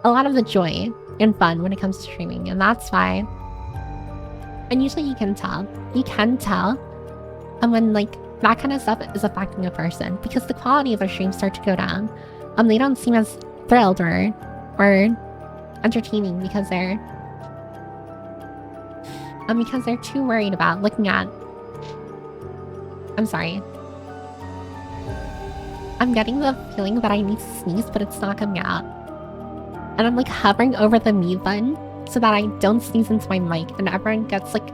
lot of the joy and fun when it comes to streaming. And that's why, and usually you can tell when like that kind of stuff is affecting a person, because the quality of their streams start to go down. They don't seem as thrilled or entertaining because they're too worried about looking at, I'm sorry, I'm getting the feeling that I need to sneeze, but it's not coming out. And I'm like hovering over the mute button so that I don't sneeze into my mic and everyone gets like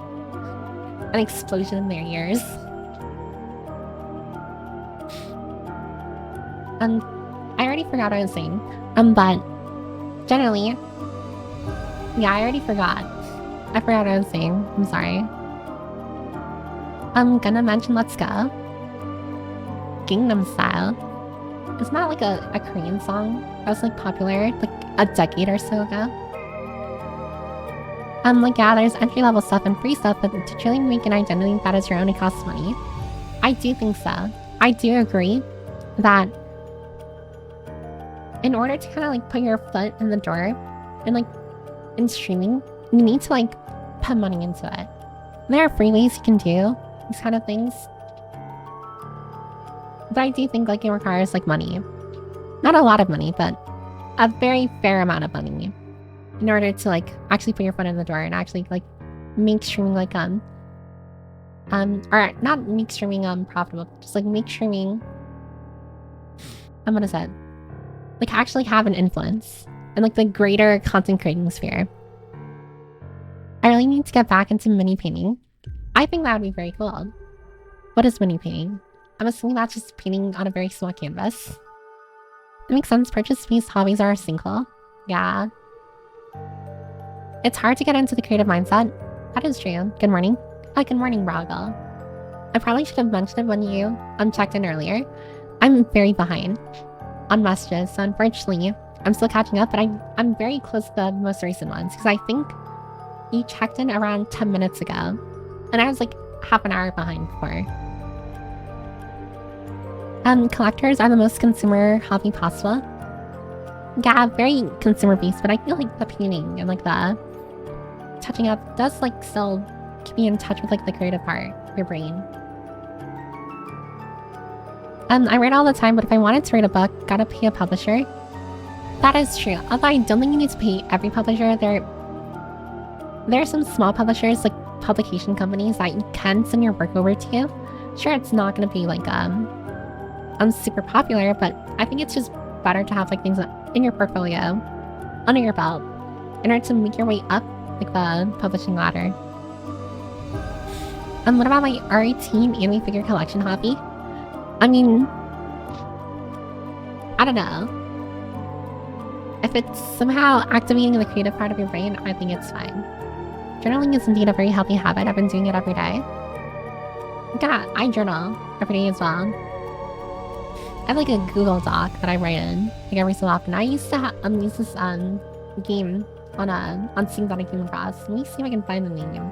an explosion in their ears. I already forgot what I was saying. But generally, yeah, I already forgot. I forgot what I was saying. I'm sorry. I'm gonna mention Let's Go. Gangnam Style. Isn't that like a Korean song that was like popular like a decade or so ago? Like, yeah, there's entry-level stuff and free stuff, but to truly make an identity that is your own, it costs money. I do think so. I do agree that in order to kind of like put your foot in the door and like in streaming, you need to like put money into it. There are free ways you can do these kind of things, but I do think like it requires like money. Not a lot of money, but a very fair amount of money in order to like actually put your foot in the door and actually like make streaming like or not make streaming profitable, just like make streaming what is it? Like actually have an influence in like the greater content creating sphere. I really need to get back into mini painting. I think that would be very cool. What is mini painting? I'm assuming that's just painting on a very small canvas. It makes sense. Purchase-based hobbies are single. Yeah. It's hard to get into the creative mindset. That is true. Good morning. Good morning, Braga. I probably should have mentioned it when you checked in earlier. I'm very behind on messages, so unfortunately, I'm still catching up, but I'm very close to the most recent ones, because I think you checked in around 10 minutes ago, and I was like half an hour behind before. Collectors are the most consumer hobby possible. Yeah, very consumer based, but I feel like the painting and like the touching up does like still keep me in touch with like the creative part of your brain. I write all the time, but if I wanted to write a book, gotta pay a publisher. That is true. Although I don't think you need to pay every publisher. There are some small publishers, like publication companies, that you can send your work over to. Sure, it's not gonna be like super popular, but I think it's just better to have like things in your portfolio under your belt in order to make your way up like the publishing ladder. What about my RET anime figure collection hobby? I mean, I don't know. If it's somehow activating the creative part of your brain, I think it's fine. Journaling is indeed a very healthy habit. I've been doing it every day. Yeah, I journal every day as well. I have like a Google Doc that I write in like every so often. I used to use this game on Steam that I came across. Let me see if I can find the name.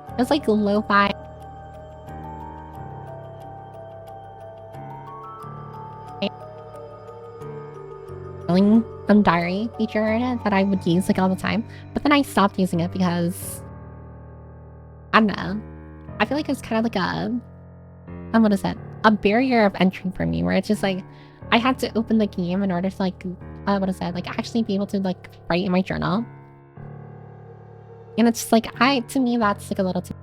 It was like lo-fi. Diary feature in it that I would use like all the time, but then I stopped using it because I don't know. I feel like it's kind of like what is that? A barrier of entry for me, where it's just like I had to open the game in order to like what is that? Like actually be able to like write in my journal, and it's just like to me that's like a little too.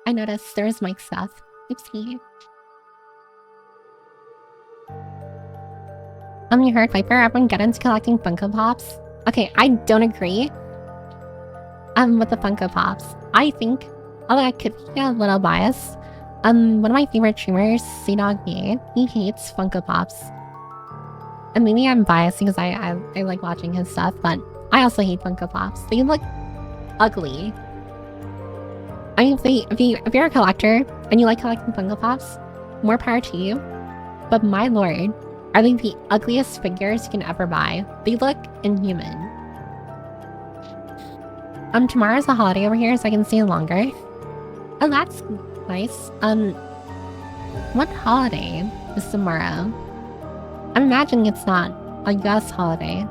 I noticed there's mic stuff. Oopsie. You heard Piper? Everyone get into collecting Funko Pops. Okay, I don't agree. With the Funko Pops. I think, although I could be a little biased, one of my favorite streamers, CDogB, he hates Funko Pops. And maybe I'm biased because I like watching his stuff, but I also hate Funko Pops. They look ugly. I mean, if you're a collector and you like collecting Funko Pops, more power to you. But my lord, are they the ugliest figures you can ever buy? They look inhuman. Tomorrow's a holiday over here, so I can stay longer. Oh, that's nice. What holiday is tomorrow? I'm imagining it's not a US holiday.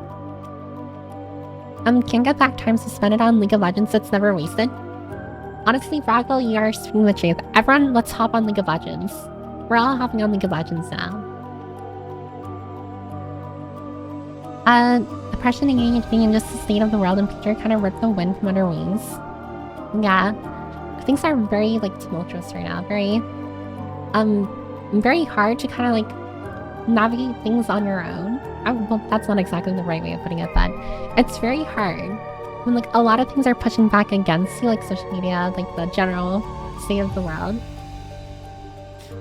Can't get back time suspended on League of Legends that's never wasted. Honestly, Fraggle, you are speaking the truth. Everyone, let's hop on League of Legends. We're all hopping on League of Legends now. Depression and ADHD and just the state of the world in future kind of ripped the wind from under wings. Yeah. Things are very, like, tumultuous right now. Very hard to kind of, like, navigate things on your own. Well, that's not exactly the right way of putting it, but it's very hard. When, like, a lot of things are pushing back against you, like social media, like the general state of the world.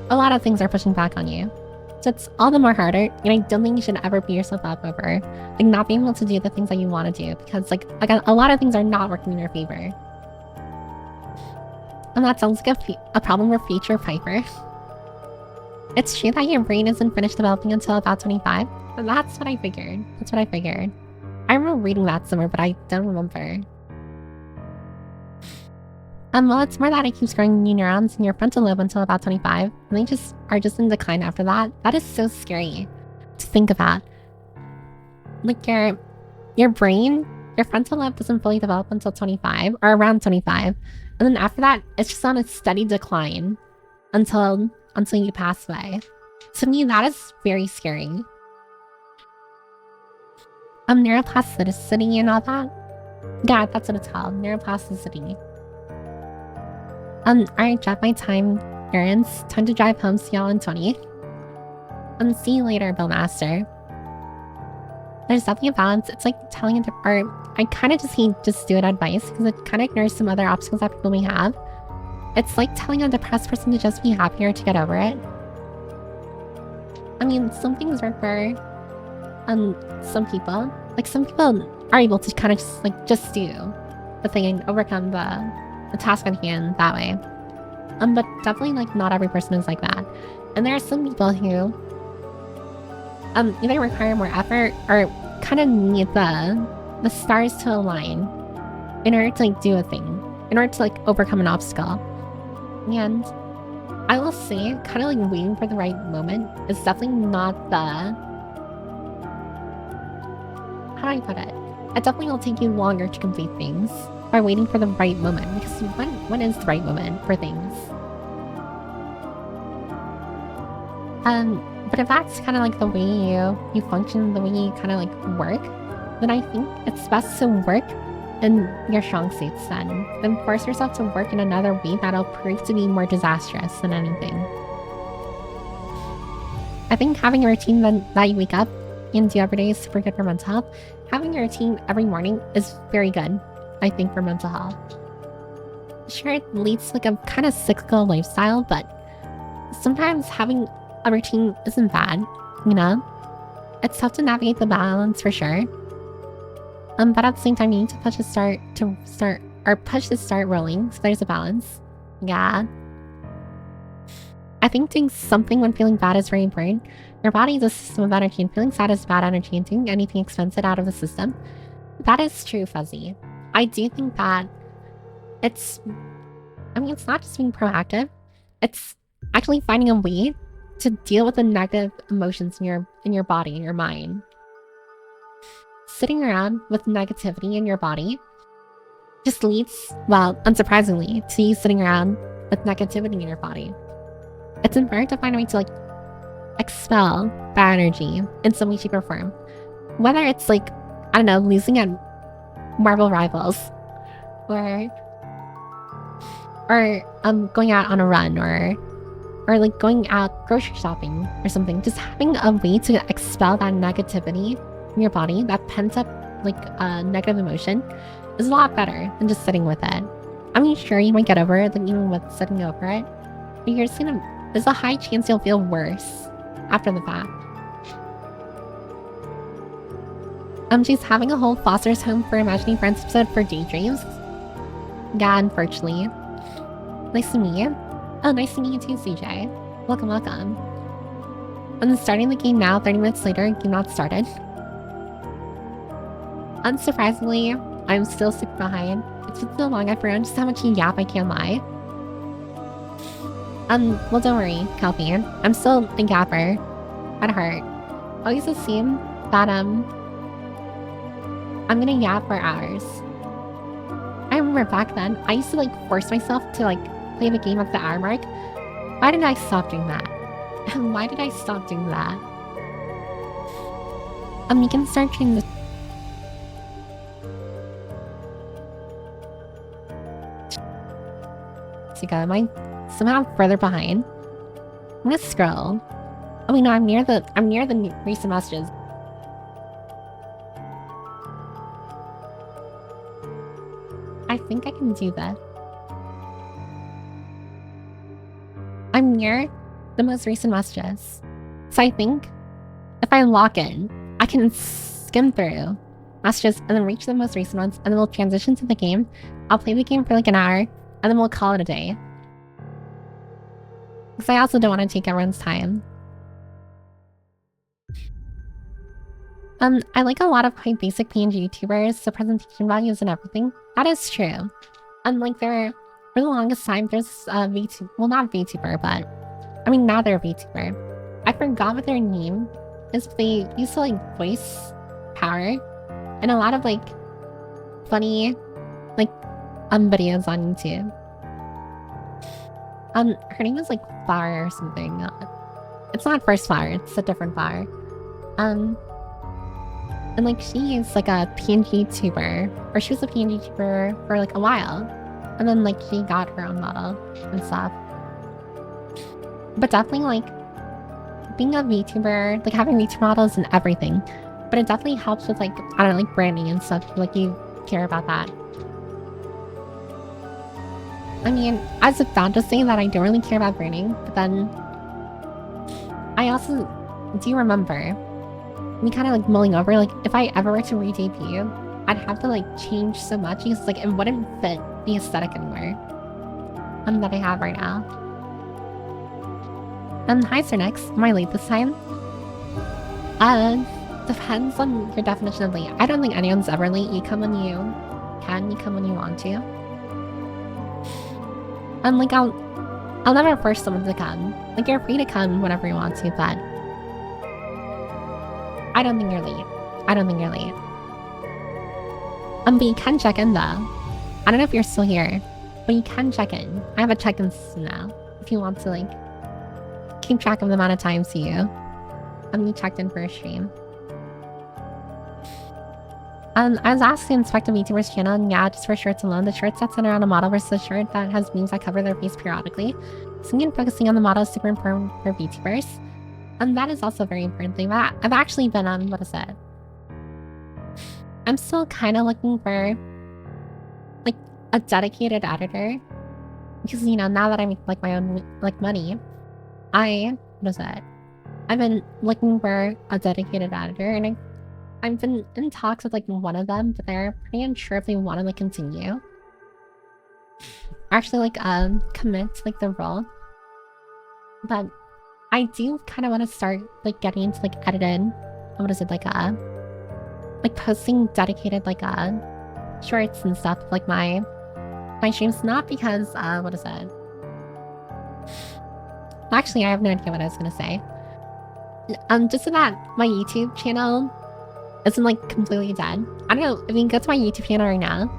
A lot of things are pushing back on you. So it's all the more harder, and I don't think you should ever beat yourself up over, like, not being able to do the things that you want to do, because, like a lot of things are not working in your favor. And that sounds like a problem for future Piper. It's true that your brain isn't finished developing until about 25. But that's what I figured. I remember reading that somewhere, but I don't remember. Well, it's more that it keeps growing new neurons in your frontal lobe until about 25, and they are just in decline after that. That is so scary to think about. Like your brain, your frontal lobe doesn't fully develop until 25 or around 25, and then after that, it's just on a steady decline until you pass away. To me, that is very scary. Neuroplasticity and all that. Yeah, that's what it's called. Neuroplasticity. Alright, drop my time, errands. Time to drive home. See y'all in 20. See you later, Billmaster. There's definitely a balance. It's like telling it to, or I kind of just hate just do it advice because it kind of ignores some other obstacles that people may have. It's like telling a depressed person to just be happier to get over it. I mean, some things work for some people. Like some people are able to kind of just do the thing and overcome the task at hand that way. But definitely like not every person is like that. And there are some people who either require more effort or kind of need the stars to align in order to like do a thing, in order to like overcome an obstacle. And I will say, kind of like waiting for the right moment is definitely not the... How do I put it? It definitely will take you longer to complete things by waiting for the right moment, because when is the right moment for things? But if that's kind of like the way you function, the way you kind of like work, then I think it's best to work in your strong suits then force yourself to work in another way that'll prove to be more disastrous than anything. I think having a routine that you wake up and do every day is super good for mental health. Having a routine every morning is very good, I think, for mental health. Sure, it leads to like a kind of cyclical lifestyle, but sometimes having a routine isn't bad, you know? It's tough to navigate the balance for sure. But at the same time, you need to push the start rolling, so there's a balance. Yeah. I think doing something when feeling bad is very important. Your body is a system of energy, and feeling sad is bad energy, and doing anything expensive it out of the system. That is true, Fuzzy. I do think that it's not just being proactive. It's actually finding a way to deal with the negative emotions in your body, in your mind. Sitting around with negativity in your body just leads, well, unsurprisingly, to you sitting around with negativity in your body. It's important to find a way to like expel that energy in some way, shape, or form. Whether it's like, I don't know, losing at Marvel Rivals, or going out on a run, or like going out grocery shopping or something. Just having a way to expel that negativity in your body, that pent up like negative emotion, is a lot better than just sitting with it. I mean, sure, you might get over it, like even with sitting over it, but there's a high chance you'll feel worse after the fact. She's having a whole foster's home for imagining friends episode for daydreams. Yeah, unfortunately. Nice to meet you. Oh, nice to meet you too, CJ. Welcome. I'm starting the game now, 30 minutes later, game not started. Unsurprisingly, I'm still super behind. It's been so long, I've forgotten just how much you yap, I can't lie. Well, don't worry, Calpine. I'm still a yapper at heart. I always assume that, I'm gonna yap for hours. I remember back then, I used to, like, force myself to, like, play the game at the hour mark. Why did I stop doing that? Why did I stop doing that? You can start trying to... Am I somehow further behind? I'm gonna scroll. Oh wait, no, I'm near the recent messages. I think I can do that. I'm near the most recent messages. So I think if I lock in, I can skim through messages and then reach the most recent ones, and then we'll transition to the game. I'll play the game for like an hour, and then we'll call it a day. Because I also don't want to take everyone's time. I like a lot of quite basic PNG YouTubers, so presentation values and everything. That is true. Like for the longest time, there's VTuber, well, not VTuber, but I mean, now they're a VTuber. I forgot what their name is, but they used to like voice power and a lot of like funny like videos on YouTube. Her name is like Flower or something. It's not first flower, it's a different flower. And like she's like a PNG tuber, or she was a PNG tuber for like a while, and then like she got her own model and stuff. But definitely like being a VTuber, like having VTuber models and everything, but it definitely helps with like, I don't know, like branding and stuff. Like you care about that. I mean, as a fan to say that I don't really care about branding, but then I also do remember me kind of like mulling over, like if I ever were to re-debut, I'd have to like change so much because like it wouldn't fit the aesthetic anymore that I have right now. And hi Sir Next, am I late this time? Depends on your definition of late. I don't think anyone's ever late. You come when you can, you come when you want to. And like I'll never force someone to come. Like you're free to come whenever you want to, but I don't think you're late. I don't think you're late. But you can check in though. I don't know if you're still here, but you can check in. I have a check-in system now. If you want to like keep track of the amount of times you checked in for a stream. I was asked to inspect a VTuber's channel, and yeah, just for shirts alone, the shirt that's centered around a model versus a shirt that has memes that cover their face periodically. So again, focusing on the model is super important for VTubers. And that is also a very important thing. That I've actually been on, what is it? I'm still kind of looking for like a dedicated editor. Because, you know, now that I make like my own like money, what is it? I've been looking for a dedicated editor, and I've been in talks with like one of them, but they're pretty unsure if they want to like continue. Actually like commit to like the role. But I do kind of want to start like getting into like edited, what is it, like posting dedicated like shorts and stuff, like my streams, not because what is it? Actually, I have no idea what I was gonna say. Just so that my YouTube channel isn't like completely dead. I don't know, if you can go to my YouTube channel right now,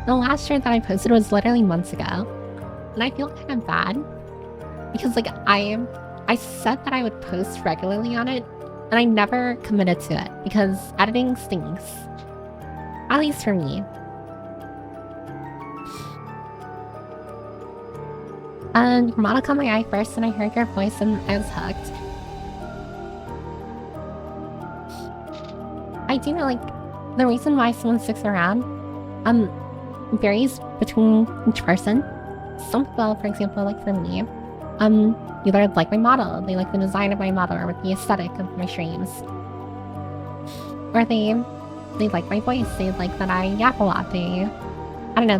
the last shirt that I posted was literally months ago. And I feel kind of bad because like I said that I would post regularly on it, and I never committed to it because editing stinks. At least for me. And your model caught my eye first, and I heard your voice, and I was hooked. I do know, like, the reason why someone sticks around varies between each person. Some people, for example, like for me, either like my model, they like the design of my model, or with the aesthetic of my streams. Or they like my voice, they like that I yap a lot, I don't know,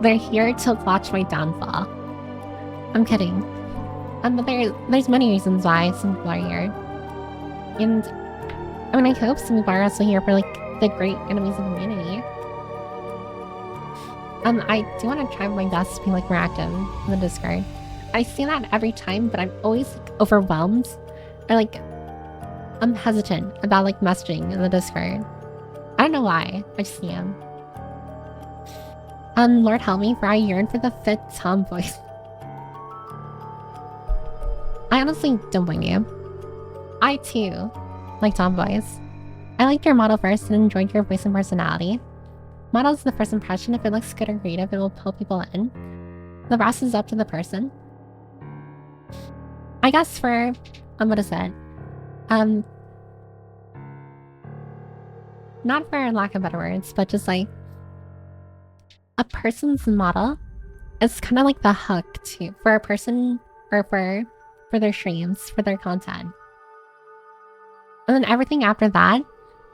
they're here to watch my downfall. I'm kidding. But there's many reasons why some people are here. And I mean, I hope some people are also here for like the great enemies of humanity. I do want to try my best to be like more active in the Discord. I see that every time, but I'm always like, overwhelmed, or like I'm hesitant about like messaging in the Discord. I don't know why. I just am. Lord help me, for I yearn for the fit tomboy. I honestly don't blame you. I too like tomboys. I liked your model first and enjoyed your voice and personality. Model is the first impression. If it looks good or creative, it will pull people in. The rest is up to the person. I guess for what is it? Not for lack of better words, but just like a person's model is kind of like the hook too for a person, or for their streams, for their content. And then everything after that,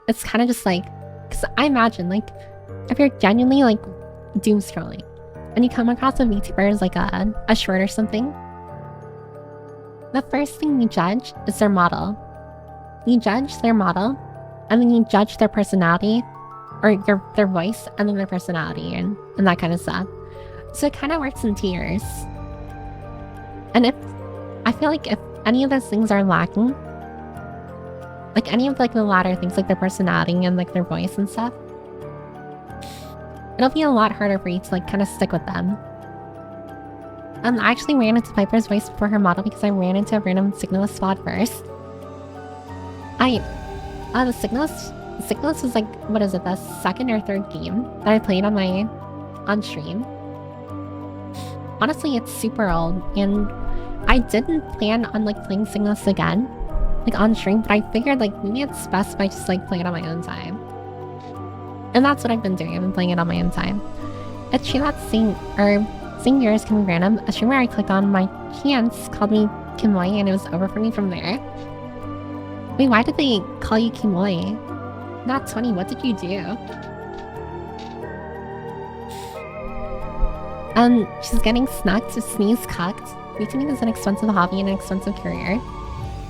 it's kind of just like, because I imagine like if you're genuinely like doom scrolling and you come across a VTuber as like a short or something, the first thing you judge is their model. You judge their model, and then you judge their personality, or their voice, and then their personality, and that kind of stuff. So it kind of works in tiers. And I feel like if any of those things are lacking, like any of like the latter things, like their personality and like their voice and stuff, it'll be a lot harder for you to like kind of stick with them. I actually ran into Piper's voice before her model because I ran into a random Signalist squad first. The Signalist was like, what is it, the second or third game that I played on stream. Honestly, it's super old, and I didn't plan on like playing Signalist again, like on stream, but I figured like maybe it's best if I just like play it on my own time. And that's what I've been doing. I've been playing it on my own time. It's true that seeing yours can be random. A streamer I clicked on my chance called me Kimoi, and it was over for me from there. Wait, why did they call you Kimoi? Not 20, what did you do? She's getting snucked, sneeze cucked. YouTubing is an expensive hobby and an expensive career.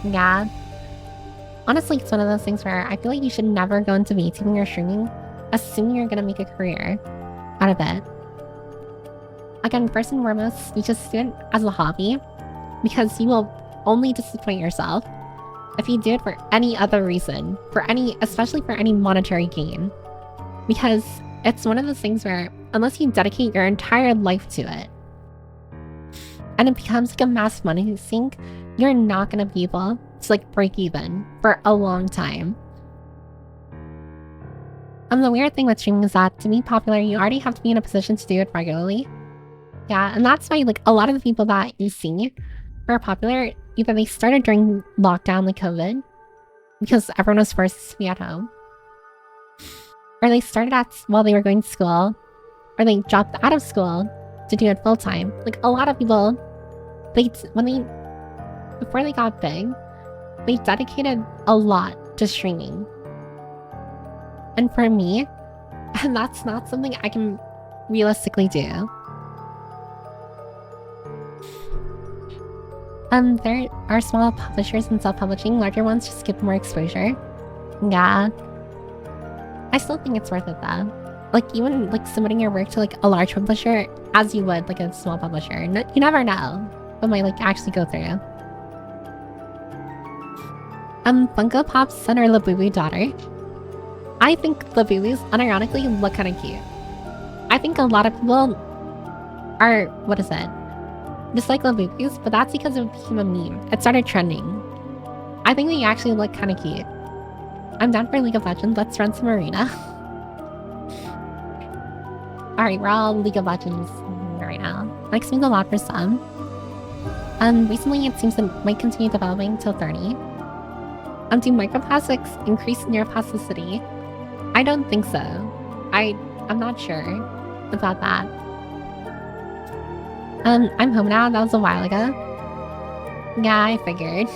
Yeah. Honestly, it's one of those things where I feel like you should never go into VTubing or streaming assuming you're gonna make a career out of it. Again, first and foremost, you just do it as a hobby because you will only disappoint yourself if you do it for any other reason, especially for any monetary gain. Because it's one of those things where, unless you dedicate your entire life to it, and it becomes like a mass money sink, you're not gonna be able to like break even for a long time. The weird thing with streaming is that to be popular, you already have to be in a position to do it regularly. Yeah, and that's why like a lot of the people that you see who are popular, either they started during lockdown like COVID, because everyone was forced to be at home, or they started while they were going to school, or they dropped out of school to do it full time. Like a lot of people, before they got big, they dedicated a lot to streaming. And for me, that's not something I can realistically do. There are small publishers and self-publishing. Larger ones just give more exposure. Yeah. I still think it's worth it though. Like even like submitting your work to like a large publisher as you would like a small publisher. You never know what might like actually go through. Funko Pop's son or Labubu daughter. I think Labubus unironically look kind of cute. I think a lot of people are, dislike Labubus, but that's because it became a meme. It started trending. I think they actually look kind of cute. I'm down for League of Legends. Let's run some arena. Alright, we're all League of Legends right now. Next means a lot for some. Recently it seems it might continue developing till 30. Do microplastics increase neuroplasticity? I don't think so. I'm not sure about that. I'm home now. That was a while ago. Yeah, I figured.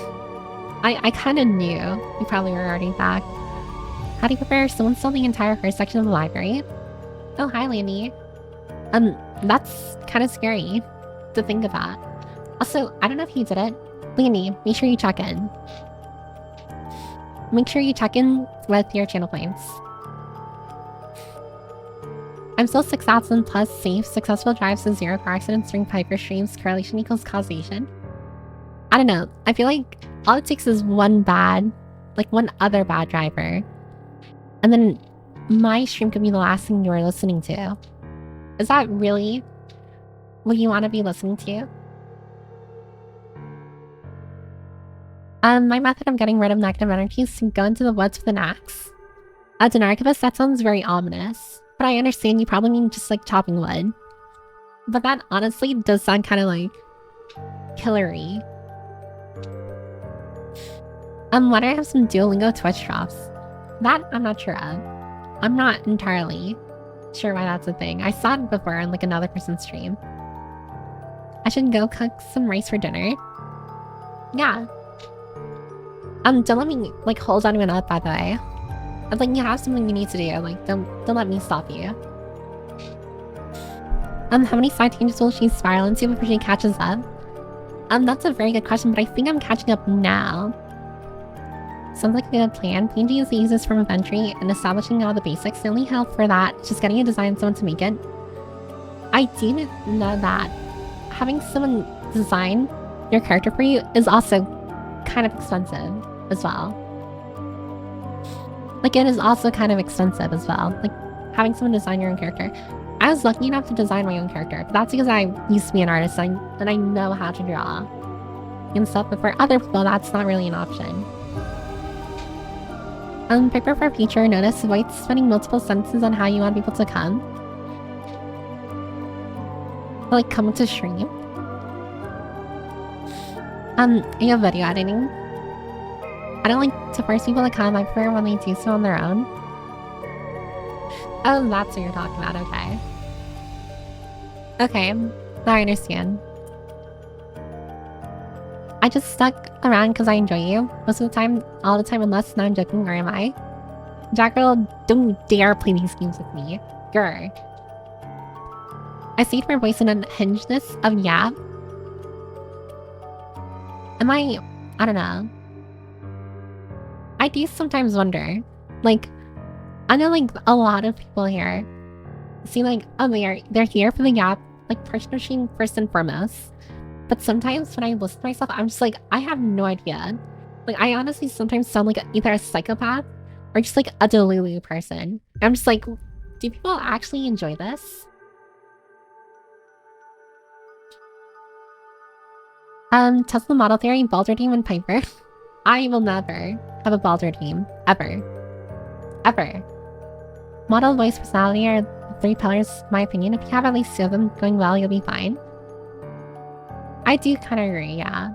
I kind of knew you probably were already back. How do you prefer someone steal the entire first section of the library? Oh, hi, Landy. That's kind of scary to think about. Also, I don't know if you did it. Landy, make sure you check in. Make sure you check in with your channel points. I'm still 6,000 plus safe. Successful drives to 0 car accidents during Piper streams. Correlation equals causation. I don't know. I feel like all it takes is one other bad driver. And then my stream could be the last thing you're listening to. Is that really what you want to be listening to? My method of getting rid of negative energy is to go into the woods with an axe. As an archivist, that sounds very ominous. But I understand you probably mean just like chopping wood. But that honestly does sound kind of like killery. Why do I have some Duolingo Twitch drops? That I'm not sure of. I'm not entirely sure why that's a thing. I saw it before on like another person's stream. I should go cook some rice for dinner. Yeah. Don't let me like hold anyone up, by the way. Like you have something you need to do. Like don't let me stop you. How many side tangents will she spiral into before she catches up? That's a very good question, but I think I'm catching up now. Sounds like a good plan. PNG is the easiest form of entry, and establishing all the basics. The only help for that is just getting a design someone to make it. I do know that having someone design your character for you is also kind of expensive as well. Like it is also kind of expensive as well. Like having someone design your own character. I was lucky enough to design my own character, but that's because I used to be an artist and I know how to draw and stuff, but for other people, that's not really an option. Paper for future notice avoids spending multiple sentences on how you want people to come. Like, come to stream. You have video editing. I don't like to force people to come. I prefer when they do so on their own. Oh, that's what you're talking about. Okay. Okay. Now I understand. I just stuck around because I enjoy you. Most of the time, all the time, unless now I'm joking, or am I? Jack Girl, don't dare play these games with me. Grr. I see for voice and unhingedness of Yap. Am I don't know. I do sometimes wonder. Like, I know like a lot of people here seem like, oh, they're here for the Yap, like personal machine first and foremost. But sometimes when I listen to myself, I'm just like, I have no idea. Like, I honestly sometimes sound like either a psychopath or just like a delulu person. I'm just like, do people actually enjoy this? Tesla model theory, Baldur team, and Piper. I will never have a Baldur team. Ever. Ever. Model, voice, personality are the 3 pillars, in my opinion. If you have at least 2 of them going well, you'll be fine. I do kind of agree, yeah.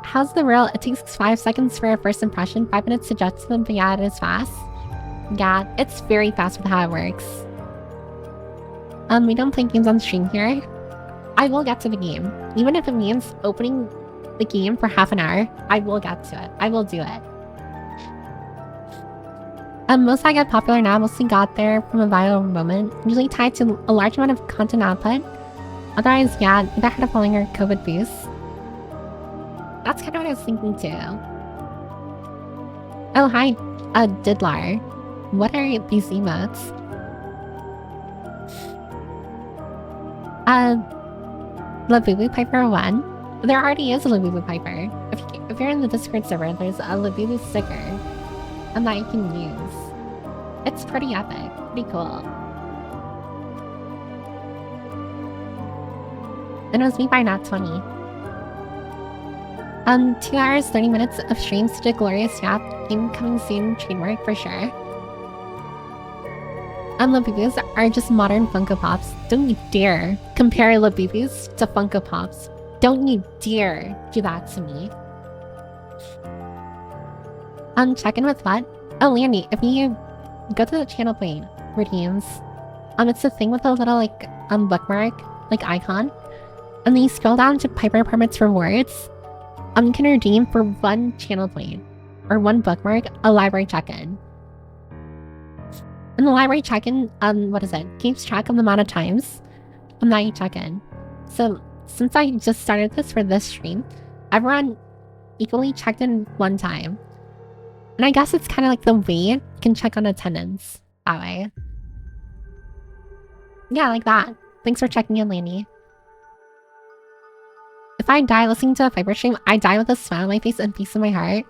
How's the real? It takes 5 seconds for a first impression, 5 minutes to judge them, but yeah, it is fast. Yeah, it's very fast with how it works. We don't play games on stream here. I will get to the game. Even if it means opening the game for half an hour, I will get to it. I will do it. Most I get popular now mostly got there from a viral moment, usually tied to a large amount of content output. Otherwise, yeah, either had a following or COVID boost. That's kind of what I was thinking too. Oh, hi, Didlar. What are these emotes? Labubu Piper 1. There already is a Labubu Piper. If you're in the Discord server, there's a Labubu sticker that you can use. It's pretty epic. Pretty cool. And it was me by Nat20. 2 hours, 30 minutes of streams to Glorious Yap. Game coming soon, trademark for sure. Labubus are just modern Funko Pops. Don't you dare compare Labubus to Funko Pops. Don't you dare do that to me. Check in with what? Oh, Landy, if you go to the channel plate redeems, it's the thing with a little like bookmark, like icon, and then you scroll down to Piper Permits rewards. You can redeem for 1 channel plate or 1 bookmark a library check-in. And the library check-in, what is it? Keeps track of the amount of times that you check in. So since I just started this for this stream, everyone equally checked in 1 time. And I guess it's kind of like the way you can check on attendance that way. Yeah, like that. Thanks for checking in, Lanny. If I die listening to a Piper stream, I die with a smile on my face and peace in my heart.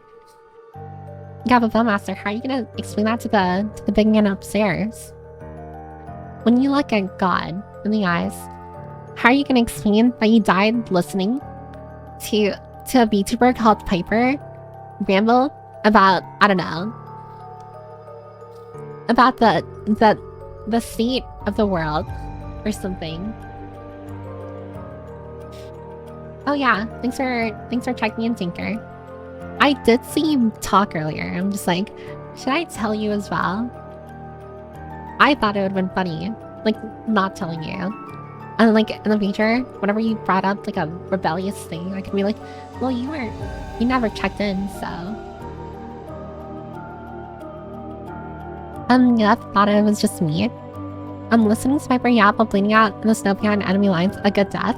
Yeah, but Master, how are you gonna explain that to the big man upstairs? When you look at God in the eyes, how are you gonna explain that you died listening to a VTuber called Piper ramble about, I don't know, about the state of the world or something? Oh yeah, thanks for checking in, Tinker. I did see you talk earlier. I'm just like, should I tell you as well? I thought it would have been funny, like, not telling you. And like, in the future, whenever you brought up like a rebellious thing, I could be like, well, you never checked in, so. Yeah, I thought it was just me. Listening to Sniper Yap while bleeding out in the snow behind enemy lines, a good death.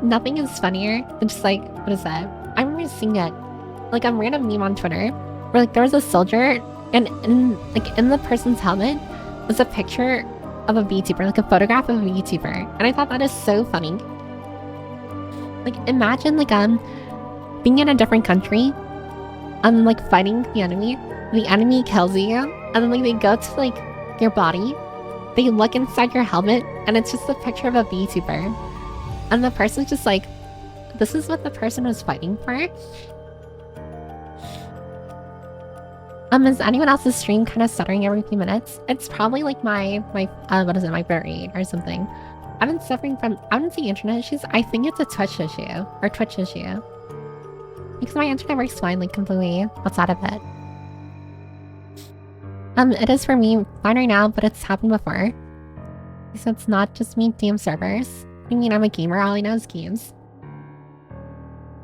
Nothing is funnier than just like, what is that? I remember seeing it, like a random meme on Twitter, where like there was a soldier, and in the person's helmet was a picture of a VTuber, like a photograph of a VTuber, and I thought that is so funny. Like imagine like being in a different country, like fighting the enemy, the enemy kills you, and then like they go to like your body, they look inside your helmet, and it's just a picture of a vtuber. And the person's just like, this is what the person was fighting for? Is anyone else's stream kind of stuttering every few minutes? It's probably like my what is it, my bitrate rate or something. I've been suffering from, I wouldn't say internet issues, I think it's a Twitch issue, or Twitch issue. Because my internet works fine, like completely outside of it. It is for me, fine right now, but it's happened before. So it's not just me, damn servers. I mean, I'm a gamer, all I know is games.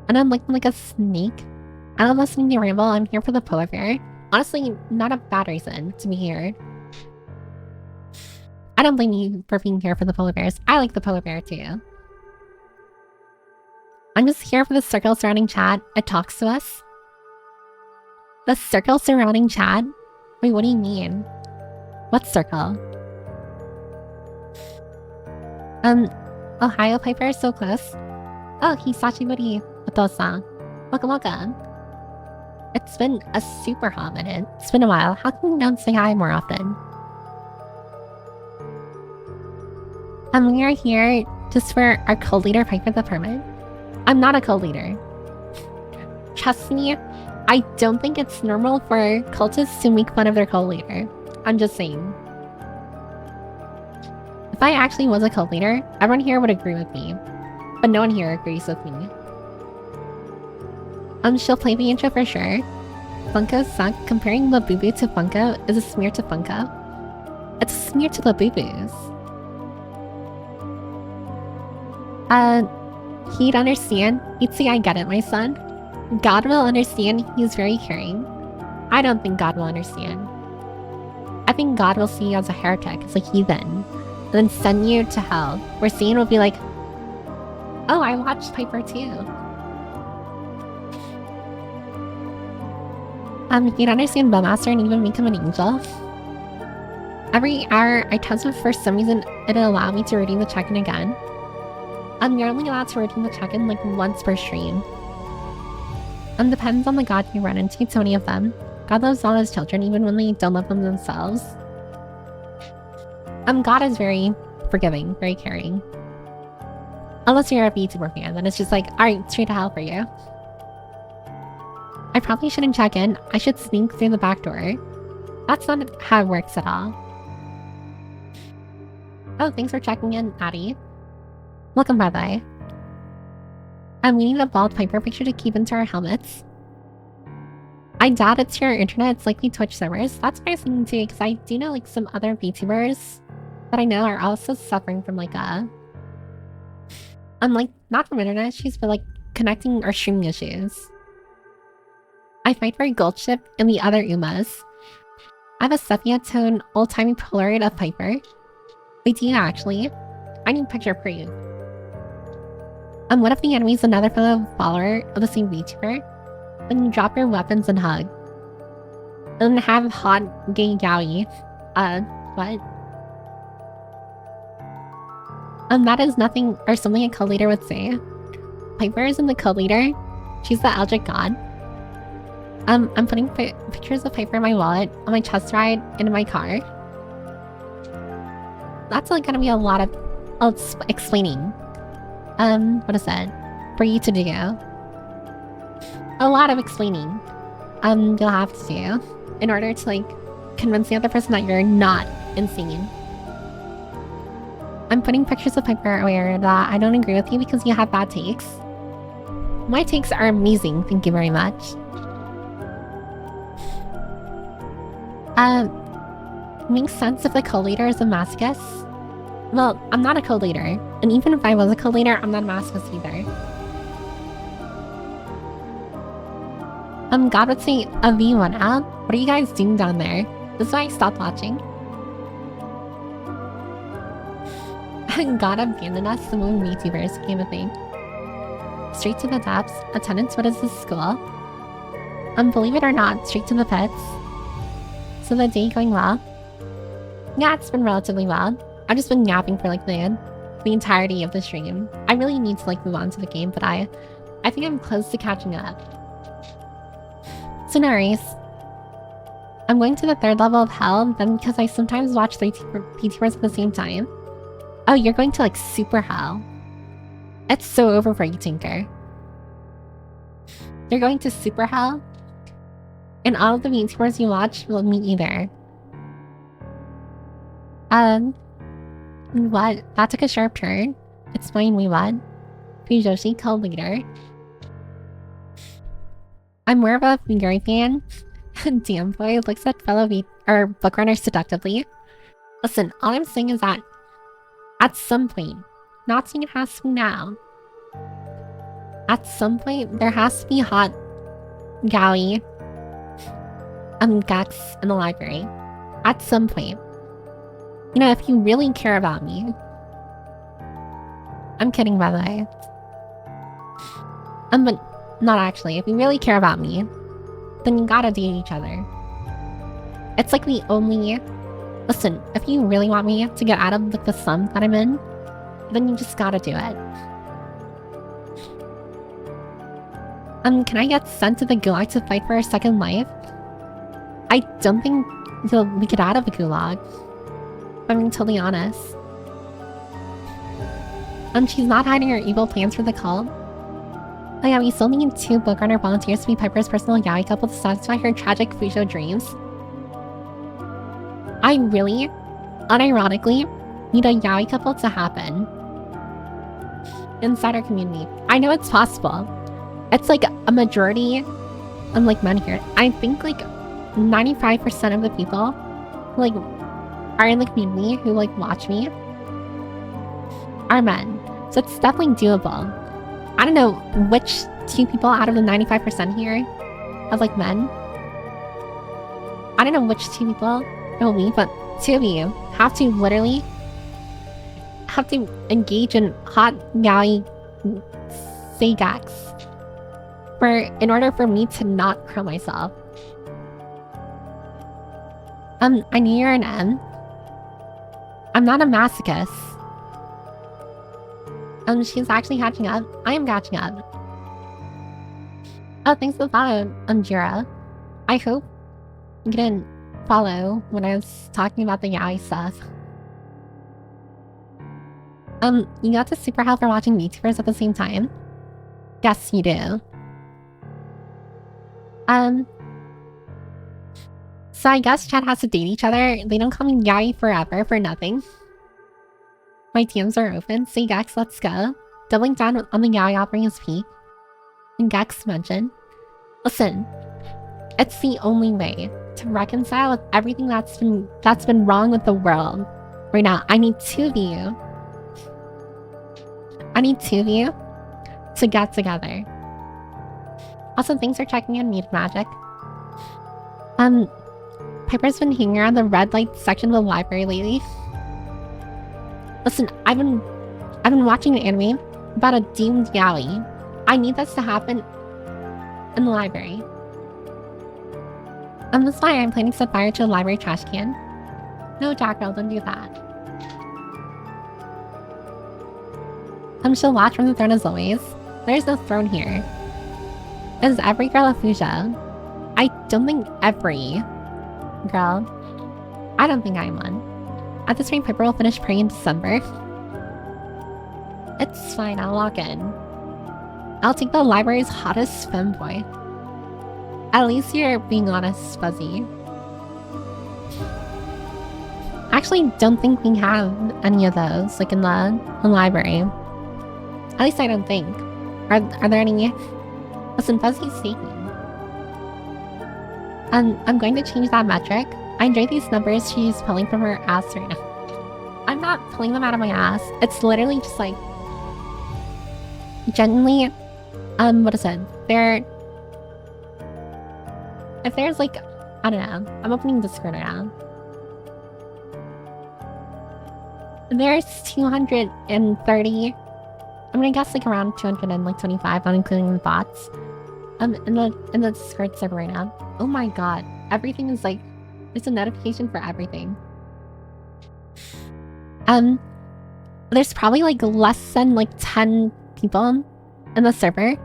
And I'm like a snake. I love listening to ramble, I'm here for the polar bear. Honestly, not a bad reason to be here. I don't blame you for being here for the polar bears. I like the polar bear too. I'm just here for the circle surrounding chat. It talks to us. The circle surrounding chat? Wait, what do you mean? What circle? Ohio Piper is so close. Oh, Hisashi Buri Otosan. Welcome, welcome. It's been a super hot minute. It's been a while. How come you don't say hi more often? We are here just for our cult leader, Piper the Permit. I'm not a cult leader. Trust me, I don't think it's normal for cultists to make fun of their cult leader. I'm just saying. If I actually was a cult leader, everyone here would agree with me. But no one here agrees with me. She'll play the intro for sure. Funkos suck. Comparing Labubu to Funko is a smear to Funko. It's a smear to Labubus. He'd understand. He'd say, I get it, my son. God will understand. He's very caring. I don't think God will understand. I think God will see you as a heretic, as a heathen, and then send you to hell, where Satan will be like, oh, I watched Piper too. He'd understand Bellmaster and even become an angel. Every hour I tested, for some reason it'll allow me to redeem the check-in again. You're only allowed to redeem the check-in like once per stream. Depends on the God you run into, so many of them. God loves all his children even when they don't love them themselves. God is very forgiving, very caring. Unless you're a VTuber fan, then it's just like, alright, straight to hell for you. I probably shouldn't check in. I should sneak through the back door. That's not how it works at all. Oh, thanks for checking in, Addie. Welcome, by the way. We need a bald Piper picture to keep into our helmets. I doubt it's your internet, it's likely Twitch servers. That's what I was thinking too, because I do know like some other VTubers that I know are also suffering from like like, not from internet issues, but like connecting or streaming issues. I fight for a gold ship and the other Umas. I have a sepia tone old-timey Polaroid of Piper. Wait, do you actually? I need picture proof. What if the enemy's another fellow follower of the same VTuber? Then you drop your weapons and hug. And have hot gay yaoi. What? That is nothing or something a cult leader would say. Piper isn't the cult leader. She's the algic god. I'm putting pictures of Piper in my wallet, on my chest ride, and in my car. That's like gonna be a lot of explaining. What is that? For you to do. A lot of explaining. You'll have to do in order to like convince the other person that you're not insane. I'm putting pictures of Piper aware that I don't agree with you because you have bad takes. My takes are amazing, thank you very much. Makes sense if the co-leader is a masochist. Well, I'm not a co-leader, and even if I was a co-leader, I'm not a masochist either. God would say a V1 out. What are you guys doing down there? This is why I stopped watching. God abandoned us the moment VTubers became a thing. Straight to the depths. Attendance, what is this school? Believe it or not, straight to the pits. So the day going well? Yeah, it's been relatively well. I've just been napping for like the entirety of the stream. I really need to like move on to the game, but I think I'm close to catching up. So no worries. I'm going to the 3rd level of hell, then because I sometimes watch 3 VTubers at the same time. Oh, you're going to like super hell. It's so over for you, Tinker. You're going to super hell? And all of the VTubers you watch will meet you there. What? That took a sharp turn. Explain me what? Fujoshi, co-leader. I'm more of a Figuri fan. Damn boy looks at fellow book runners seductively. Listen, all I'm saying is that at some point, not saying it has to be now, at some point there has to be hot yaoi gex in the library. At some point. You know, if you really care about me. I'm kidding, by the way. But not actually. If you really care about me, then you gotta date each other. It's like the only... Listen, if you really want me to get out of like, the slump that I'm in, then you just gotta do it. Can I get sent to the gulag to fight for a second life? I don't think you'll get out of the gulag. If I'm being totally honest. She's not hiding her evil plans for the cult. Oh yeah, we still need 2 book runner volunteers to be Piper's personal yaoi couple to satisfy her tragic Fujo dreams. I really, unironically, need a yaoi couple to happen. Inside our community. I know it's possible. It's like a majority of like men here. I think like 95% of the people who like are in the community who like watch me are men. So it's definitely doable. I don't know which 2 people out of the 95% here of like men. I don't know which 2 people it will be, but 2 of you have to literally have to engage in hot yaoi seigax in order for me to not kill myself. I knew you're an M. I'm not a masochist. She's actually catching up. I am catching up. Oh, thanks for the follow, Jira. I hope you didn't follow when I was talking about the yaoi stuff. You got to super hell for watching VTubers at the same time? Yes, you do. So I guess Chad has to date each other. They don't call me yaoi forever for nothing. My DMs are open. Say Gex, let's go. Doubling down on the yaoi offering is peak. And Gex mentioned, listen, it's the only way to reconcile with everything that's been wrong with the world. Right now, I need 2 of you. I need 2 of you to get together. Also, thanks for checking in, Muted Magic. Piper's been hanging around the red light section of the library lately. Listen, I've been watching an anime about a doomed yaoi. I need this to happen in the library. That's why I'm planning to set fire to the library trash can. No, Jackrell, don't do that. She'll watch from the throne as always. There's no throne here. Is every girl a Fuja? I don't think every girl. I don't think I'm one. At this rate, Piper will finish praying in December. It's fine, I'll log in. I'll take the library's hottest femboy. At least you're being honest, Fuzzy. Actually, don't think we have any of those, like in the library. At least I don't think. Are there any? Listen, Fuzzy's speaking. I'm going to change that metric. I enjoy these numbers she's pulling from her ass right now. I'm not pulling them out of my ass. It's literally just like... genuinely... what is it? If there's like... I don't know. I'm opening Discord right now. There's 230... I'm gonna guess like around 225, not including the bots. In the Discord server right now. Oh my god. Everything is like... There's a notification for everything. There's probably like less than like 10 people in the server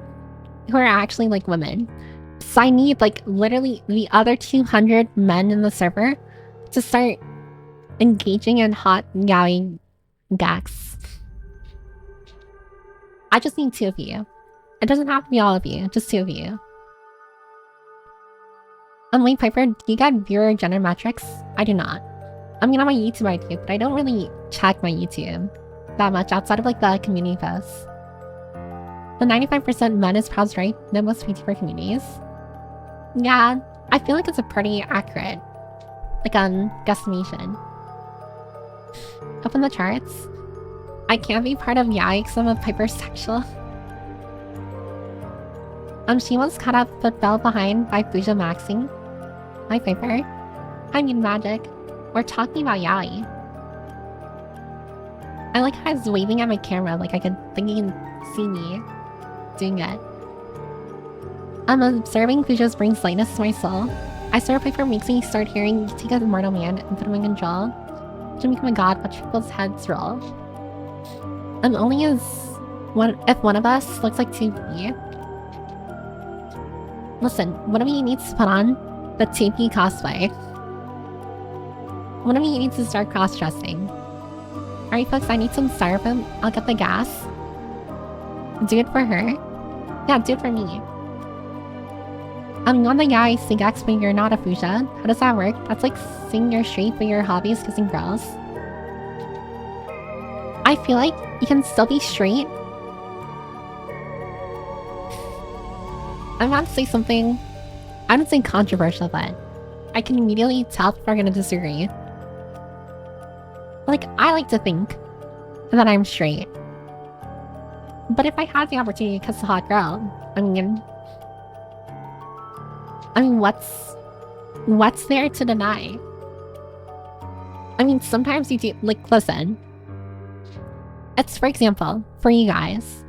who are actually like women. So I need, like, literally the other 200 men in the server to start engaging in hot yaoi gags. I just need 2 of you. It doesn't have to be all of you, just 2 of you. Wait, Piper, do you get viewer gender metrics? I do not. I mean, on my YouTube I do, but I don't really check my YouTube that much outside of, like, the community posts. The 95% men is probably right in most VTuber communities. Yeah, I feel like it's a pretty accurate, like, guesstimation. Open the charts. I can't be part of yaoi because I'm a hypersexual. She was caught up but fell behind by Fuja Maxing. Hi, Piper. I mean magic. We're talking about yaoi. I like how I was waving at my camera, like I could think you can see me doing it. Observing Fujo's brings lightness to my soul. I swear Piper makes me start hearing you take a mortal man and put him in control. To make him a god, watch people's heads roll. Only as if one of us looks like 2P. Listen, one of you needs to put on the 2P cosplay. One of you needs to start cross-dressing. Alright folks, I need some styrofoam. I'll get the gas. Do it for her. Yeah, do it for me. On the yaoi Sigex, but you're not a fuchsia. How does that work? That's like saying you're straight, but your hobby is kissing girls. I feel like you can still be straight. I'm about to say something, I don't say controversial, but I can immediately tell if we're gonna disagree. Like, I like to think that I'm straight. But if I had the opportunity to kiss a hot girl, I mean, what's there to deny? I mean, sometimes you do, like, listen. It's, for example, for you guys,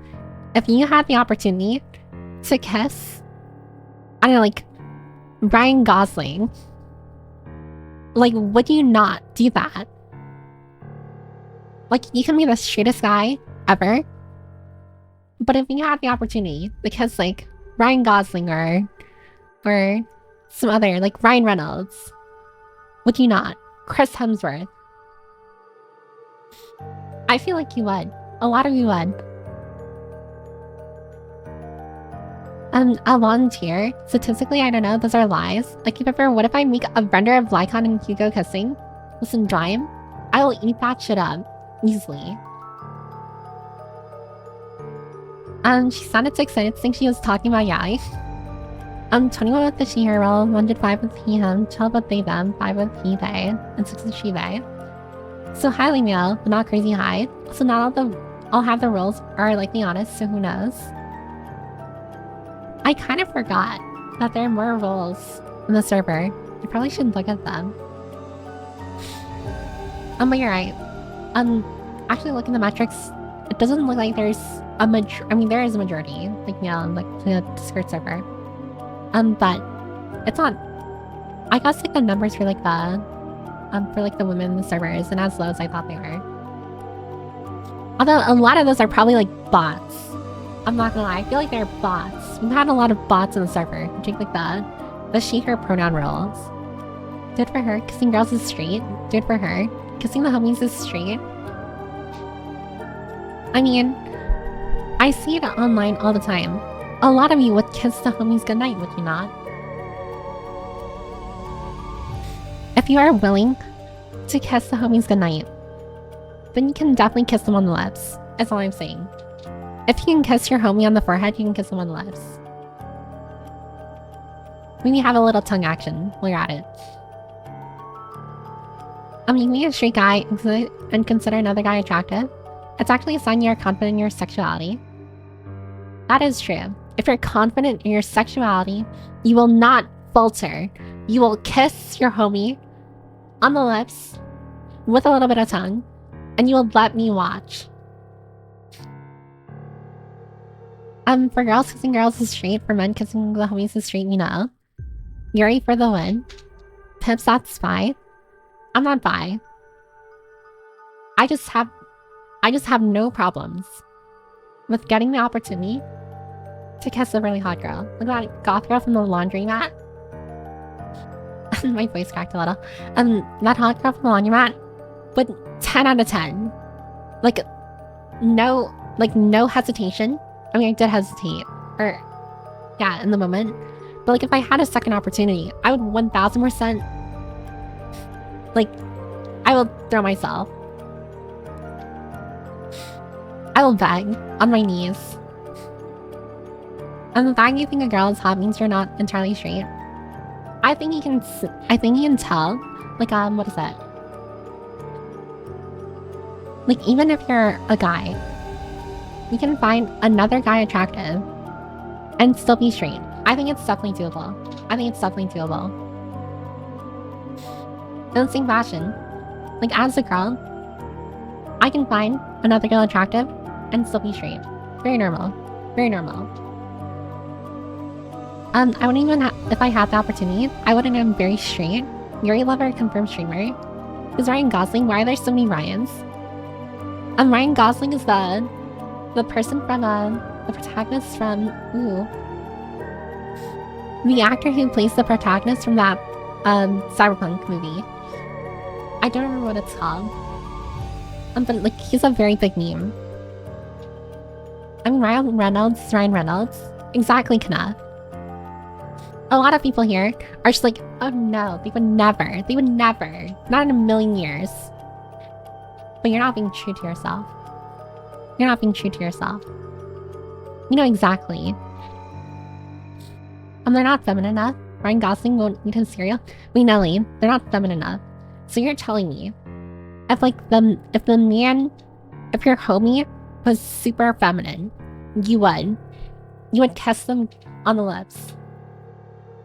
if you had the opportunity to kiss, I don't know, like, Ryan Gosling, like, would you not do that? Like, you can be the straightest guy ever, but if you had the opportunity, because, like, Ryan Gosling or some other, like, Ryan Reynolds, would you not? Chris Hemsworth. I feel like you would. A lot of you would. A volunteer. Statistically, I don't know, those are lies. Like, what if I make a render of Lycon and Hugo kissing? Listen, Dime, I will eat that shit up. Easily. She sounded so excited to think she was talking about yaoi. 21 with the she her roll, 105 with he him, 12 with they them, 5 with he they, and 6 with she they. So highly male, but not crazy high. So not all have the roles are likely honest, so who knows? I kind of forgot that there are more roles in the server. I probably should look at them. But you're right. Actually looking at the metrics, it doesn't look like there's a there is a majority, like male in like the Discord server. But it's not, I guess like the numbers for like the women in the server isn't as low as I thought they were. Although a lot of those are probably like bots. I'm not gonna lie, I feel like they're bots. We've had a lot of bots in the server. Take like the she her pronoun roles. Do it for her. Kissing girls is straight. Do it for her. Kissing the homies is straight. I mean, I see it online all the time. A lot of you would kiss the homies goodnight, would you not? If you are willing to kiss the homies goodnight, then you can definitely kiss them on the lips. That's all I'm saying. If you can kiss your homie on the forehead, you can kiss them on the lips. Maybe have a little tongue action while you're at it. You can be a straight guy and consider another guy attractive. It's actually a sign you're confident in your sexuality. That is true. If you're confident in your sexuality, you will not falter. You will kiss your homie on the lips with a little bit of tongue, and you will let me watch. For girls kissing girls is straight. For men kissing the homies is straight, you know. Yuri for the win. Pips, that's bi. I'm not bi. I just have no problems with getting the opportunity to kiss a really hot girl. Like that goth girl from the laundromat. My voice cracked a little. That hot girl from the laundromat, but 10 out of 10. Like, no hesitation. I mean, I did hesitate. Yeah, in the moment. But like, if I had a second opportunity, I would 1000%, like, I will throw myself. I will beg on my knees. And the fact you think a girl is hot means you're not entirely straight. I think you can tell, like, what is it? Like, even if you're a guy, you can find another guy attractive and still be straight. I think it's definitely doable. In the same fashion, like, as a girl, I can find another girl attractive and still be straight. Very normal. I wouldn't even if I had the opportunity, I wouldn't have very straight. Yuri lover, confirmed streamer. Is Ryan Gosling? Why are there so many Ryans? Ryan Gosling is the person from the protagonist from the actor who plays the protagonist from that cyberpunk movie. I don't remember what it's called. But like, he's a very big meme. I mean, Ryan Reynolds. Exactly, Knapp. A lot of people here are just like, oh no, they would never, not in a million years. But you're not being true to yourself. You know exactly. They're not feminine enough. Ryan Gosling won't eat his cereal. Wait, Nelly, they're not feminine enough. So you're telling me, if your homie was super feminine, you would kiss them on the lips.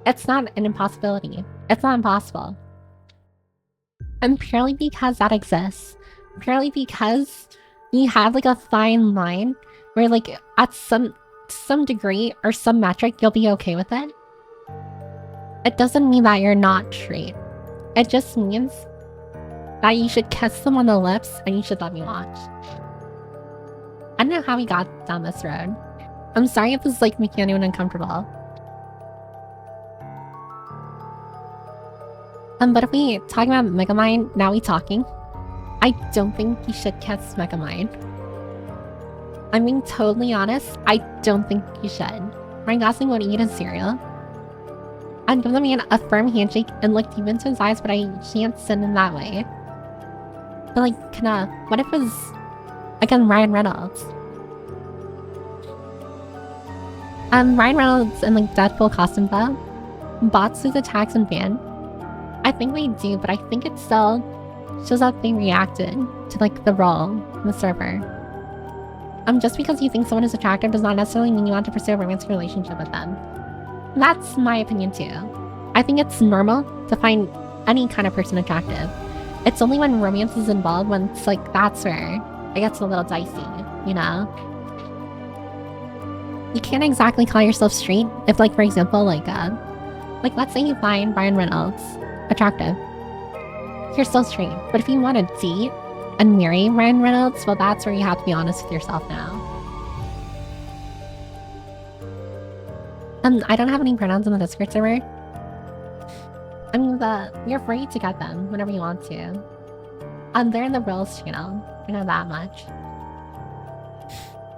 It's not an impossibility. It's not impossible. And purely because that exists, purely because you have like a fine line where like at some degree or some metric you'll be okay with it, it doesn't mean that you're not straight. It just means that you should kiss them on the lips and you should let me watch. I don't know how we got down this road. I'm sorry if this is like making anyone uncomfortable. But if we talking about Megamind, now we talking. I don't think you should kiss Megamind. I'm being totally honest, I don't think you should. Ryan Gosling won't eat his cereal. I'd give the man a firm handshake and look deep into his eyes, but I can't sin in that way. But like, what if it was, again, Ryan Reynolds? Ryan Reynolds in like Deadpool costume though. Bots whose attacks and ban. I think they do, but I think it still shows that they reacted to like the role in the server. Just because you think someone is attractive does not necessarily mean you want to pursue a romantic relationship with them. That's my opinion too. I think it's normal to find any kind of person attractive. It's only when romance is involved when it's like, that's where it gets a little dicey, you know? You can't exactly call yourself straight if, like, for example, like let's say you find Ryan Reynolds attractive. You're still straight. But if you want to date and marry Ryan Reynolds, well, that's where you have to be honest with yourself now. I don't have any pronouns in the Discord server. I mean, you're free to get them whenever you want to. They're in the Reels channel. I know that much.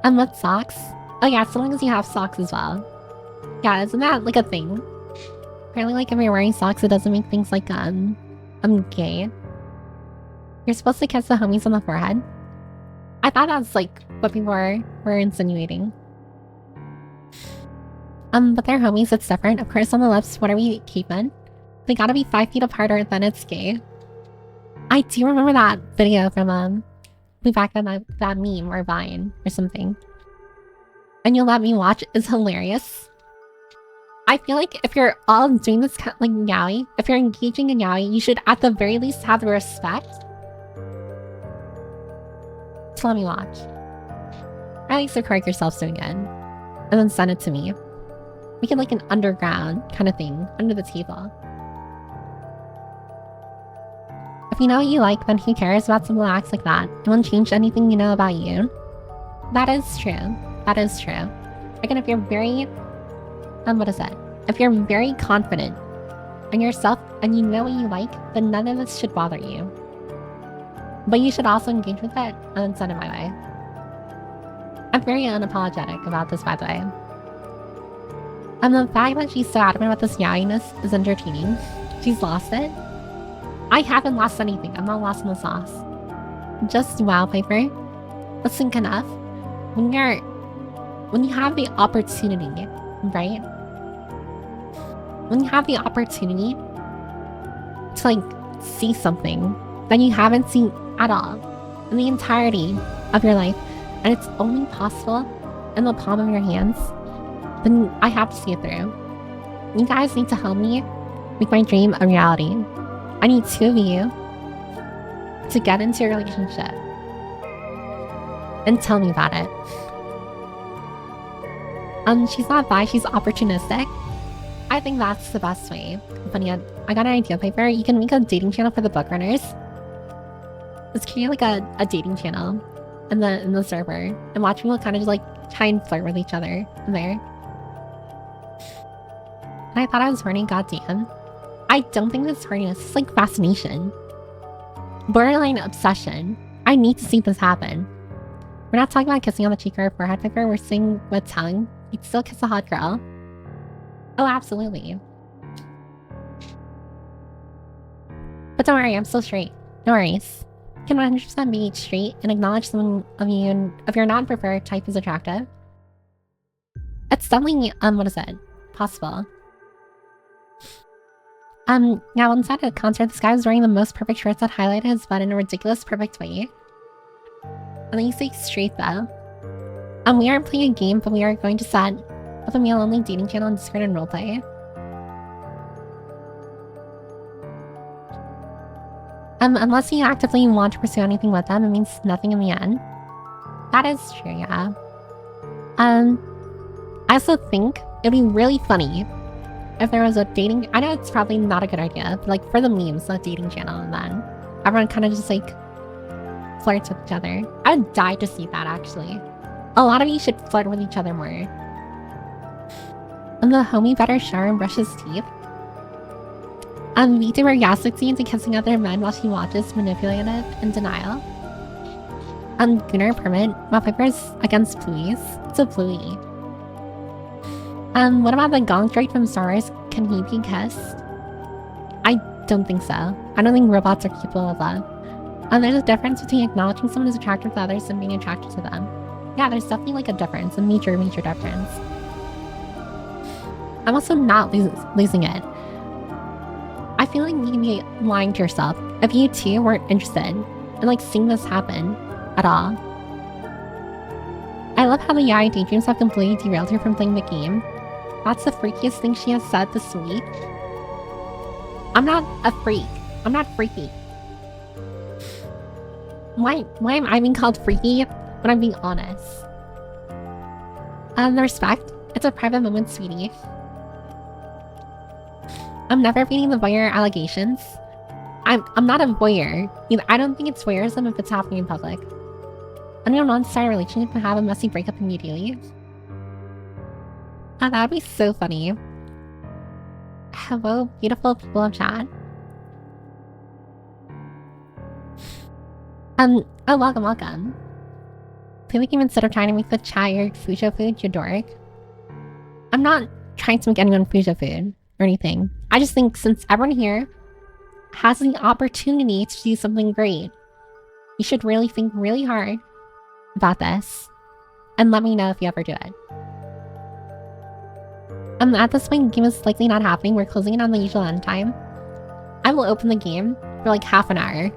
With socks? Oh yeah, so long as you have socks as well. Yeah, isn't that like a thing? Apparently, like, if you're wearing socks, it doesn't make things like, gay. You're supposed to kiss the homies on the forehead. I thought that's like what people were insinuating. But they're homies, it's different. Of course, on the lips, whatever you keep in, they gotta be 5 feet apart or then it's gay. I do remember that video from, way back then, that meme or Vine or something. And You'll Let Me Watch is hilarious. I feel like if you're all doing this like yaoi, if you're engaging in yaoi, you should at the very least have the respect to let me watch. Or at least record yourself doing it. And then send it to me. Make it like an underground kind of thing, under the table. If you know what you like, then who cares about simple acts like that? It won't change anything you know about you. That is true. That is true. Again, if you're very, what is it? If you're very confident in yourself and you know what you like, then none of this should bother you. But you should also engage with it and send it my way. I'm very unapologetic about this, by the way. And the fact that she's so adamant about this yaoi-ness is entertaining. She's lost it. I haven't lost anything. I'm not lost in the sauce. Just wow, Piper. Let's think enough. When you have the opportunity, right? When you have the opportunity to like see something that you haven't seen at all in the entirety of your life, and it's only possible in the palm of your hands, then I have to see it through. You guys need to help me make my dream a reality. I need 2 of you to get into a relationship and tell me about it. She's not bi, she's opportunistic. I think that's the best way. Funny, I got an idea, Piper. You can make a dating channel for the book runners. Let's create like a dating channel in the server and watch people kind of just like try and flirt with each other in there. And I thought I was horny, goddamn. I don't think this is horniness, it's like fascination. Borderline obsession. I need to see this happen. We're not talking about kissing on the cheek or forehead, Piper. We're saying with tongue. You'd still kiss a hot girl. Oh, absolutely. But don't worry, I'm still straight. No worries. You can 100% be straight and acknowledge someone of your non-preferred type is attractive. It's definitely, what is it? Possible. Now inside a concert, this guy was wearing the most perfect shorts that highlighted his butt in a ridiculous perfect way. And then you say straight though. We aren't playing a game, but we are going to set up a male-only dating channel on Discord and roleplay. Unless you actively want to pursue anything with them, it means nothing in the end. That is true, yeah. I also think it'd be really funny if there was a dating... I know it's probably not a good idea, but like for the memes, a dating channel, and then everyone kind of just like flirts with each other. I would die to see that, actually. A lot of you should flirt with each other more. And the homie better shower and brush his teeth. vtuber gas succeeds in kissing other men while she watches, manipulative, and denial. Gunnar permit, while Piper's against Bluey's. It's a Bluey. What about the gong droid from Star Wars? Can he be kissed? I don't think so. I don't think robots are capable of that. There's a difference between acknowledging someone is attractive to others and being attracted to them. Yeah, there's definitely like a difference, a major difference. I'm also not losing it. I feel like you can be lying to yourself if you two weren't interested in like seeing this happen at all. I love how the yaoi daydreams have completely derailed her from playing the game. That's the freakiest thing she has said this week. I'm not a freak. I'm not freaky. Why am I being called freaky when I'm being honest? The respect. It's a private moment, sweetie. I'm never reading the voyeur allegations. I'm not a voyeur. I don't think it's voyeurism if it's happening in public. Anyone wants to start a relationship and have a messy breakup immediately? That would be so funny. Hello, beautiful people of chat. Oh, welcome. Play the game instead of trying to make the chat your Fujo food, you dork. I'm not trying to make anyone Fujo food or anything. I just think since everyone here has the opportunity to do something great, you should really think really hard about this and let me know if you ever do it. At this point, the game is likely not happening. We're closing it on the usual end time. I will open the game for like half an hour.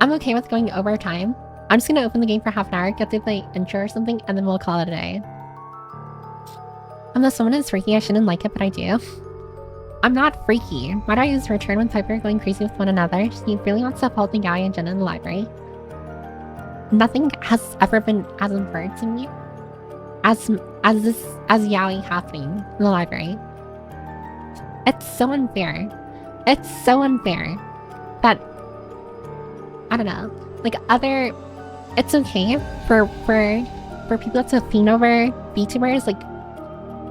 I'm okay with going over time. I'm just gonna open the game for half an hour, get through the intro or something, and then we'll call it a day. This woman is freaky. I shouldn't like it, but I do. I'm not freaky. Why do I use return when Piper going crazy with one another? She really wants to uphold the yaoi and Jenna in the library. Nothing has ever been as important to me as yaoi happening in the library. It's so unfair. It's so unfair that I don't know. Like it's okay for for people to fiend over VTubers, like,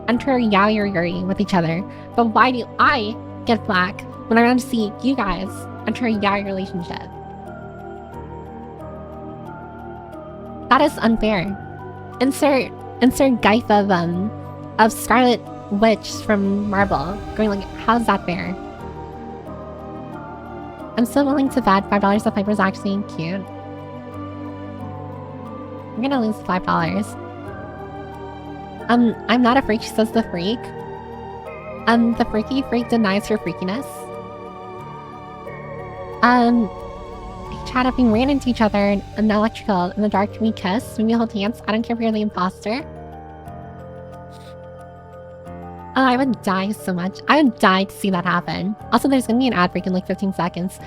enter yaoi or yuri with each other. But why do I get flack when I want to see you guys enter a yaoi relationship? That is unfair. Insert gif of Scarlet Witch from Marvel going like, how's that fair? I'm still willing to bet $5 that Piper's actually cute. I'm gonna lose $5. I'm not a freak, she says the freak. The freaky freak denies her freakiness. Chat, if we ran into each other in an electrical in the dark, can we kiss? Maybe hold hands? I don't care if you're the imposter. Oh, I would die so much. I would die to see that happen. Also, there's gonna be an ad break in like 15 seconds.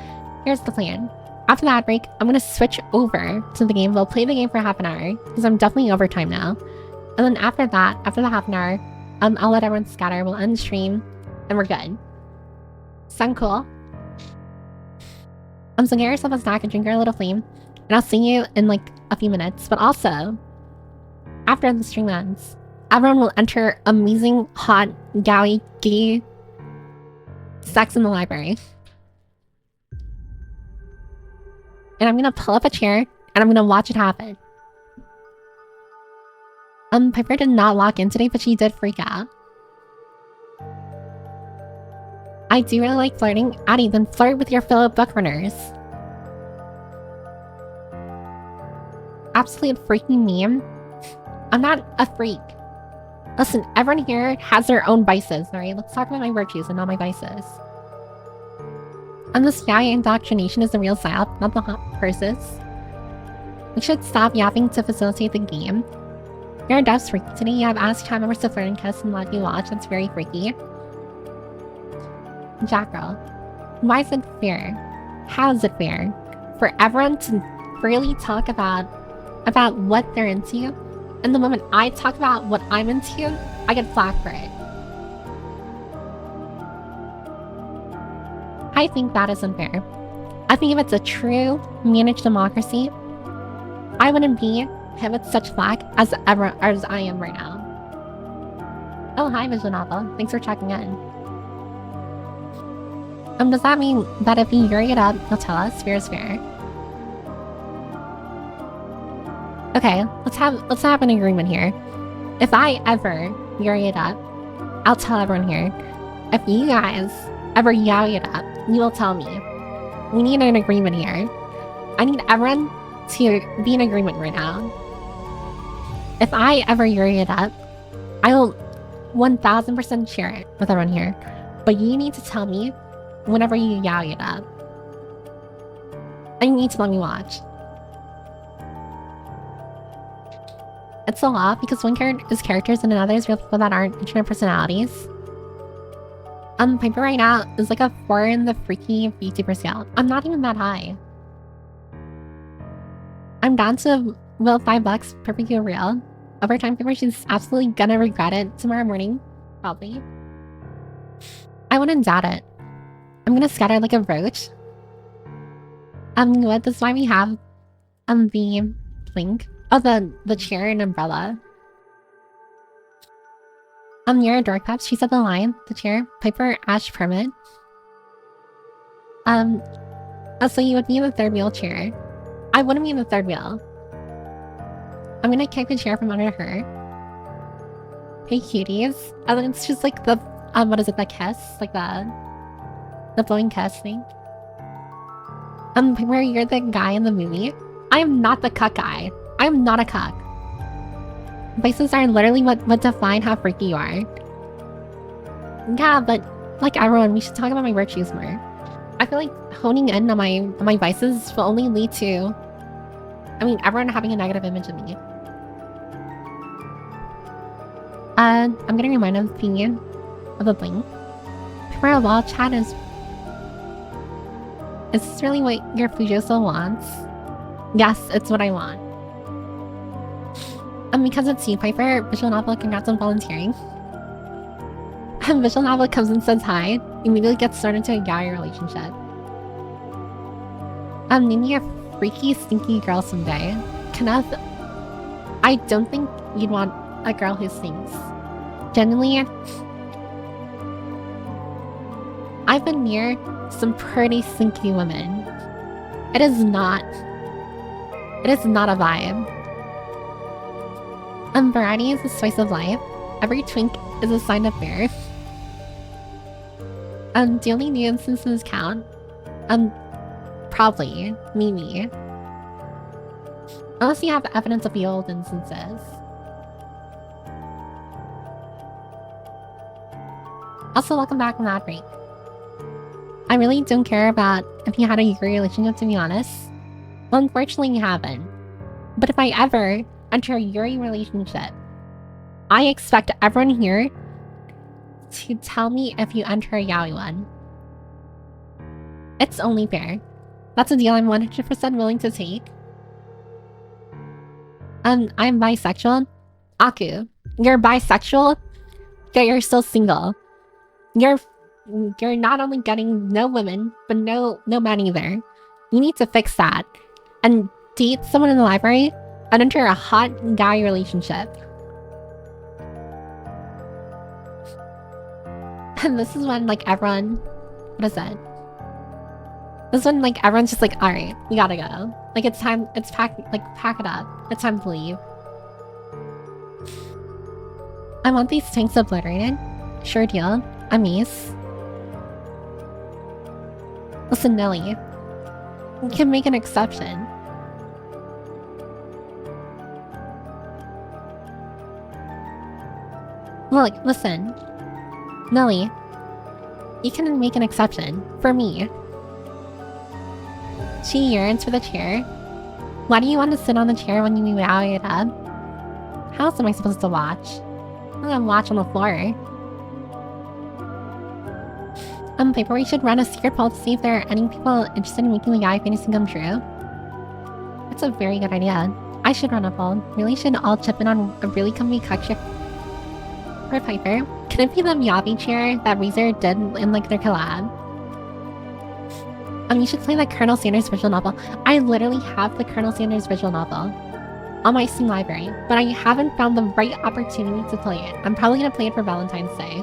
Here's the plan. After the ad break, I'm gonna switch over to the game. We'll play the game for half an hour, because I'm definitely overtime now. And then after that, after the half an hour, I'll let everyone scatter. We'll end stream, and we're good. Sound cool? So get yourself a snack and drink your little flame, and I'll see you in like a few minutes. But also, after the stream ends, everyone will enter amazing, hot, yaoi, gay sex in the library. And I'm gonna pull up a chair, and I'm gonna watch it happen. Piper did not lock in today, but she did freak out. I do really like flirting. Addie, then flirt with your fellow book runners. Absolute freaking meme. I'm not a freak. Listen, everyone here has their own vices, alright? Let's talk about my virtues and not my vices. And this yaoi indoctrination is the real psyop, not the hot purses. We should stop yapping to facilitate the game. Your dev's freaky today. You have asked chat members to flirt and kiss and let you watch. That's very freaky. Jack girl, why is it fair? How is it fair for everyone to freely talk about what they're into, and the moment I talk about what I'm into, I get flack for it? I think that is unfair. I think if it's a true managed democracy, I wouldn't be hit with such flack as I am right now. Oh, hi, Vision Alpha. Thanks for checking in. Does that mean that if you yuri it up, you'll tell us? Fair is fair. Okay, let's have an agreement here. If I ever yuri it up, I'll tell everyone here. If you guys ever yaoi it up, you will tell me. We need an agreement here. I need everyone to be in agreement right now. If I ever yuri it up, I will 1000% share it with everyone here. But you need to tell me whenever you yaoi it up. And you need to let me watch. It's a lot because one character is characters and another is real people that aren't internet personalities. Piper right now is like a 4 in the freaky VTuber scale. I'm not even that high. I'm down to will $5 per freaky real. Overtime Piper, she's absolutely gonna regret it tomorrow morning. Probably. I wouldn't doubt it. I'm gonna scatter like a roach. What? That's why we have the link. Oh, the chair and umbrella. You're a dork peps. She said the line. The chair. Piper Ash permit. Oh, so you would be in the third wheel chair. I wouldn't be in the third wheel. I'm gonna kick the chair from under her. Hey cuties. And then it's just like the what is it? The kiss, like the blowing kiss thing. Where you're the guy in the movie. I am not the cuck guy. I am not a cuck. Vices are literally what define how freaky you are. Yeah, but like everyone, we should talk about my virtues more. I feel like honing in on my vices will only lead to, everyone having a negative image of me. I'm gonna remind of the bling. For a while, chat is this really what your Fujoso wants? Yes, it's what I want. Because it's you, Piper, Visual Novel, congrats on volunteering. Visual Novel comes and says hi, immediately gets started into a yaoi relationship. Name me a freaky, stinky girl someday. Kenneth, I don't think you'd want a girl who sings. Genuinely, I've been near some pretty sinky women. It is not a vibe. Variety is the spice of life. Every twink is a sign of fear. Do only new instances count? Probably. Maybe. Unless you have evidence of the old instances. Also, welcome back from that break. I really don't care about if you had a yuri relationship, to be honest. Well, unfortunately, you haven't. But if I ever enter a yuri relationship, I expect everyone here to tell me if you enter a yaoi one. It's only fair. That's a deal I'm 100% willing to take. I'm bisexual. Aku, you're bisexual, yet you're still single. You're not only getting no women, but no men either. You need to fix that. And date someone in the library and enter a hot guy relationship. And this is when, like, everyone... What is it? This is when, like, everyone's just like, alright, we gotta go. Like, it's time... pack it up. It's time to leave. I want these tanks obliterated. Sure deal. Amise. Listen, Nelly. We can make an exception. Look, listen. Nelly. You can make an exception. For me. She yearns for the chair. Why do you want to sit on the chair when you yaoi it up? How else am I supposed to watch? I'm gonna watch on the floor. Paper, we should run a secret poll to see if there are any people interested in making the yaoi fantasy come true. That's a very good idea. I should run a poll. Really should all chip in on a really comfy cuck chick for Piper. Can it be the Miyabi chair that Razor did in, like, their collab? You should play the Colonel Sanders visual novel. I literally have the Colonel Sanders visual novel on my Steam library, but I haven't found the right opportunity to play it. I'm probably gonna play it for Valentine's Day.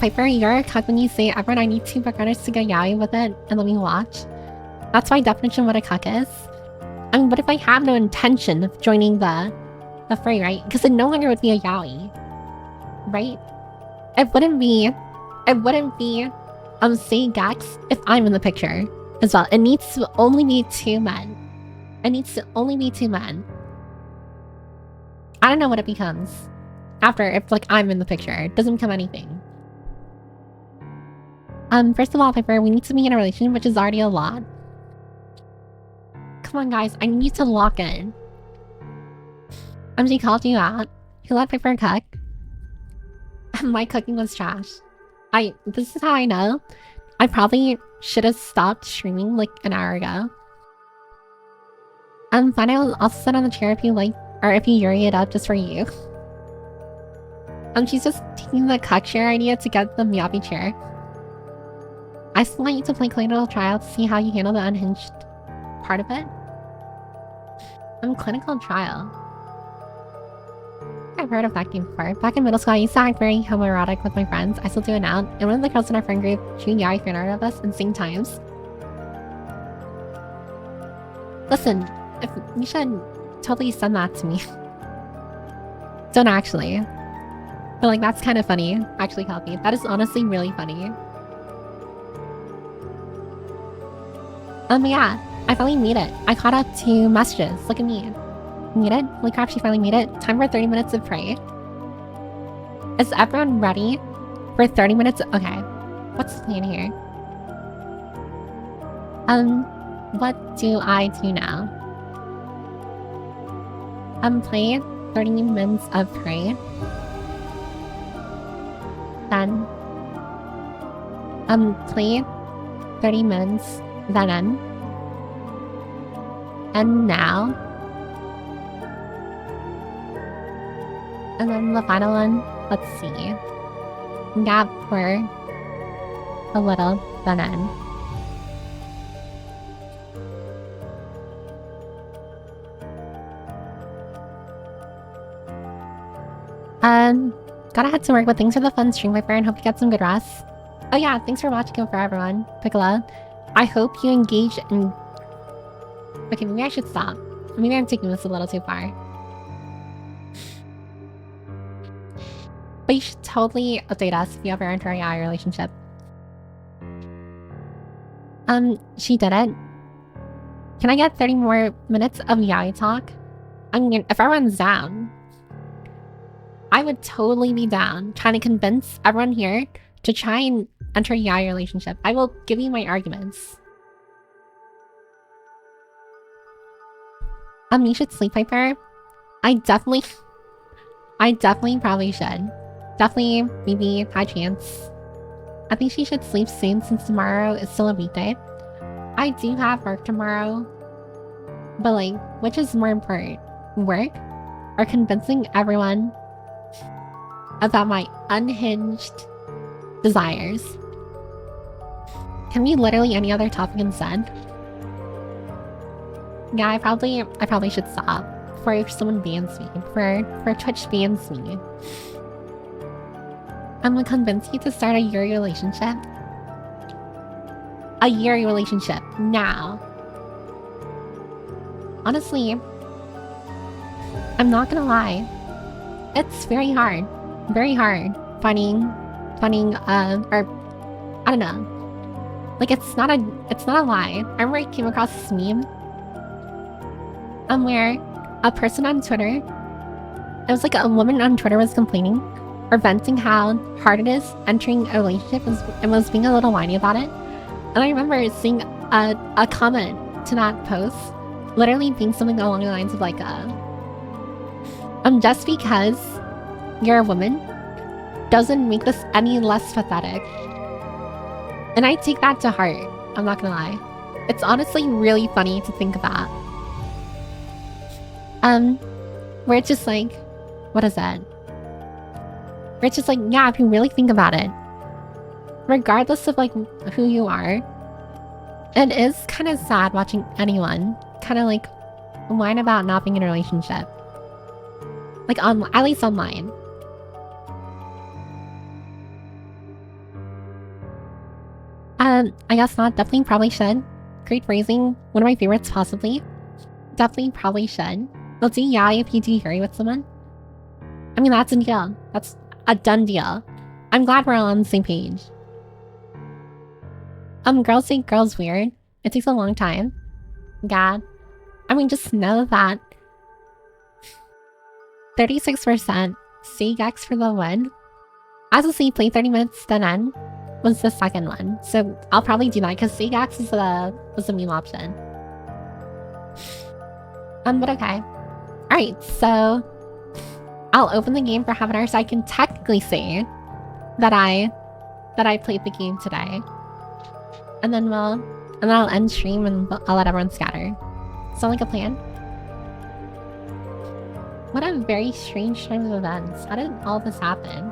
Piper, you're a cuck when you say, everyone, I need 2 backgrounders to get yaoi with it and let me watch. That's my definition of what a cuck is. I mean, what if I have no intention of joining the fray, right? Because it no longer would be a yaoi, right? It wouldn't be say Gax if I'm in the picture as well. It needs to only be 2 men. It needs to only be 2 men. I don't know what it becomes after if, like, I'm in the picture. It doesn't become anything. First of all, Piper, we need to be in a relationship, which is already a lot. Come on, guys, I need to lock in. MG called you out. He let Piper cook. My cooking was trash. This is how I know. I probably should have stopped streaming like an hour ago. Fine, I will also sit on the chair if you like, or if you yuri it up just for you. She's just taking the cuck chair idea to get the Miyabi chair. I still want you to play clinical trial to see how you handle the unhinged part of it. Clinical trial. I've heard of that game before. Back in middle school, I used to act very homoerotic with my friends. I still do it now. And one of the girls in our friend group drew yaoi fan art of us in same times. Listen, if you should totally send that to me. Don't actually. But, like, that's kind of funny. Actually, Kelpie. That is honestly really funny. Yeah, I finally made it. I caught up to messages. Look at me. Made it? Holy crap, she finally made it. Time for 30 minutes of pray. Is everyone ready for 30 minutes? Okay. What's the plan here? What do I do now? Play 30 minutes of pray. Then play 30 minutes, then end. And now. And then the final one, let's see. Gap for a little, then end. Gotta head to work, but thanks for the fun stream, Viper, and hope you get some good rest. Oh yeah, thanks for watching for everyone. Piccolo. I hope you engage in... Okay, maybe I should stop. Maybe I'm taking this a little too far. But you should totally update us if you ever enter a yaoi relationship. She did it. Can I get 30 more minutes of yaoi talk? I mean, if everyone's down, I would totally be down trying to convince everyone here to try and enter a yaoi relationship. I will give you my arguments. You should sleep, Piper. I definitely probably should. Definitely, maybe, high chance. I think she should sleep soon since tomorrow is still a weekday. I do have work tomorrow. But like, which is more important? Work? Or convincing everyone about my unhinged desires? Can we literally any other topic instead? Yeah, I probably should stop before someone bans me, before Twitch bans me. I'm gonna convince you to start a year relationship. A year relationship now. Honestly, I'm not gonna lie. It's very hard finding or I don't know. Like it's not a lie. I remember I came across this meme where a person on Twitter, it was like a woman on Twitter was complaining or venting how hard it is entering a relationship and was being a little whiny about it. And I remember seeing a comment to that post literally being something along the lines of like just because you're a woman doesn't make this any less pathetic. And I take that to heart, I'm not gonna lie. It's honestly really funny to think about. Where it's just like, what is that? Where it's just like, yeah, if you really think about it, regardless of like who you are, it is kind of sad watching anyone kind of like whine about not being in a relationship. Like at least online. I guess not. Definitely probably should. Great phrasing. One of my favorites possibly. Definitely probably should. We'll do yaoi if you do yuri with someone. I mean, that's a deal. That's a done deal. I'm glad we're all on the same page. Girls say girls weird. It takes a long time. God. I mean, just know that 36% say Gex for the win. As a C, play 30 minutes, then end was the second one. So I'll probably do that because Segax was the meme option. But okay. Alright, so I'll open the game for half an hour so I can technically say that I played the game today. And then I'll end stream and I'll let everyone scatter. Sound like a plan? What a very strange time of events. How did all this happen?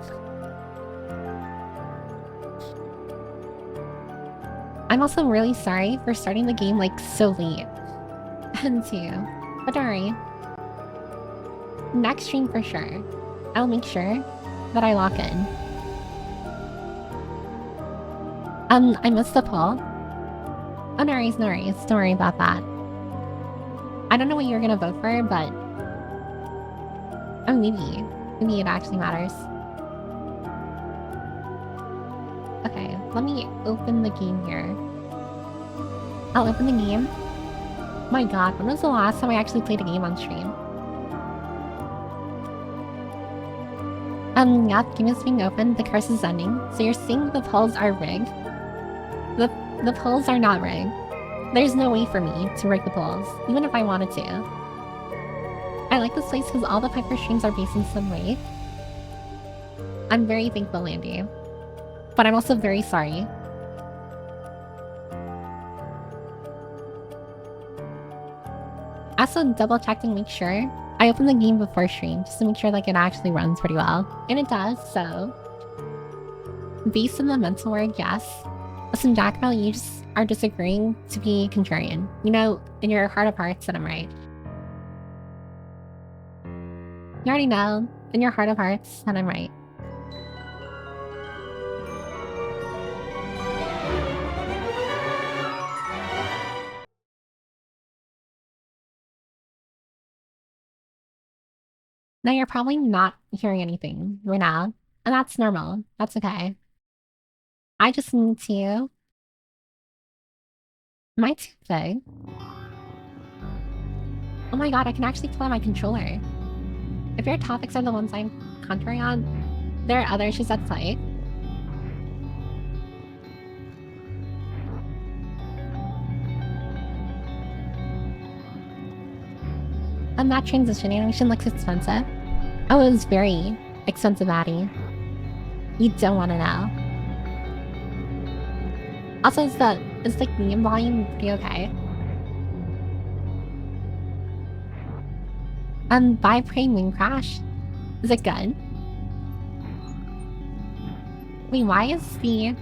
I'm also really sorry for starting the game like so late. And too. But don't worry. Next stream for sure. I'll make sure that I lock in. I missed the poll. Oh, no worries, no worries. Don't worry about that. I don't know what you're gonna vote for, but... oh, maybe it actually matters. Okay, let me open the game here. I'll open the game. My god, when was the last time I actually played a game on stream? Yeah, the game is being opened, the curse is ending. So you're saying the polls are rigged? The polls are not rigged. There's no way for me to rig the polls, even if I wanted to. I like this place because all the Piper streams are based in some way. I'm very thankful, Landy. But I'm also very sorry. Also double check to make sure I open the game before stream, just to make sure like it actually runs pretty well. And it does, so... based on the mental word, yes. Listen, Jackrabbit, you just are disagreeing to be contrarian. You know, in your heart of hearts that I'm right. You already know. In your heart of hearts, and I'm right. No, you're probably not hearing anything right now. And that's normal. That's okay. I just need to... Am I too big? Oh my god, I can actually play on my controller. If your topics are the ones I'm contouring on, there are other issues at play. And that transition animation looks expensive. Oh, it was very expensive, Maddie. You don't want to know. Also, is like meme volume pretty okay? By praying Moon Crash. Is it good? Wait, why is the...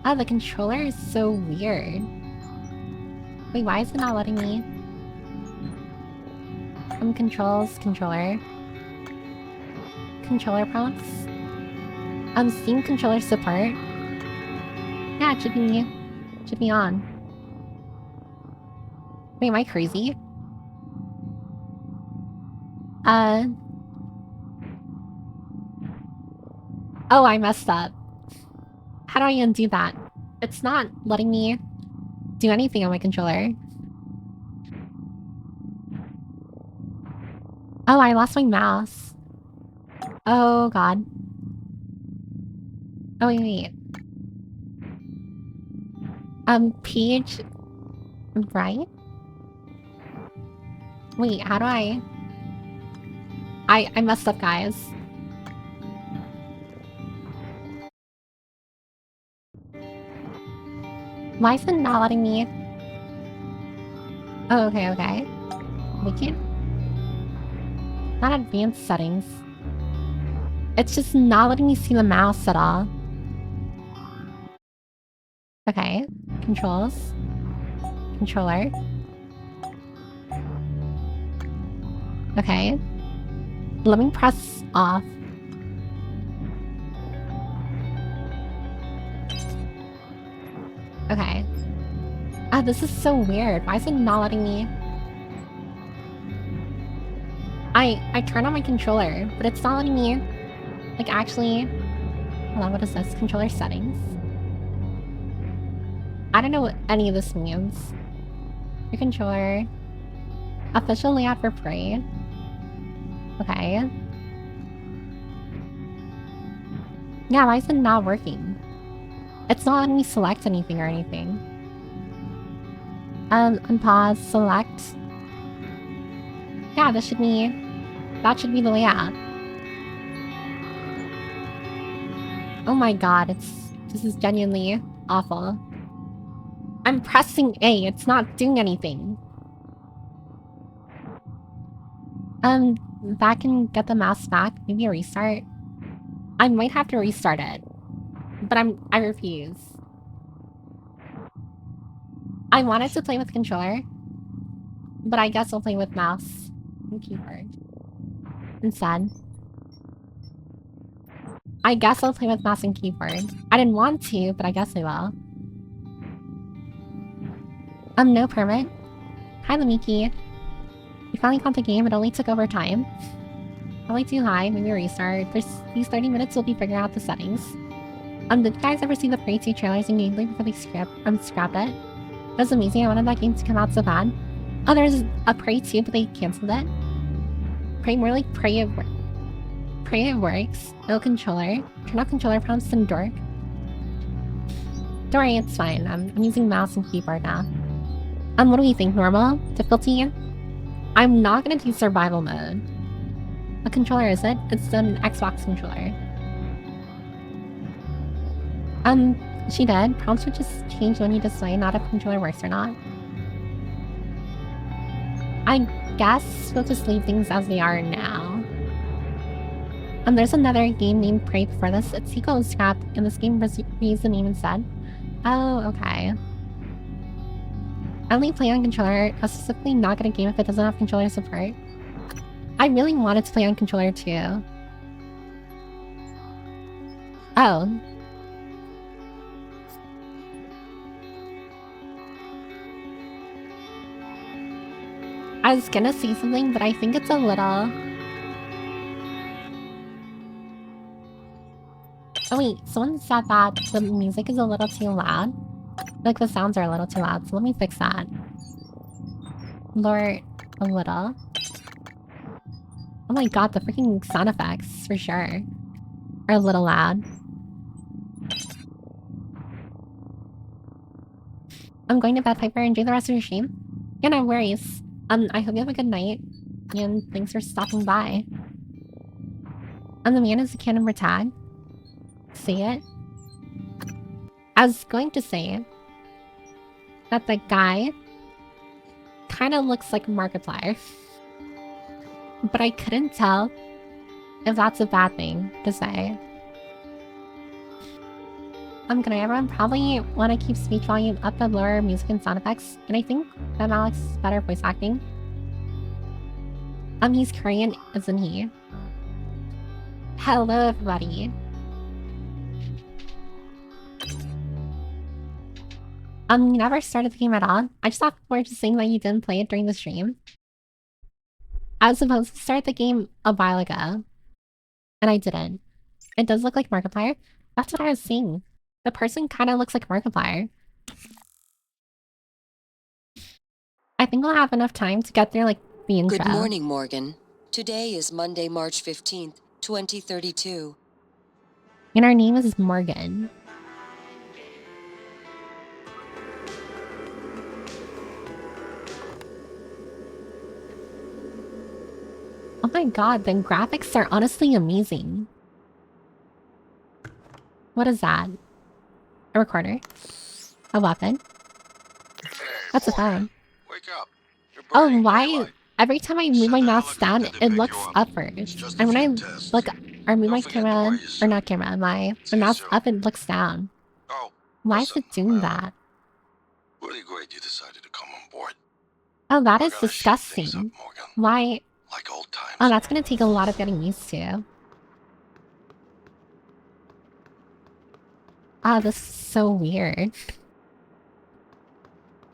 Oh, the controller is so weird. Wait, why is it not letting me... Controls, controller. Controller prompts. Steam controller support. Yeah, it should be on. Wait, am I crazy? Oh, I messed up. How do I undo that? It's not letting me do anything on my controller. Oh, I lost my mouse. Oh, God. Oh, wait. Page... Right? Wait, how do I messed up, guys. Why is it not letting me... Oh, okay, okay. We can... Not advanced settings. It's just not letting me see the mouse at all. Okay. Controls. Controller. Okay. Let me press off. Okay. Ah, this is so weird. Why is it not letting me... I turned on my controller, but it's not letting me... Like, actually... Hold on, what is this? Controller settings? I don't know what any of this means. Your controller... Official layout for Prey. Okay. Yeah, why is it not working? It's not letting me select anything or anything. Unpause, select. Yeah, that should be the layout. Oh my god, this is genuinely awful. I'm pressing A, it's not doing anything. Back and get the mouse back, maybe a restart. I might have to restart it. But I refuse. I wanted to play with controller, but I guess I'll play with mouse and keyboard instead. I guess I'll play with mouse and keyboard. I didn't want to, but I guess I will. No permit. Hi, Lamiki. You finally caught the game, it only took over time. Probably too high, maybe a restart. These 30 minutes will be figuring out the settings. Did you guys ever see the Prey 2 trailers and gameplay before they scrapped it? It was amazing, I wanted that game to come out so bad. Oh, there's a Prey 2, but they cancelled it. Prey, more like Prey it works. No controller. Turn off controller prompts and dork. Don't worry, it's fine. I'm using mouse and keyboard now. What do we think? Normal? Difficulty? I'm not gonna do survival mode. What controller is it? It's an Xbox controller. She did. Prompts would just change when you display, not if controller works or not. I guess we'll just leave things as they are now. There's another game named Prey before this. Its sequel was scrapped, and this game reused the name instead. Oh, okay. I only play on controller. I'm specifically not gonna game if it doesn't have controller support. I really wanted to play on controller too. Oh. I was gonna say something, but I think it's a little... Oh wait, someone said that the music is a little too loud. Like the sounds are a little too loud, so let me fix that. Lower it a little. Oh my god, the freaking sound effects, for sure, are a little loud. I'm going to bed, Piper. Enjoy the rest of your stream. Yeah, no worries. I hope you have a good night, and thanks for stopping by. And the man is a cannon for tag. See it? I was going to say that the guy kind of looks like Markiplier, but I couldn't tell if that's a bad thing to say. Good night, everyone. Probably want to keep speech volume up and lower music and sound effects, and I think that Alex is better voice acting. He's Korean, isn't he? Hello, everybody. You never started the game at all? I just thought we were just saying that you didn't play it during the stream. I was supposed to start the game a while ago, and I didn't. It does look like Markiplier. That's what I was seeing. The person kind of looks like Markiplier. I think we'll have enough time to get through, like, the intro. Good morning, Morgan. Today is Monday, March 15th, 2032. And our name is Morgan. Oh my god, the graphics are honestly amazing. What is that? A recorder? A weapon? That's a phone. Wake up. Oh, why? Every time I move my mouse down, it looks upwards. And when I look or move my camera, or not camera, my mouse up, it looks down. Why is it doing that? Really great you decided to come on board. Oh, that is disgusting. Why? Like old times. Oh, that's gonna take a lot of getting used to. Ah, this is so weird.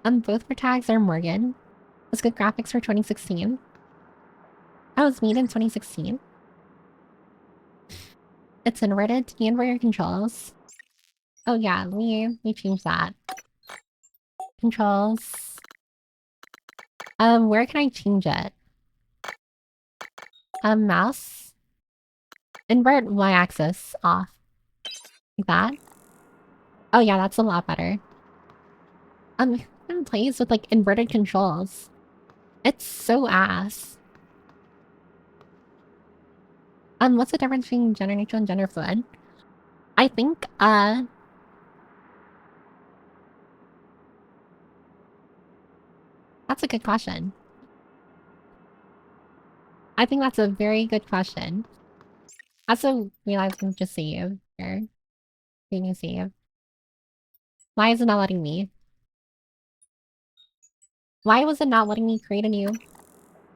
Both for tags are Morgan. It's good graphics for 2016. Oh, it was made in 2016. It's inverted to inverter controls. Oh yeah, let me change that. Controls. Where can I change it? Mouse. Invert y-axis off. Like that. Oh yeah, that's a lot better. Who plays with like inverted controls? It's so ass. What's the difference between gender neutral and gender fluid? I think, that's a good question. I think that's a very good question. I also realized I can just save here. Can you save? Why is it not letting me? Why was it not letting me create a new?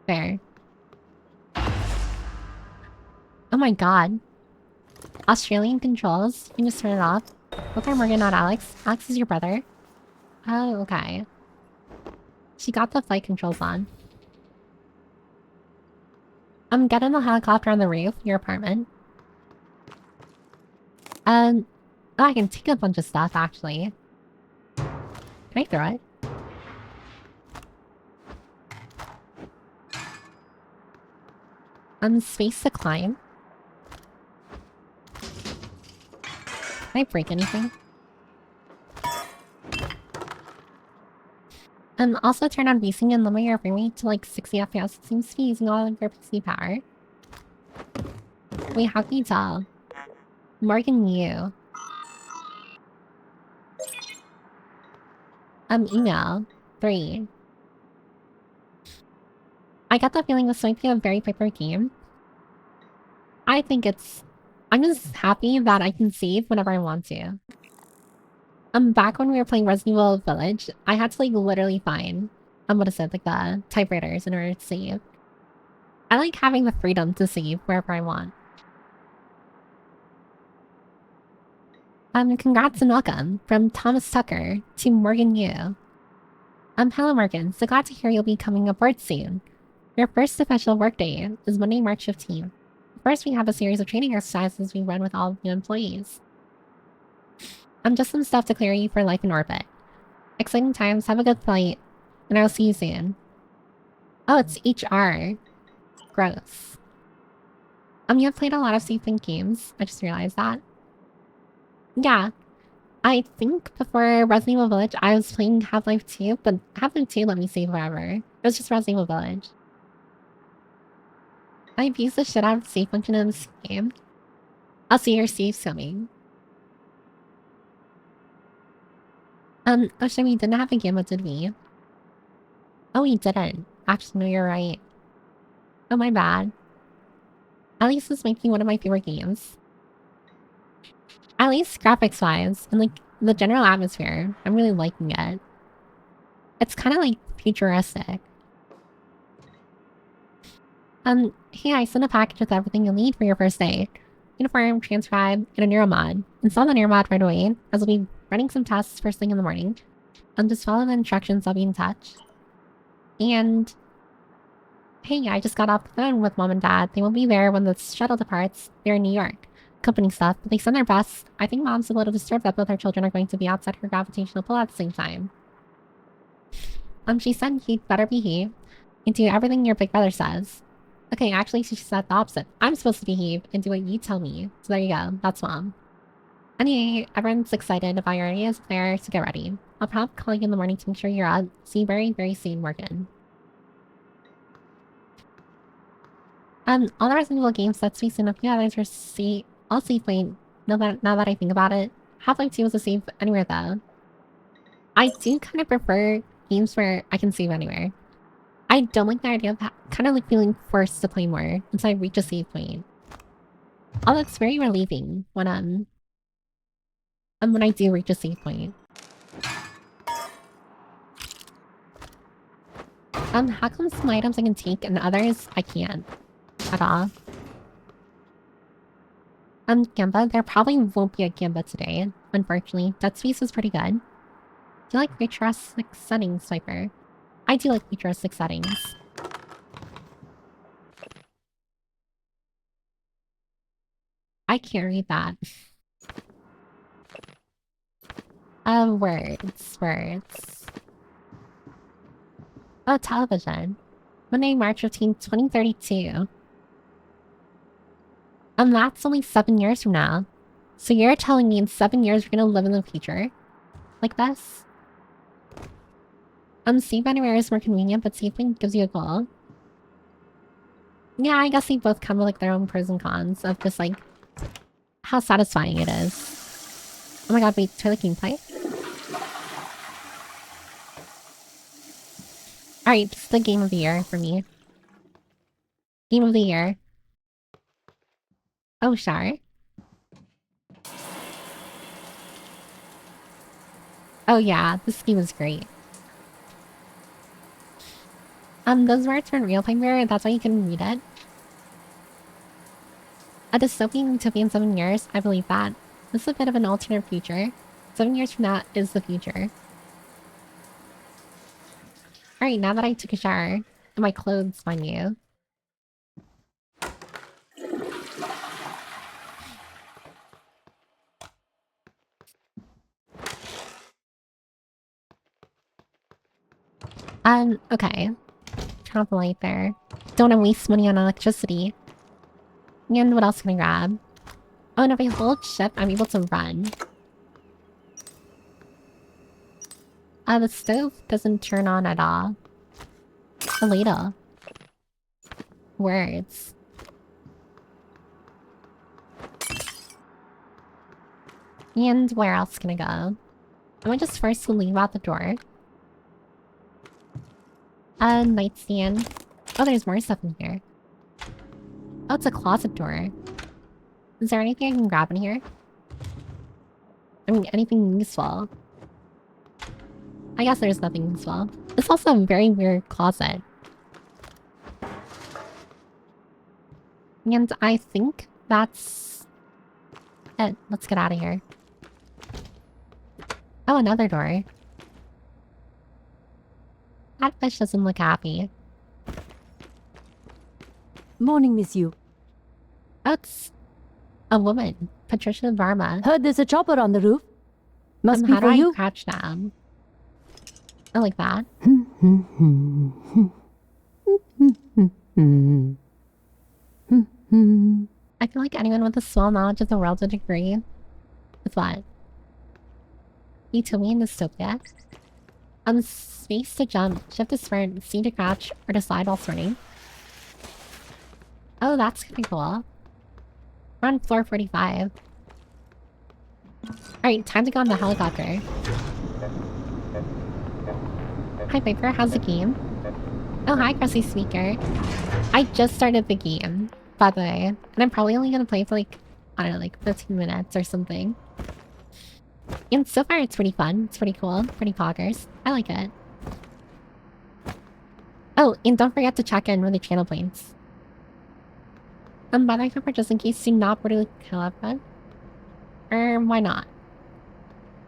There. Oh my god. Australian controls? You can just turn it off. Both are Morgan, not Alex. Alex is your brother. Oh, okay. She got the flight controls on. Get in the helicopter on the roof, your apartment. Oh, I can take a bunch of stuff, actually. Can I throw it? Space to climb. Can I break anything? Also turn on VSync and limit your frame rate to like 60 FPS. It seems to be using all of your PC power. Wait, how can you tell? Morgan Yu. Email. 3. I got the feeling this might be a very Piper game. I think it's... I'm just happy that I can save whenever I want to. Back when we were playing Resident Evil Village, I had to like literally find... what is it? Like the typewriters in order to save. I like having the freedom to save wherever I want. Congrats and welcome from Thomas Tucker to Morgan Yu. Hello Morgan, so glad to hear you'll be coming aboard soon. Your first official workday is Monday, March 15th. First, we have a series of training exercises we run with all new employees. Just some stuff to clear you for life in orbit. Exciting times, have a good flight, and I'll see you soon. Oh, it's HR. Gross. You have played a lot of safe-think games. I just realized that. Yeah. I think before Resident Evil Village, I was playing Half-Life 2, but Half-Life 2 let me save forever. It was just Resident Evil Village. I've used the shit out of the save function in this game. I'll see your saves coming. Oh shit, we didn't have a game, did we? Oh, we didn't. Actually, no, you're right. Oh, my bad. At least this might be one of my favorite games. At least graphics-wise, and like, the general atmosphere. I'm really liking it. It's kind of like futuristic. Hey, I sent a package with everything you'll need for your first day. Uniform, transcribe, and a neuromod. Install the neuromod right away, as we'll be running some tests first thing in the morning. Just follow the instructions, I'll be in touch. And... hey, I just got off the phone with Mom and Dad. They will be there when the shuttle departs. They're in New York. Company stuff, but they send their best. I think Mom's a little disturbed that both our children are going to be outside her gravitational pull at the same time. She said he'd better behave and do everything your big brother says. Okay, actually, she said the opposite. I'm supposed to behave and do what you tell me. So there you go. That's Mom. Anyway, everyone's excited about your ideas there, so get ready. I'll probably call you in the morning to make sure you're up. See you very, very soon, Morgan. All the Resident Evil games that Space and a few others were all save point. Now that I think about it. Half-Life 2 was a save anywhere though. I do kind of prefer games where I can save anywhere. I don't like the idea of kind of like feeling forced to play more until I reach a save point. Although it's very relieving when I do reach a save point. How come some items I can take and others I can't at all? Gamba, there probably won't be a Gamba today, unfortunately. Dead Space was pretty good. Do you like futuristic settings, Swiper? I do like futuristic settings. I can't read that. Words. Oh, television. Monday, March 15th, 2032. That's only 7 years from now. So you're telling me in 7 years we're gonna live in the future? Like this? Save anywhere is more convenient, but saving gives you a goal. Yeah, I guess they both come with like their own pros and cons of just like how satisfying it is. Oh my god, wait, toilet gameplay? Alright, just the game of the year for me. Game of the year. Oh, sure. Oh yeah, this game is great. Those words weren't real Piper, that's why you couldn't read it. A dystopian utopia in 7 years, I believe that. This is a bit of an alternate future. 7 years from now is the future. Alright, now that I took a shower, and my clothes, mind you. Okay. Turn off the light there. Don't want to waste money on electricity. And what else can I grab? Oh, and if I hold shift, I'm able to run. The stove doesn't turn on at all. The ladle. Words. And where else can I go? Am I just forced to leave out the door? Nightstand. Oh, there's more stuff in here. Oh, it's a closet door. Is there anything I can grab in here? I mean, anything useful? I guess there's nothing useful. It's also a very weird closet. And I think that's it. Let's get out of here. Oh, another door. That fish doesn't look happy. Morning, Miss Yu. Oh, it's a woman. Patricia Varma. Heard there's a chopper on the roof. Must be How do for I you. crouch down? I like that. I feel like anyone with a small knowledge of the world would agree with what? Utopian dystopia. Space to jump, shift to sprint, C to crouch, or to slide while sprinting. Oh, that's kinda cool. We're on floor 45. Alright, time to go on the helicopter. Hi Piper, how's the game? Oh, hi Crusty Speaker. I just started the game, by the way. And I'm probably only gonna play for like, I don't know, like 15 minutes or something. And so far it's pretty fun. It's pretty cool. Pretty poggers. I like it. Oh, and don't forget to check in with the channel points. By the way, Pepper, just in case you not brutally kill everyone. Why not?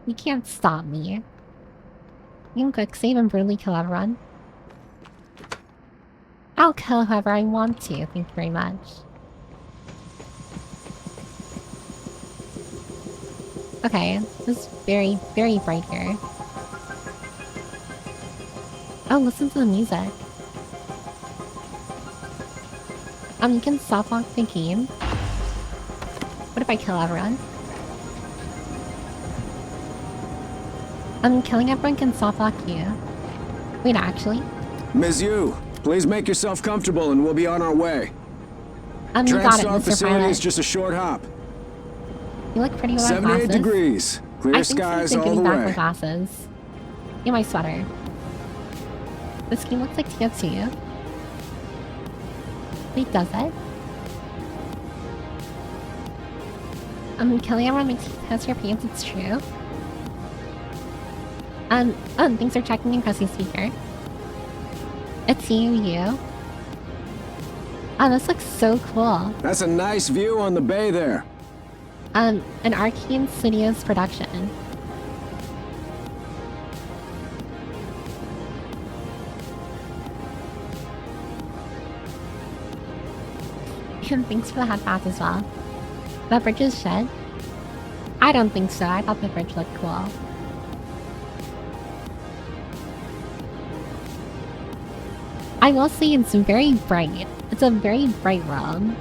You can't stop me. You can quick save and brutally kill everyone. I'll kill whoever I want to, thank you very much. Okay, this is very, very bright here. Oh, listen to the music. You can soft lock the game. What if I kill everyone? Killing everyone can soft lock you. Wait, actually? Ms. Yu, please make yourself comfortable and we'll be on our way. You got it, TranStar Mr. facility Pilot. is just a short hop. You look pretty with my 78 glasses. degrees. Clear I think skies so, all getting the back my way. glasses. Yeah, my sweater. This skin looks like TF2. Wait, does it? Killing everyone makes you piss your pants, it's true. Oh, thanks for checking in, Crusty Speaker. It's you. Oh, this looks so cool. That's a nice view on the bay there. An Arcane Studios production. And thanks for the head pass as well. That bridge is shit? I don't think so. I thought the bridge looked cool. I will say it's very bright. It's a very bright room.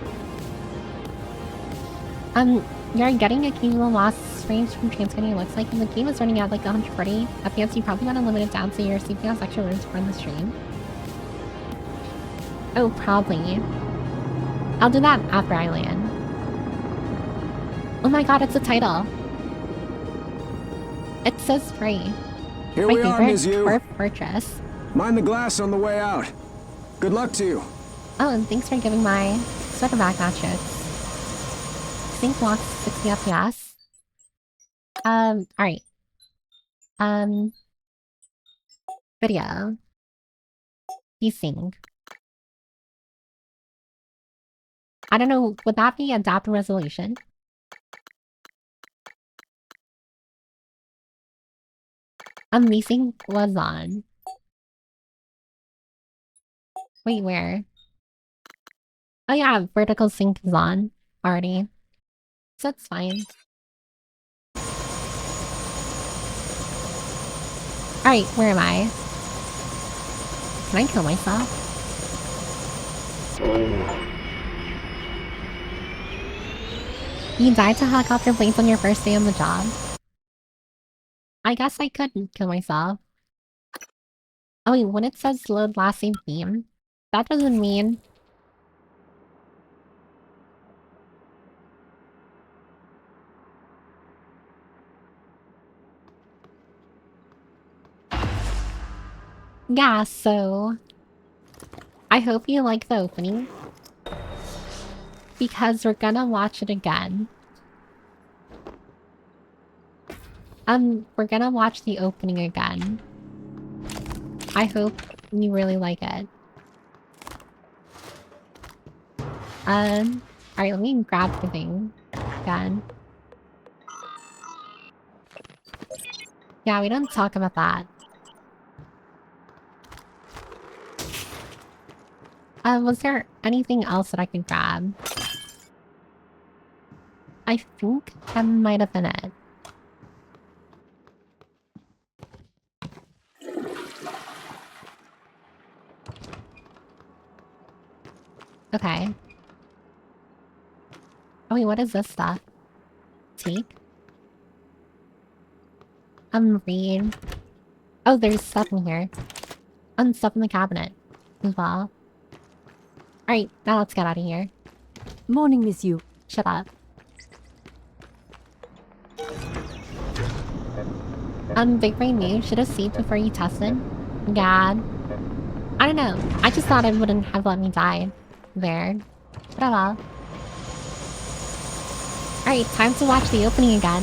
You're getting occasional loss frames from transcoding, it looks like, and the game is running at like 140 FPS. You probably want to limit it down so your CPU has extra room to run the stream. Oh, probably. I'll do that after I land. Oh my god, it's a title. It says free. Here My we are, favorite Ms. Yu. turf fortress. Mind the glass on the way out. Good luck to you. Oh, and thanks for giving my sweater back nachos. Sync locks 60 FPS. Alright. Video. Desync. I don't know, would that be adaptive resolution? Desync was on. Wait, where? Oh yeah, vertical sync is on already. So it's fine. Alright, where am I? Can I kill myself? You died to helicopter blades on your first day on the job? I guess I couldn't kill myself. Oh wait, when it says load last save theme, that doesn't mean... Yeah, so... I hope you like the opening. Because we're gonna watch it again. We're gonna watch the opening again. I hope you really like it. Alright, let me grab the thing again. Yeah, we don't talk about that. Was there anything else that I could grab? I think that might have been it. Okay. Oh wait, what is this stuff? Take? Read. Oh, there's stuff in here. And stuff in the cabinet as well. Alright, now let's get out of here. Morning, Miss Yu. Shut up. Big brain you should have saved before you tested. God. I don't know. I just thought it wouldn't have let me die there. But oh well. Alright, time to watch the opening again.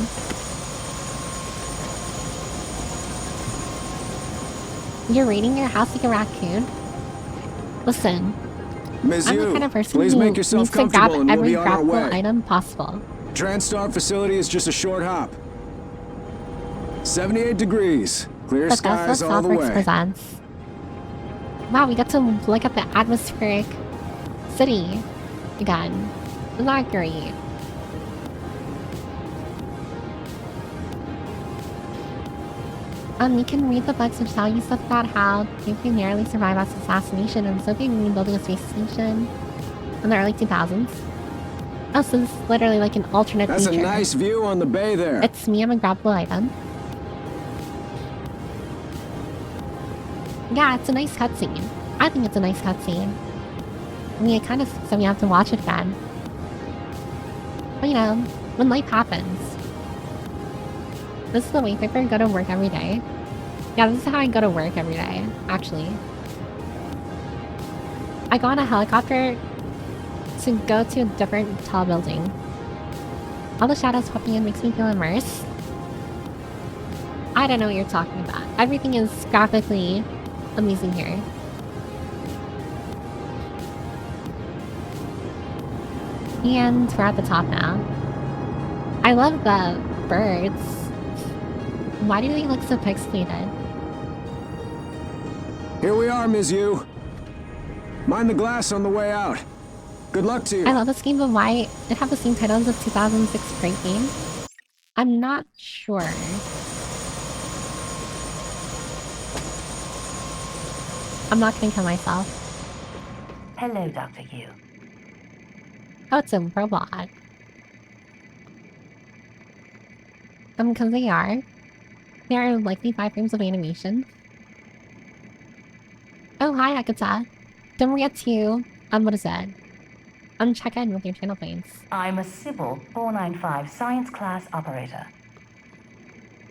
You're raiding your house like a raccoon? Listen, Ms. I'm the Yu, kind of person please who make yourself needs to grab comfortable and we'll every be on our grabbable way. item possible. Transstar facility is just a short hop. 78 degrees. Clear skies all the way. Presents. Wow, we got to look at the atmospheric city again. Isn't that great? You can read the books which tell you stuff about how you can narrowly survive as assassination and Soviet Union building a space station in the early 2000s. Oh, so this is literally like an alternate That's future. a nice view on the bay there. It's me, I'm a grabbable item. Yeah, it's a nice cutscene. I think it's a nice cutscene. I mean, it kind of sucks that we have to watch it again. But you know, when life happens. This is the way I go to work every day. Yeah, this is how I go to work every day, actually. I go on a helicopter to go to a different tall building. All the shadows popping in makes me feel immersed. I don't know what you're talking about. Everything is graphically amazing here. And we're at the top now. I love the birds. Why do they look so pixelated? Here we are, Ms. Yu. Mind the glass on the way out. Good luck to you. I love this game, but why it have the same title as the 2006 Great Game? I'm not sure. I'm not gonna kill myself. Hello, Dr. Yu. Oh, it's a robot. Because they are. There are likely 5 frames of animation. Oh, hi, Akata. Don't forget to, what is that? Check in with your channel planes. I'm a Sybil 495 science class operator.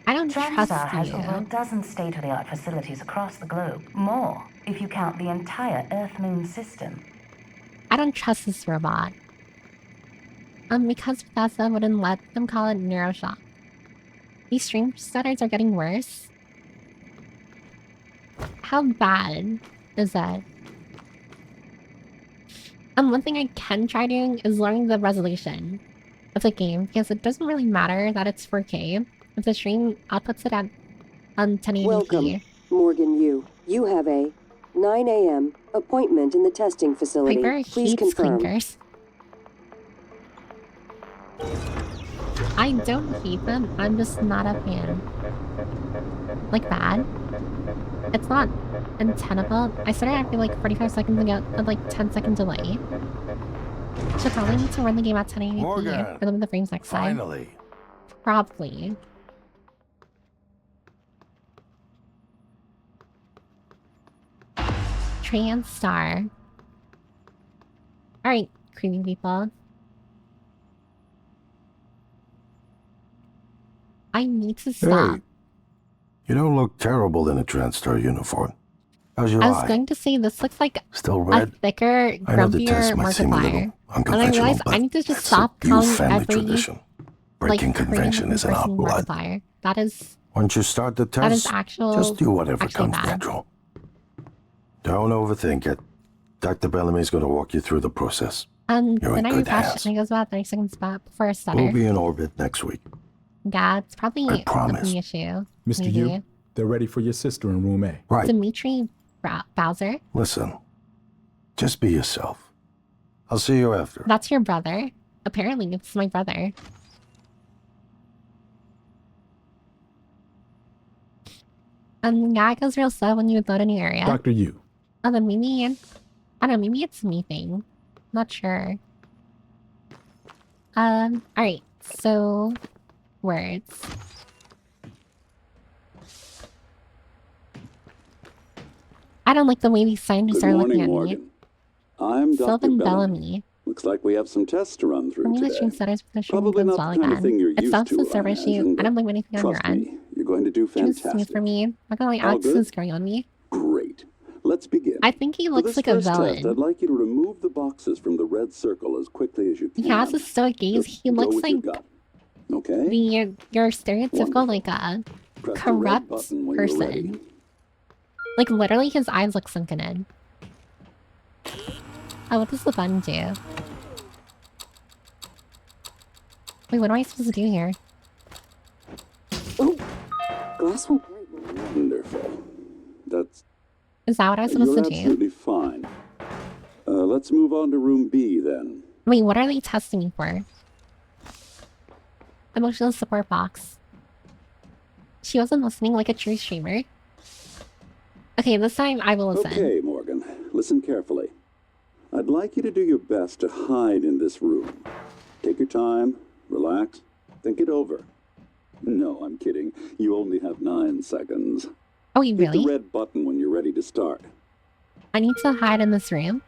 I don't trust Transstar has you. over a dozen state-of-the-art facilities across the globe. More, if you count the entire Earth-Moon system. I don't trust this robot. Because Bethesda wouldn't let them call it Neuroshock. These stream stutters are getting worse. How bad is that? One thing I can try doing is lowering the resolution of the game, because it doesn't really matter that it's 4K if the stream outputs it at 1080p. Welcome, Morgan Yu. You have a 9 a.m. appointment in the testing facility. Piper Please hates confirm. clinkers. I don't hate them, I'm just not a fan. Like bad. It's not untenable. I started after like 45 seconds ago with like 10-second delay. Should probably need to run the game at 1080p Morgan, for limit the frames next time. finally. Probably. Transstar. Alright, creepy people. I need to stop. Hey, you don't look terrible in a Transstar uniform. How's your I was eye? going to say this looks like Still a red? thicker, I know the grumpier test might seem a Markiplier. little And I unconventional, realized but I need to just that's stop a new calling family every tradition. like Breaking convention is in our blood. Markiplier. That is Once you start the that is test, actual just do whatever actually comes bad. natural. Don't overthink it. Dr. Bellamy's going to walk you through the process. You're then in I good refresh hands. and it goes about 30 seconds before a stutter. We'll be in orbit next week. Yeah, it's probably I promise. the issue. Mr. Maybe. Yu, they're ready for your sister in room A. Right. Dimitri Bowser? Listen, just be yourself. I'll see you after. That's your brother? Apparently, it's my brother. Yeah, it goes real slow when you load a new area. Dr. Yu, Oh, then maybe, I don't know, maybe it's me thing. Not sure. Alright, so, words. I don't like the way these scientists Good are looking morning, at Morgan. me. I'm Dr. Sylvan Bellamy. Bellamy. Looks like we have some tests to run through I'm gonna today. stream setters for the stream Probably goes not well the kind of thing again. you're It's used not to, the I server issue. imagine, I don't but blame anything on your trust end. me, you're going to do Too smooth fantastic. for me. I'm not gonna lie, All Alex good? is going on me. Great. Let's begin. I think he For looks this like a first test, villain. I'd like you to remove the boxes from the red circle as quickly as you can. He has a stoic gaze. Just He go looks with your like gut. Okay? your stereotypical, Wonderful. like, Press the red corrupt button when you're ready. person. Like, literally, his eyes look sunken in. Oh, what does the button do? Wait, what am I supposed to do here? Glass won't break. Wonderful. That's Is that what I was supposed you're to do? absolutely fine. Let's move on to room B then. Wait, what are they testing me for? Emotional support box. She wasn't listening like a true streamer. Okay, this time I will listen. Okay, Morgan. Listen carefully. I'd like you to do your best to hide in this room. Take your time, relax, think it over. No, I'm kidding. You only have 9 seconds. Oh, wait, Hit really? the red button when you're ready to start. I need to hide in this room?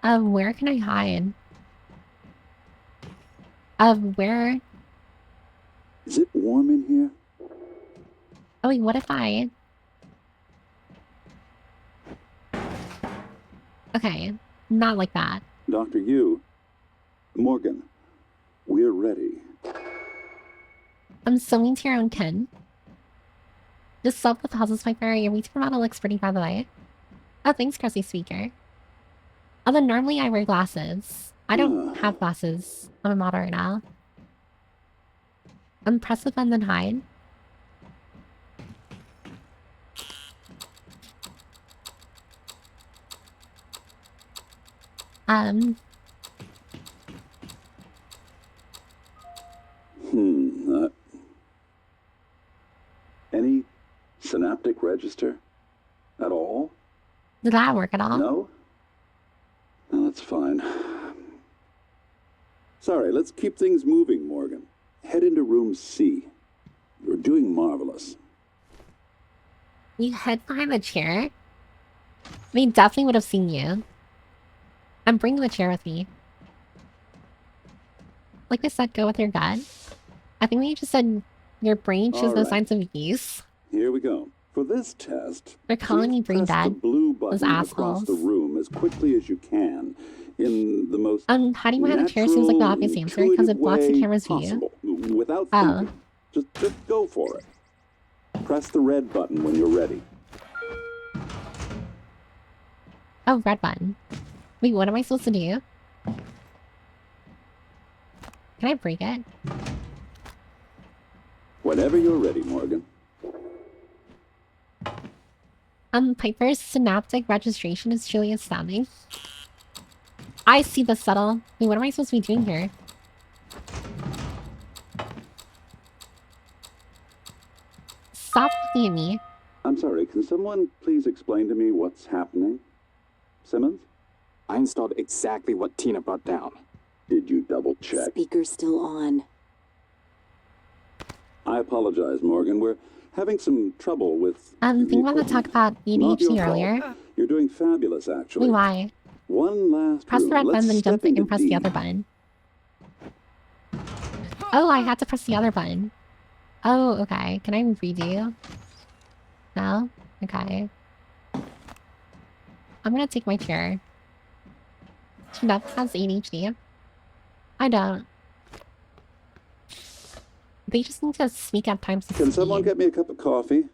Where can I hide? Where? Is it warm in here? Oh, wait, what if I... Okay, not like that. Dr. Yu. Morgan, we're ready. I'm so mean to your own kin. Just sub the puzzles Piper. Your VTuber model looks pretty, by the way. Oh, thanks, Crusty Speaker. Although normally I wear glasses. I don't have glasses. I'm a model right now. Press the button, then hide. Any synaptic register? At all? Did that work at all? No? No, that's fine. Sorry, let's keep things moving, Morgan. Head into room C. You're doing marvelous. You hid behind the chair? They definitely would have seen you. I'm bringing the chair with me. Like I said, go with your gut. I think you just said your brain shows no Alright. signs of use. Here we go. For this test, They're calling me please brain press the dead. blue Those button across assholes. the room as quickly as you can in the most Hiding behind the chair seems like the obvious answer because it blocks the camera's view. possible, without Oh. thinking. Just go for it. Press the red button when you're ready. Oh, red button. Wait, what am I supposed to do? Can I break it? Whenever you're ready, Morgan. Piper's synaptic registration is truly astounding. I see the subtle. Wait, what am I supposed to be doing here? Stop looking at me. I'm sorry, can someone please explain to me what's happening? Simmons? I installed exactly what Tina brought down. Did you double check? Speaker's still on. I apologize, Morgan. We're having some trouble with Think the about to talk about Not your ADHD fault. earlier. You're doing fabulous, actually. Wait, why? One last Press the room. red Let's button, then jump step and into press D. the other button. Oh, I had to press the other button. Oh, okay. Can I redo? No? Okay. I'm gonna take my chair. She definitely has ADHD. I don't. They just need to speak at times to Can someone get me a cup of coffee?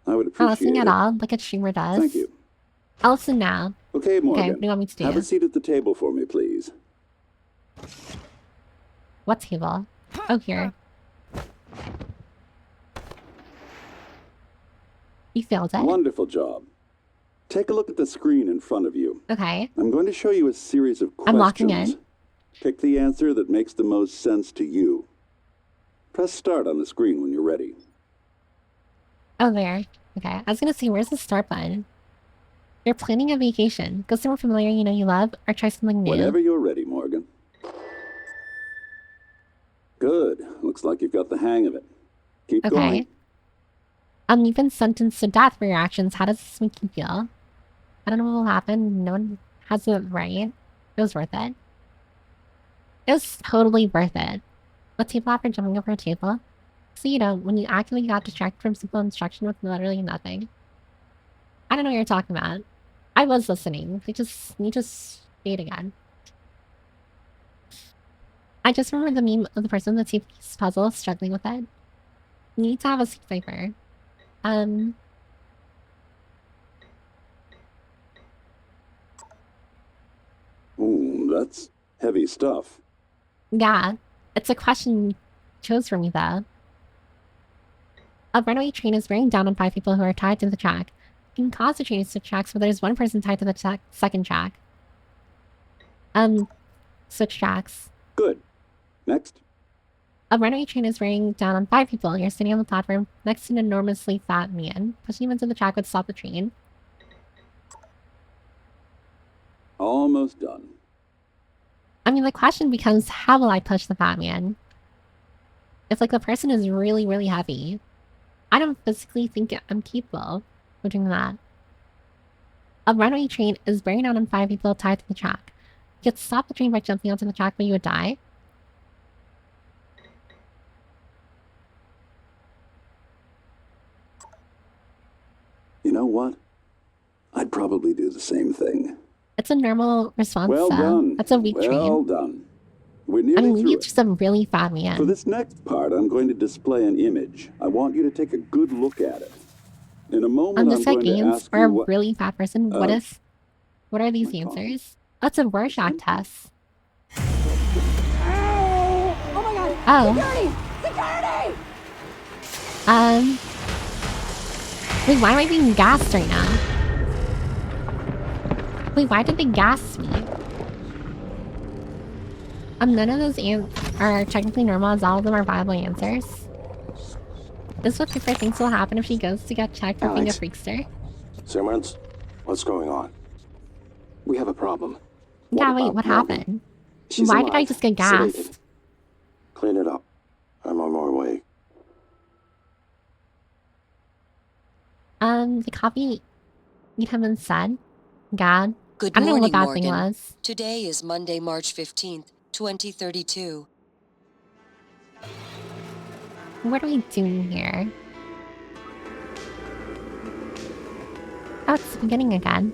I would appreciate Not listening it. at all, like a streamer does. Thank you. I'll listen now. Okay, Morgan. Okay, what do you want me to do? Have a seat at the table for me, please. What table? Oh, here. You failed it. Wonderful job. Take a look at the screen in front of you. Okay. I'm going to show you a series of questions. I'm locking in. Pick the answer that makes the most sense to you. Press start on the screen when you're ready. Oh, there. Okay. I was gonna say, where's the start button? You're planning a vacation. Go somewhere familiar you know you love, or try something new. Whenever you're ready, Morgan. Good. Looks like you've got the hang of it. Keep going. You've been sentenced to death for your actions. How does this make you feel? I don't know what will happen. No one has it right. It was worth it. It was totally worth it. What table after jumping over a table? So you know, when you actively got distracted from simple instruction with literally nothing. I don't know what you're talking about. I was listening. You just say it again. I just remember the meme of the person in the two-piece puzzle struggling with it. You need to have a secret cipher. Ooh, that's heavy stuff. Yeah. It's a question you chose for me, though. A runaway train is bearing down on 5 people who are tied to the track. You can cause the train to switch tracks, but there's one person tied to the second track. Switch tracks. Good. Next. A runaway train is bearing down on 5 people. You're sitting on the platform next to an enormously fat man. Pushing him into the track would stop the train. Almost done. I mean, the question becomes, how will I push the fat man? If, like, the person is really, really heavy, I don't physically think I'm capable of doing that. A runaway train is bearing down on 5 people tied to the track. You could stop the train by jumping onto the track, but you would die. You know what? I'd probably do the same thing. It's a normal response, Well done. That's a weak train. Well done. We're nearly I mean, maybe through it's just a really fat man. For this next part, I'm going to display an image. I want you to take a good look at it. In a moment, I'm going to games ask for you a what... really fat person. What are these answers? Oh, it's a Rorschach test. Oh my god! Oh. Security! Wait, why am I being gassed right now? Wait, why did they gas me? None of those are technically normal, as all of them are viable answers. This is what Pippa thinks will happen if she goes to get checked for being a freakster. Simmons, what's going on? We have a problem. Yeah, wait, what happened? Why did I just get gassed? Sedated. Clean it up. I'm on my way. The copy you haven't said? God. Good I don't know morning, what that Morgan. thing was. Today is Monday, March 15th, 2032. What are we doing here? Oh, it's beginning again.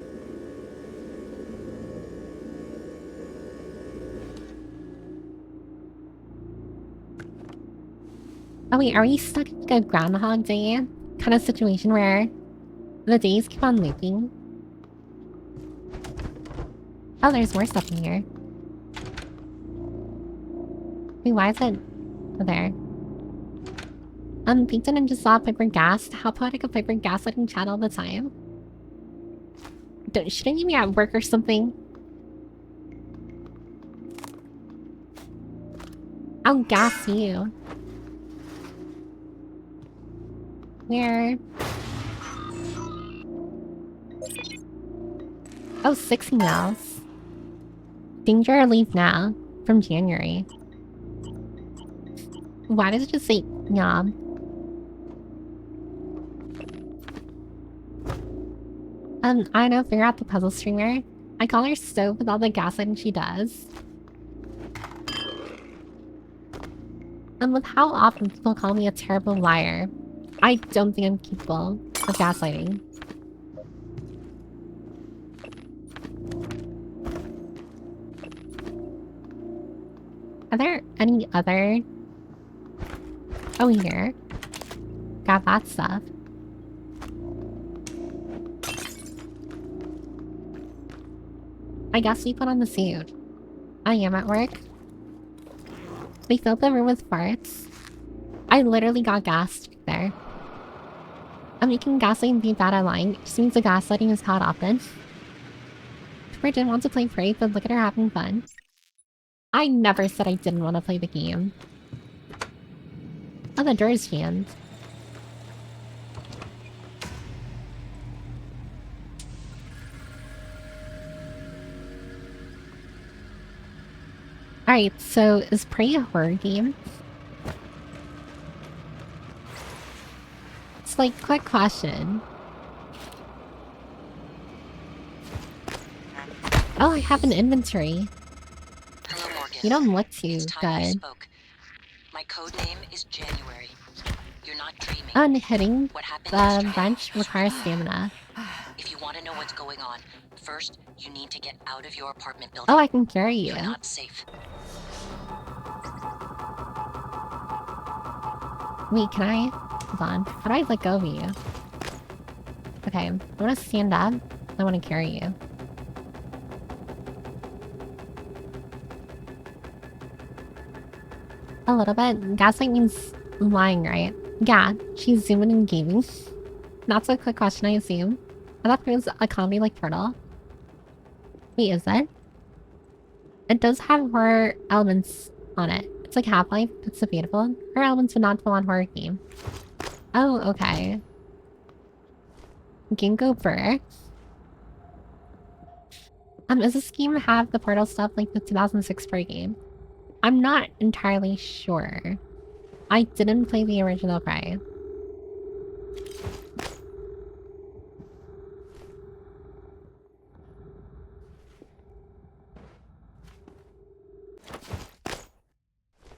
Oh wait, are we stuck in like a Groundhog Day kind of situation where the days keep on looping? Oh, there's more stuff in here. Wait, why is it there? Pizza and just saw Piper gassed. How poetic of Piper gaslighting chat all the time. Shouldn't you be at work or something? I'll gas you. Where? Oh, 6 emails. Danger or leave now. From January. Why does it just say Yam? I don't know, figure out the puzzle streamer. I call her Stove with all the gaslighting she does. And with how often people call me a terrible liar, I don't think I'm capable of gaslighting. Are there any other... Oh, here. Got that stuff. I guess we put on the suit. I am at work. We filled the room with farts. I literally got gassed there. I'm making gaslighting be bad online. It just means the gaslighting is caught often. Pipper didn't want to play Prey, but look at her having fun. I never said I didn't want to play the game. Oh, the door is jammed. Alright, so is Prey a horror game? It's like, quick question. Oh, I have an inventory. Hello, Morgan. You don't look too It's time we good. spoke. My code name is January. You're not dreaming. Oh, and hitting What happened the yesterday wrench was requires real. stamina. If you want to know what's going on, first you need to get out of your apartment building. Oh, I can carry you. You're not safe. Wait, can I? Hold on. How do I let go of you? Okay, I want to stand up. I want to carry you. A little bit. Gaslight means lying, right? Yeah, she's zooming and gaming. That's a quick question, I assume. I thought it was a comedy like Turtle. Wait, is it? It does have horror elements on it. It's like Half-Life, it's debatable. Horror elements but not full-on horror game. Oh, okay. Game go Burr. Does this game have the Portal stuff like the 2006 Prey game? I'm not entirely sure. I didn't play the original Prey.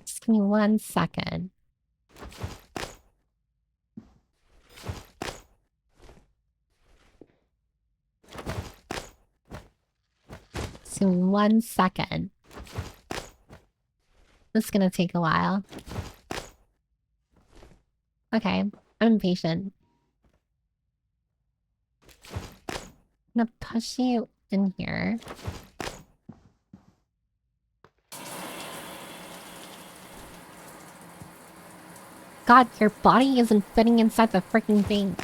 Just give me 1 second. So 1 second. This is gonna take a while. Okay, I'm impatient. I'm gonna push you in here. God, your body isn't fitting inside the freaking thing.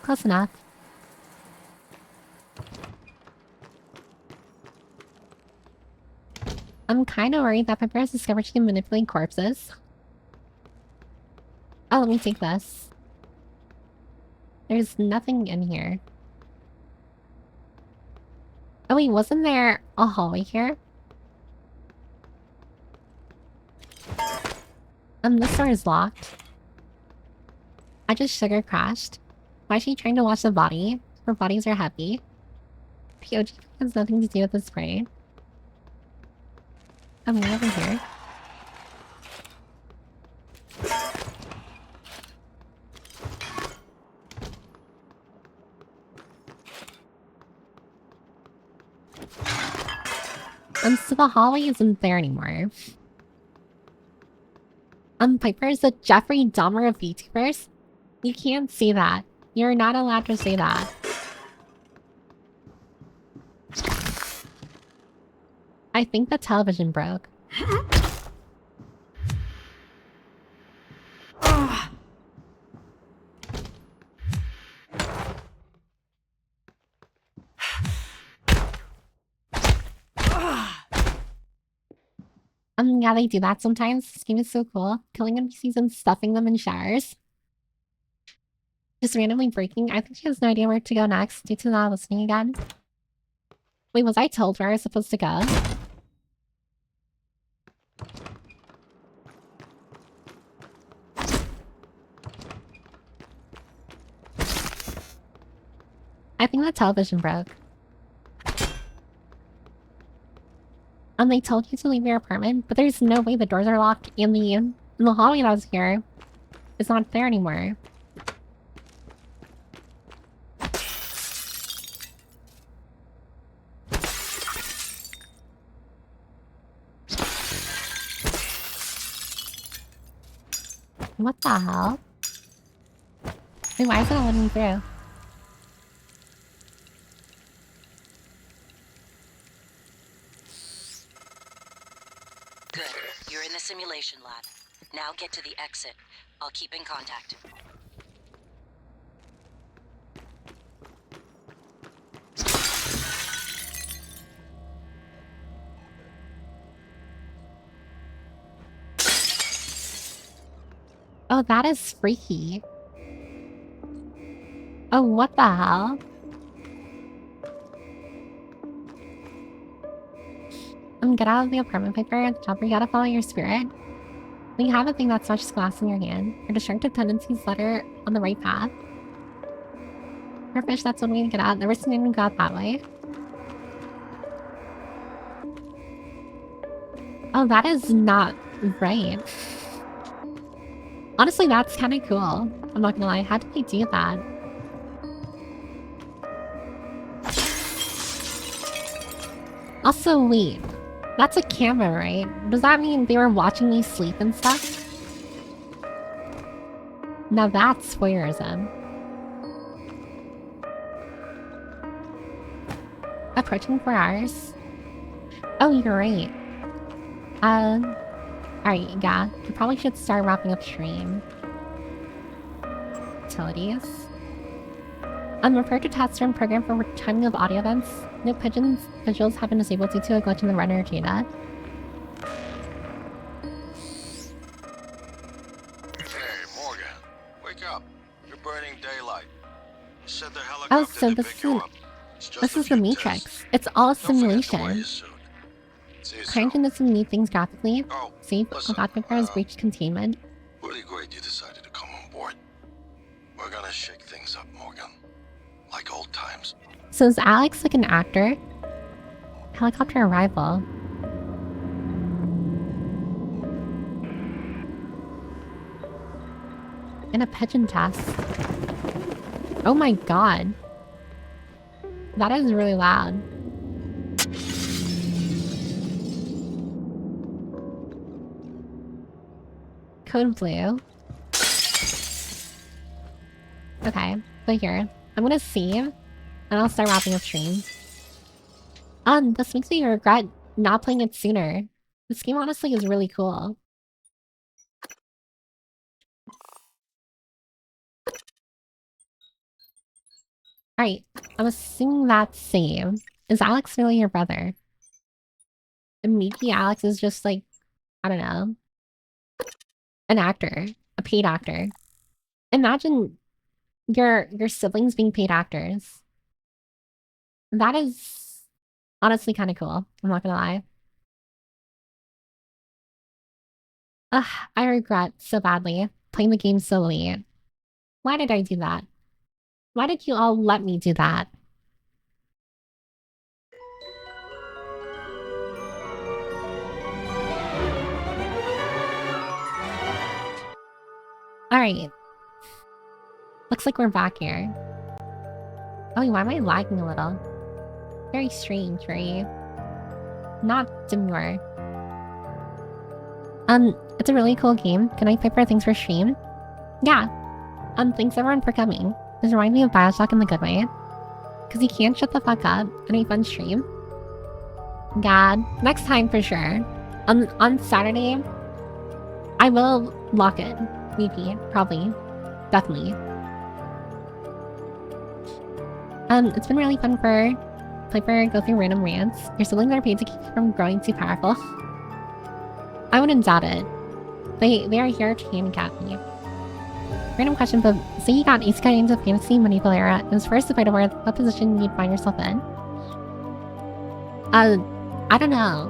Close enough. I'm kind of worried that Pepper has discovered she can manipulate corpses. Oh, let me take this. There's nothing in here. Oh wait, wasn't there a hallway here? This door is locked. I just sugar crashed. Why is she trying to wash the body? Her bodies are heavy. POG has nothing to do with the spray. I'm over here. So the hallway isn't there anymore. Piper is the Jeffrey Dahmer of VTubers? You can't say that. You're not allowed to say that. I think the television broke. Yeah, they do that sometimes. This game is so cool. Killing NPCs and stuffing them in showers. Just randomly breaking. I think she has no idea where to go next due to not listening again. Wait, was I told where I was supposed to go? I think the television broke. They told you to leave your apartment, but there's no way the doors are locked and the hallway that was here is not there anymore. What the hell? Wait, why is it not letting me through? simulation lab. Now get to the exit. I'll keep in contact. Oh, that is freaky. Oh, what the hell? Get out of the apartment, Piper. At the top, you gotta follow your spirit. When you have a thing that touches glass in your hand, your destructive tendencies letter on the right path. For fish, that's one way to get out. Never seen anyone go out that way. Oh, that is not right. Honestly, that's kind of cool. I'm not gonna lie. How did they do that? Also, wait. That's a camera, right? Does that mean they were watching me sleep and stuff? Now that's voyeurism. Approaching 4 hours. Oh, you're right. Alright, yeah. You probably should start wrapping up stream. Utilities. Refer to task room program for timing of audio events. No pigeons visuals have been disabled due to a glitch in the runner data. Hey, Morgan. Wake up. You're burning daylight. You said the Oh, helicopter so to this pick is you up. It's just this a is the few Matrix. tests. It's all a Don't forget to wear simulation. your suit. See you Trying to soon. listen to new things graphically. Oh, Safe, listen, God Piper has breached containment. really great you decided to come on board. We're gonna shake things up, Morgan. Like old times. So is Alex like an actor? Helicopter arrival. And a pigeon test. Oh my god. That is really loud. Code blue. Okay, but here. I'm gonna save, and I'll start wrapping up stream. This makes me regret not playing it sooner. This game honestly is really cool. Alright, I'm assuming that's save. Is Alex really your brother? And maybe Alex is just like, I don't know, an actor, a paid actor. Imagine your siblings being paid actors. That is honestly kind of cool. I'm not gonna lie. Ugh, I regret so badly playing the game so late. Why did I do that? Why did you all let me do that? Alright. Looks like we're back here. Oh, why am I lagging a little? Very strange, right? Not demure. It's a really cool game. Can I pay for things for stream? Yeah. Thanks everyone for coming. This reminds me of Bioshock in the good way. Cause you can't shut the fuck up in a fun stream. God. Next time for sure. On Saturday, I will lock it. Maybe. Probably. Definitely. It's been really fun for Piper go through random rants. Your siblings are paid to keep you from growing too powerful. I wouldn't doubt it. They are here to handicap me. Random question, but say you got Ace into fantasy medieval era and was forced to fight over what position you'd find yourself in? I don't know.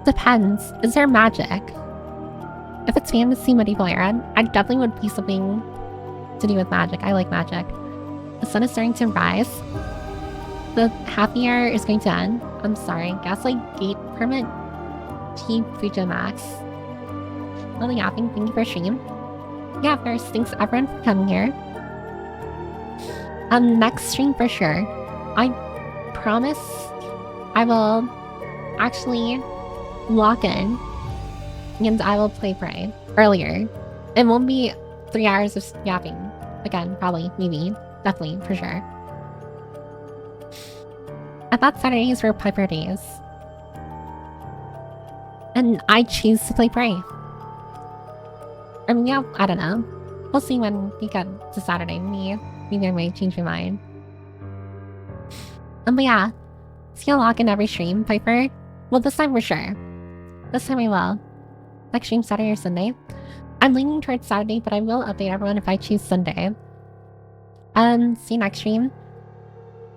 Depends. Is there magic? If it's fantasy medieval era, I definitely would be something to do with magic. I like magic. The sun is starting to rise. The happy hour is going to end. I'm sorry. Gaslight gate permit. T Fuja Max. Really yapping. Thank you for stream. Yeah, first, thanks everyone for coming here. Next stream for sure. I promise I will actually lock in and I will play Prey earlier. It won't be 3 hours of yapping. Again, probably, maybe, definitely, for sure. I thought Saturdays were Piper days. And I choose to play Brave. Or maybe I don't know. We'll see when we get to Saturday. Maybe I might change my mind. But yeah. See you log in every stream, Piper? Well, this time for sure. This time I will. Next stream, Saturday or Sunday. I'm leaning towards Saturday, but I will update everyone if I choose Sunday. See you next stream.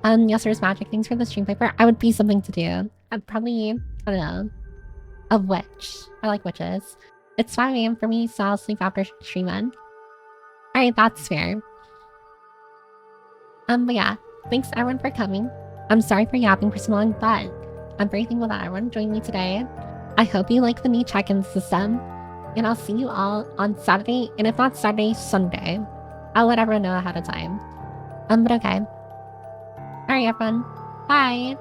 Yes, there's magic. Thanks for the stream, Piper. I would be something to do. I'd probably, I don't know, a witch. I like witches. It's 5 AM for me, so I'll sleep after streaming. Alright, that's fair. But yeah, thanks everyone for coming. I'm sorry for yapping for so long, but I'm very thankful that everyone joined me today. I hope you like the new check-in system, and I'll see you all on Saturday, and if not Saturday, Sunday. I'll let everyone know ahead of time. But okay. Alright, everyone. Bye!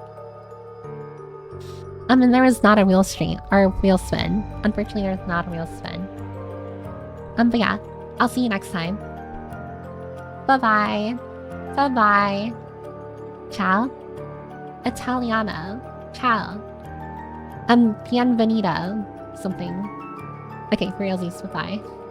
And there was not a wheel stream, or wheel spin. Unfortunately, there's not a wheel spin. But yeah, I'll see you next time. Bye-bye. Bye-bye. Ciao. Italiano. Ciao. Bienvenido. Something. Okay, for realsies, bye-bye.